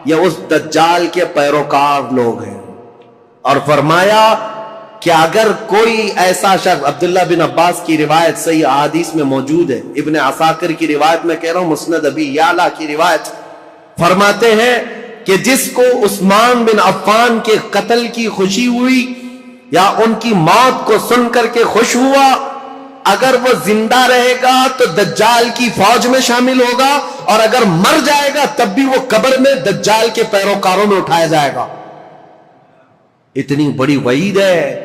S2: یا اس دجال کے پیروکار لوگ ہیں۔ اور فرمایا کہ اگر کوئی ایسا شخص، عبداللہ بن عباس کی روایت صحیح احادیث میں موجود ہے، ابن عساکر کی روایت میں کہہ رہا ہوں، مسند ابی یعلا کی روایت، فرماتے ہیں کہ جس کو عثمان بن عفان کے قتل کی خوشی ہوئی یا ان کی موت کو سن کر کے خوش ہوا؟ اگر وہ زندہ رہے گا تو دجال کی فوج میں شامل ہوگا، اور اگر مر جائے گا تب بھی وہ قبر میں دجال کے پیروکاروں میں اٹھایا جائے گا۔ اتنی بڑی وعید ہے۔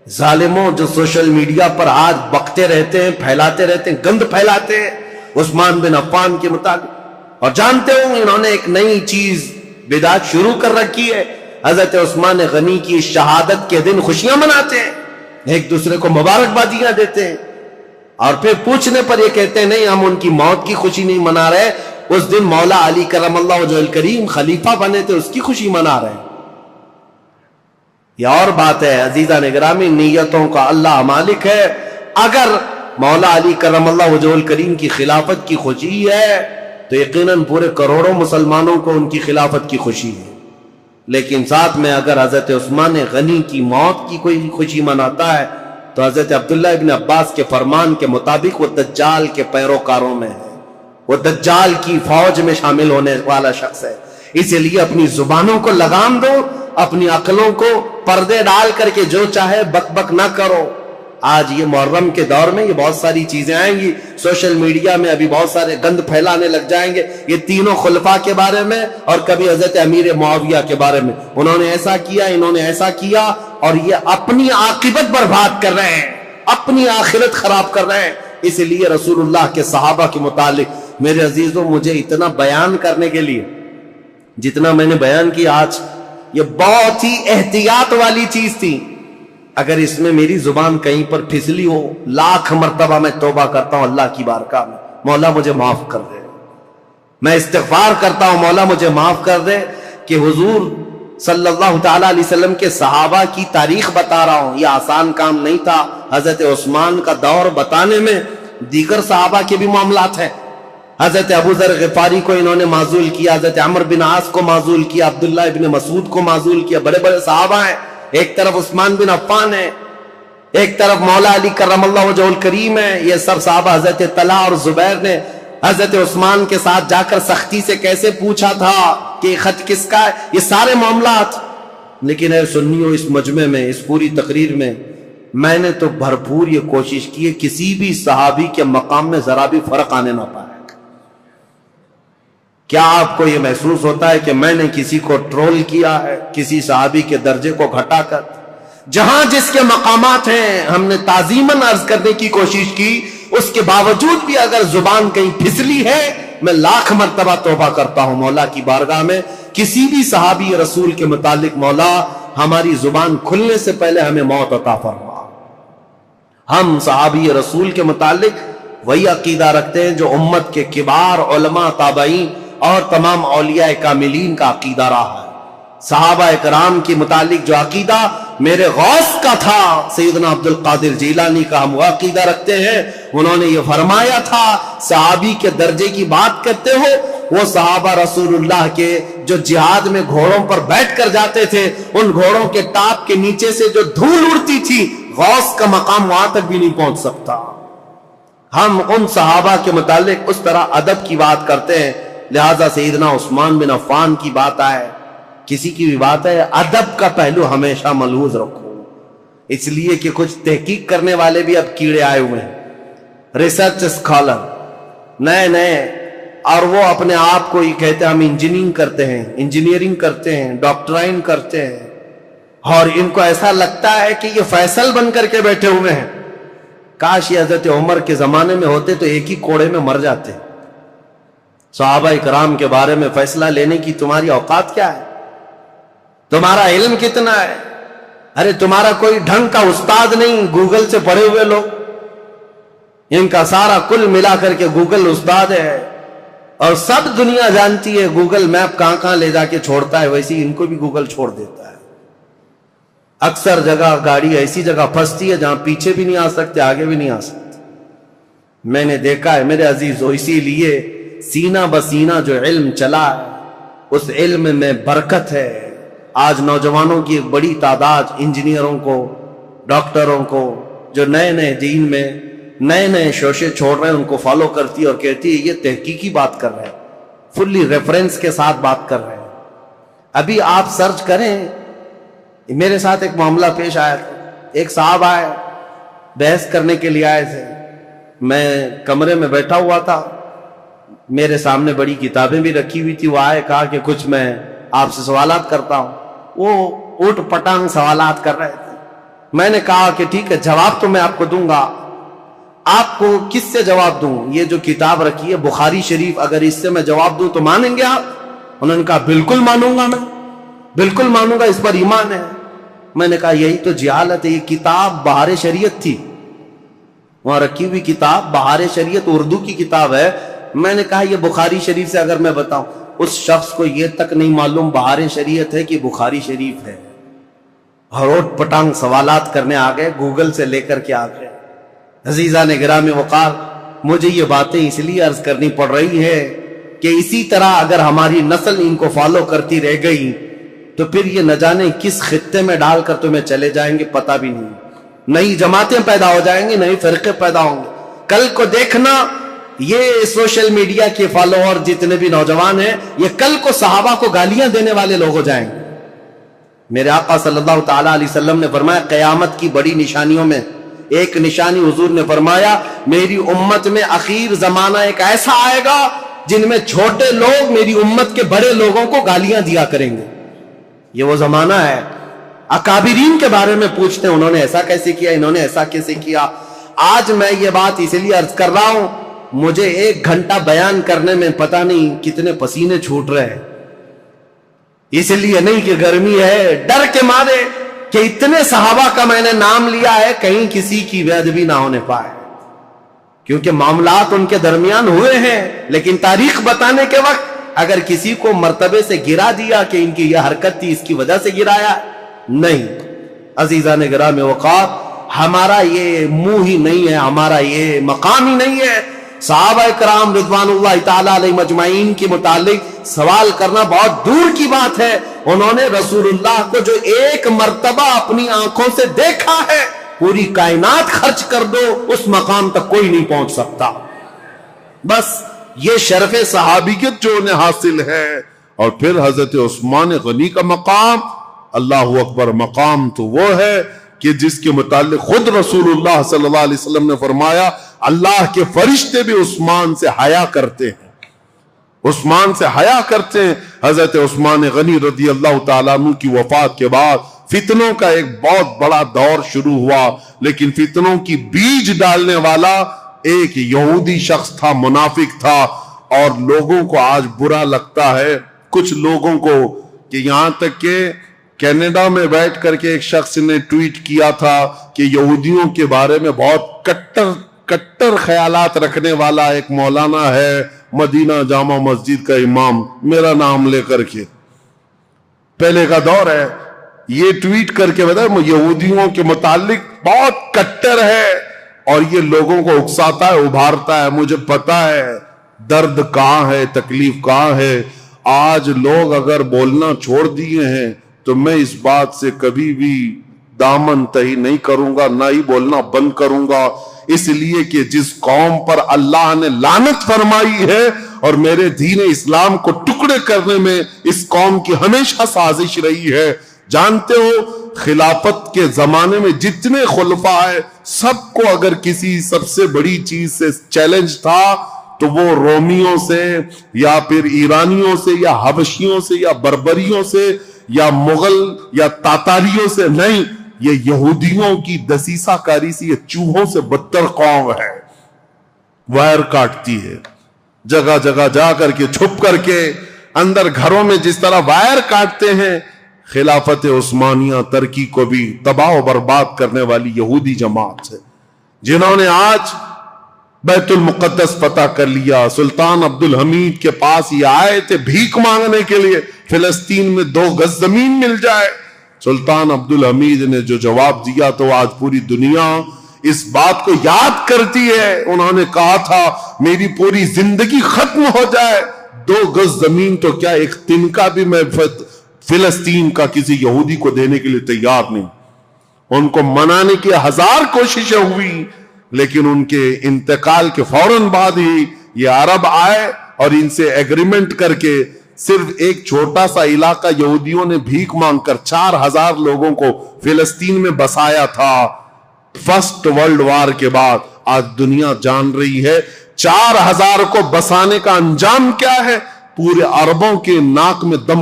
S2: ظالموں جو سوشل میڈیا پر آج بکتے رہتے ہیں، پھیلاتے رہتے ہیں، گند پھیلاتے ہیں عثمان بن عفان کے متعلق، اور جانتے ہوں انہوں نے ایک نئی چیز بدعت شروع کر رکھی ہے۔ حضرت عثمان غنی کی شہادت کے دن خوشیاں مناتے ہیں، ایک دوسرے کو مبارکبادیاں دیتے ہیں، اور پھر پوچھنے پر یہ کہتے ہیں نہیں ہم ان کی موت کی خوشی نہیں منا رہے، اس دن مولا علی کرم اللہ وجہہ الکریم خلیفہ بنے تھے، اس کی خوشی منا رہے ہیں۔ یہ اور بات ہے عزیزان گرامی، نیتوں کا اللہ مالک ہے۔ اگر مولا علی کرم اللہ وجہہ الکریم کی خلافت کی خوشی ہے تو یقیناً پورے کروڑوں مسلمانوں کو ان کی خلافت کی خوشی ہے، لیکن ساتھ میں اگر حضرت عثمان غنی کی موت کی کوئی خوشی مناتا ہے تو حضرت عبداللہ ابن عباس کے فرمان کے مطابق وہ دجال کے پیروکاروں میں ہے، وہ دجال کی فوج میں شامل ہونے والا شخص ہے۔ اسی لیے اپنی زبانوں کو لگام دو، اپنی عقلوں کو پردے ڈال کر کے جو چاہے بک بک نہ کرو۔ آج یہ محرم کے دور میں یہ بہت ساری چیزیں آئیں گی، سوشل میڈیا میں ابھی بہت سارے گند پھیلانے لگ جائیں گے، یہ تینوں خلفاء کے بارے میں، اور کبھی حضرت امیر معاویہ کے بارے میں، انہوں نے ایسا کیا، انہوں نے ایسا کیا، اور یہ اپنی عاقبت برباد کر رہے ہیں، اپنی آخرت خراب کر رہے ہیں۔ اس لیے رسول اللہ کے صحابہ کے متعلق میرے عزیزوں مجھے اتنا بیان کرنے کے لیے جتنا میں نے بیان کیا آج، یہ بہت ہی احتیاط والی چیز تھی۔ اگر اس میں میری زبان کہیں پر پھسلی ہو، لاکھ مرتبہ میں توبہ کرتا ہوں اللہ کی بارگاہ میں، مولا مجھے معاف کر دے۔ میں استغفار کرتا ہوں مولا مجھے معاف کر دے کہ حضور صلی اللہ تعالی علیہ وسلم کے صحابہ کی تاریخ بتا رہا ہوں، یہ آسان کام نہیں تھا۔ حضرت عثمان کا دور بتانے میں دیگر صحابہ کے بھی معاملات ہیں۔ حضرت ابو ذر غفاری کو انہوں نے معزول کیا، حضرت عمرو بن عاص کو معزول کیا، عبداللہ ابن مسعود کو معزول کیا، بڑے بڑے صحابہ ہیں۔ ایک طرف عثمان بن عفان ہے، ایک طرف مولا علی کرم اللہ وجہہ الکریم ہے، یہ سب صحابہ۔ حضرت طلحہ اور زبیر نے حضرت عثمان کے ساتھ جا کر سختی سے کیسے پوچھا تھا کہ یہ خط کس کا ہے، یہ سارے معاملات۔ لیکن اے سنیوں، اس مجمع میں، اس پوری تقریر میں میں نے تو بھرپور یہ کوشش کی ہے کسی بھی صحابی کے مقام میں ذرا بھی فرق آنے نہ پائے۔ کیا آپ کو یہ محسوس ہوتا ہے کہ میں نے کسی کو ٹرول کیا ہے کسی صحابی کے درجے کو گھٹا کر؟ جہاں جس کے مقامات ہیں ہم نے تعظیماً عرض کرنے کی کوشش کی، اس کے باوجود بھی اگر زبان کہیں پھسلی ہے میں لاکھ مرتبہ توبہ کرتا ہوں مولا کی بارگاہ میں۔ کسی بھی صحابی رسول کے متعلق مولا ہماری زبان کھلنے سے پہلے ہمیں موت عطا فرما۔ ہم صحابی رسول کے متعلق وہی عقیدہ رکھتے ہیں جو امت کے کبار علماء، تابعین اور تمام اولیاء کاملین کا عقیدہ رہا ہے۔ صحابہ اکرام کے متعلق جو عقیدہ میرے غوث کا تھا، سیدنا عبد القادر جیلانی کا، ہم وہ عقیدہ رکھتے ہیں۔ انہوں نے یہ فرمایا تھا، صحابی کے درجے کی بات کرتے ہو، وہ صحابہ رسول اللہ کے جو جہاد میں گھوڑوں پر بیٹھ کر جاتے تھے، ان گھوڑوں کے ٹاپ کے نیچے سے جو دھول اڑتی تھی، غوث کا مقام وہاں تک بھی نہیں پہنچ سکتا۔ ہم ان صحابہ کے متعلق اس طرح ادب کی بات کرتے ہیں، لہذا سیدنا عثمان بن عفان کی بات آئے، کسی کی بھی بات ہے، ادب کا پہلو ہمیشہ ملحوظ رکھو، اس لیے کہ کچھ تحقیق کرنے والے بھی اب کیڑے آئے ہوئے ہیں، ریسرچ اسکالر نئے نئے، اور وہ اپنے آپ کو یہ کہتے ہیں ہم انجینئرنگ کرتے ہیں، ڈاکٹرائن کرتے ہیں، اور ان کو ایسا لگتا ہے کہ یہ فیصل بن کر کے بیٹھے ہوئے ہیں۔ کاش یہ حضرت عمر کے زمانے میں ہوتے تو ایک ہی کوڑے میں مر جاتے۔ صحابہ کرام کے بارے میں فیصلہ لینے کی تمہاری اوقات کیا ہے؟ تمہارا علم کتنا ہے؟ ارے تمہارا کوئی ڈھنگ کا استاد نہیں، گوگل سے پڑھے ہوئے لوگ، ان کا سارا کل ملا کر کے گوگل استاد ہے، اور سب دنیا جانتی ہے گوگل میپ کہاں کہاں لے جا کے چھوڑتا ہے، ویسے ان کو بھی گوگل چھوڑ دیتا ہے۔ اکثر جگہ گاڑی ایسی جگہ پھنستی ہے جہاں پیچھے بھی نہیں آ سکتے، آگے بھی نہیں آ سکتے۔ میں نے دیکھا ہے میرے عزیزو، اسی لیے سینہ بسینہ جو علم چلا ہے اس علم میں برکت ہے۔ آج نوجوانوں کی ایک بڑی تعداد انجینئروں کو، ڈاکٹروں کو، جو نئے نئے دین میں نئے نئے شوشے چھوڑ رہے ہیں، ان کو فالو کرتی اور کہتی ہے یہ تحقیقی بات کر رہے ہیں، فلی ریفرنس کے ساتھ بات کر رہے ہیں۔ ابھی آپ سرچ کریں میرے ساتھ ایک معاملہ پیش آیا تھا، ایک صاحب آئے بحث کرنے کے لیے آئے تھے، میں کمرے میں بیٹھا ہوا تھا، میرے سامنے بڑی کتابیں بھی رکھی ہوئی تھی، وہ آئے کہا کہ کچھ میں آپ سے سوالات کرتا ہوں، وہ اٹھ پٹانگ سوالات کر رہے تھے۔ میں نے کہا کہ ٹھیک ہے، جواب تو میں آپ کو دوں گا، آپ کو کس سے جواب دوں؟ یہ جو کتاب رکھی ہے بخاری شریف، اگر اس سے میں جواب دوں تو مانیں گے آپ؟ انہوں نے کہا بالکل مانوں گا، میں بالکل مانوں گا، اس پر ایمان ہے۔ میں نے کہا یہی تو جہالت ہے، یہ کتاب بہار شریعت تھی، وہاں رکھی ہوئی کتاب بہار شریعت اردو کی کتاب ہے۔ میں نے کہا یہ بخاری شریف سے اگر میں بتاؤں، اس شخص کو یہ تک نہیں معلوم بہار شریعت ہے کہ بخاری شریف ہے، ہروٹ پٹانگ سوالات کرنے آ گئے، گوگل سے لے کر کے آ گئے۔ عزیزان گرامی وقار، مجھے یہ باتیں اس لیے عرض کرنی پڑ رہی ہے کہ اسی طرح اگر ہماری نسل ان کو فالو کرتی رہ گئی تو پھر یہ نہ جانے کس خطے میں ڈال کر تمہیں چلے جائیں گے، پتہ بھی نہیں۔ نئی جماعتیں پیدا ہو جائیں گی، نئی فرقے پیدا ہوں گے۔ کل کو دیکھنا یہ سوشل میڈیا کے فالوور جتنے بھی نوجوان ہیں، یہ کل کو صحابہ کو گالیاں دینے والے لوگ ہو جائیں گے۔ میرے آقا صلی اللہ تعالیٰ علیہ وسلم نے فرمایا قیامت کی بڑی نشانیوں میں ایک نشانی حضور نے فرمایا میری امت میں اخیر زمانہ ایک ایسا آئے گا جن میں چھوٹے لوگ میری امت کے بڑے لوگوں کو گالیاں دیا کریں گے۔ یہ وہ زمانہ ہے۔ اکابرین کے بارے میں پوچھتے ہیں انہوں نے ایسا کیسے کیا، انہوں نے ایسا کیسے کیا۔ آج میں یہ بات اس لیے عرض کر رہا ہوں، مجھے 1 گھنٹہ بیان کرنے میں پتہ نہیں کتنے پسینے چھوٹ رہے ہیں، اس لیے نہیں کہ گرمی ہے، ڈر کے مارے کہ اتنے صحابہ کا میں نے نام لیا ہے کہیں کسی کی بے ادبی نہ ہونے پائے، کیونکہ معاملات ان کے درمیان ہوئے ہیں، لیکن تاریخ بتانے کے وقت اگر کسی کو مرتبے سے گرا دیا کہ ان کی یہ حرکت تھی اس کی وجہ سے گرایا، نہیں۔ عزیزان گرامی وقار، ہمارا یہ منہ ہی نہیں ہے، ہمارا یہ مقام ہی نہیں ہے۔ صحابہ کرام رضوان اللہ تعالی علیہ مجمعین کے متعلق سوال کرنا بہت دور کی بات ہے۔ انہوں نے رسول اللہ کو جو 1 مرتبہ اپنی آنکھوں سے دیکھا ہے، پوری کائنات خرچ کر دو اس مقام تک کوئی نہیں پہنچ سکتا۔ بس یہ شرف
S1: صحابیت جو انہیں حاصل ہے، اور پھر حضرت عثمان غنی کا مقام، اللہ اکبر، مقام تو وہ ہے کہ جس کے متعلق خود رسول اللہ صلی اللہ علیہ وسلم نے فرمایا اللہ کے فرشتے بھی عثمان سے حیا کرتے ہیں، عثمان سے حیا کرتے ہیں۔ حضرت عثمان غنی رضی اللہ تعالیٰ عنہ کی وفات کے بعد فتنوں کا ایک بہت بڑا دور شروع ہوا، لیکن فتنوں کی بیج ڈالنے والا ایک یہودی شخص تھا، منافق تھا، اور لوگوں کو آج برا لگتا ہے، کچھ لوگوں کو، کہ یہاں تک کہ کینیڈا میں بیٹھ کر کے ایک شخص نے ٹویٹ کیا تھا کہ یہودیوں کے بارے میں بہت کٹر خیالات رکھنے والا ایک مولانا ہے، مدینہ جامع مسجد کا امام، میرا نام لے کر کے، پہلے کا دور ہے، یہ ٹویٹ کر کے بتایا یہودیوں کے متعلق بہت کٹر ہے اور یہ لوگوں کو اکساتا ہے، ابھارتا ہے۔ مجھے پتا ہے درد کہاں ہے، تکلیف کہاں ہے۔ آج لوگ اگر بولنا چھوڑ دیے ہیں تو میں اس بات سے کبھی بھی دامن تہی نہیں کروں گا، نہ ہی بولنا بند کروں گا، اس لیے کہ جس قوم پر اللہ نے لعنت فرمائی ہے اور میرے دین اسلام کو ٹکڑے کرنے میں اس قوم کی ہمیشہ سازش رہی ہے۔ جانتے ہو خلافت کے زمانے میں جتنے خلفاء ہیں سب کو اگر کسی سب سے بڑی چیز سے چیلنج تھا تو وہ رومیوں سے یا پھر ایرانیوں سے یا حبشیوں سے یا بربریوں سے یا مغل یا تاتاریوں سے نہیں، یہ یہودیوں کی دسیسہ کاری سے، یہ چوہوں سے بدتر قوم ہے، وائر کاٹتی ہے، جگہ جگہ جا کر کے چھپ کر کے، اندر گھروں میں جس طرح وائر کاٹتے ہیں۔ خلافت عثمانیہ ترکی کو بھی تباہ و برباد کرنے والی یہودی جماعت ہے، جنہوں نے آج بیت المقدس فتح کر لیا۔ سلطان عبدالحمید کے پاس یہ آئے تھے بھیک مانگنے کے لیے فلسطین میں 2 گز زمین مل جائے۔ سلطان عبدالحمید نے جو جواب دیا تو آج پوری دنیا اس بات کو یاد کرتی ہے۔ انہوں نے کہا تھا میری پوری زندگی ختم ہو جائے 2 گز زمین تو کیا، ایک تنکا بھی میں فلسطین کا کسی یہودی کو دینے کے لیے تیار نہیں۔ ان کو منانے کی 1000 کوششیں ہوئی، لیکن ان کے انتقال کے فوراً بعد ہی یہ عرب آئے اور ان سے ایگریمنٹ کر کے صرف ایک چھوٹا سا علاقہ یہودیوں نے بھیک مانگ کر 4000 لوگوں کو فلسطین میں بسایا تھا فرسٹ ورلڈ وار کے بعد. آج دنیا جان رہی ہے 4000 کو بسانے کا انجام کیا ہے. پورے عربوں کے ناک میں دم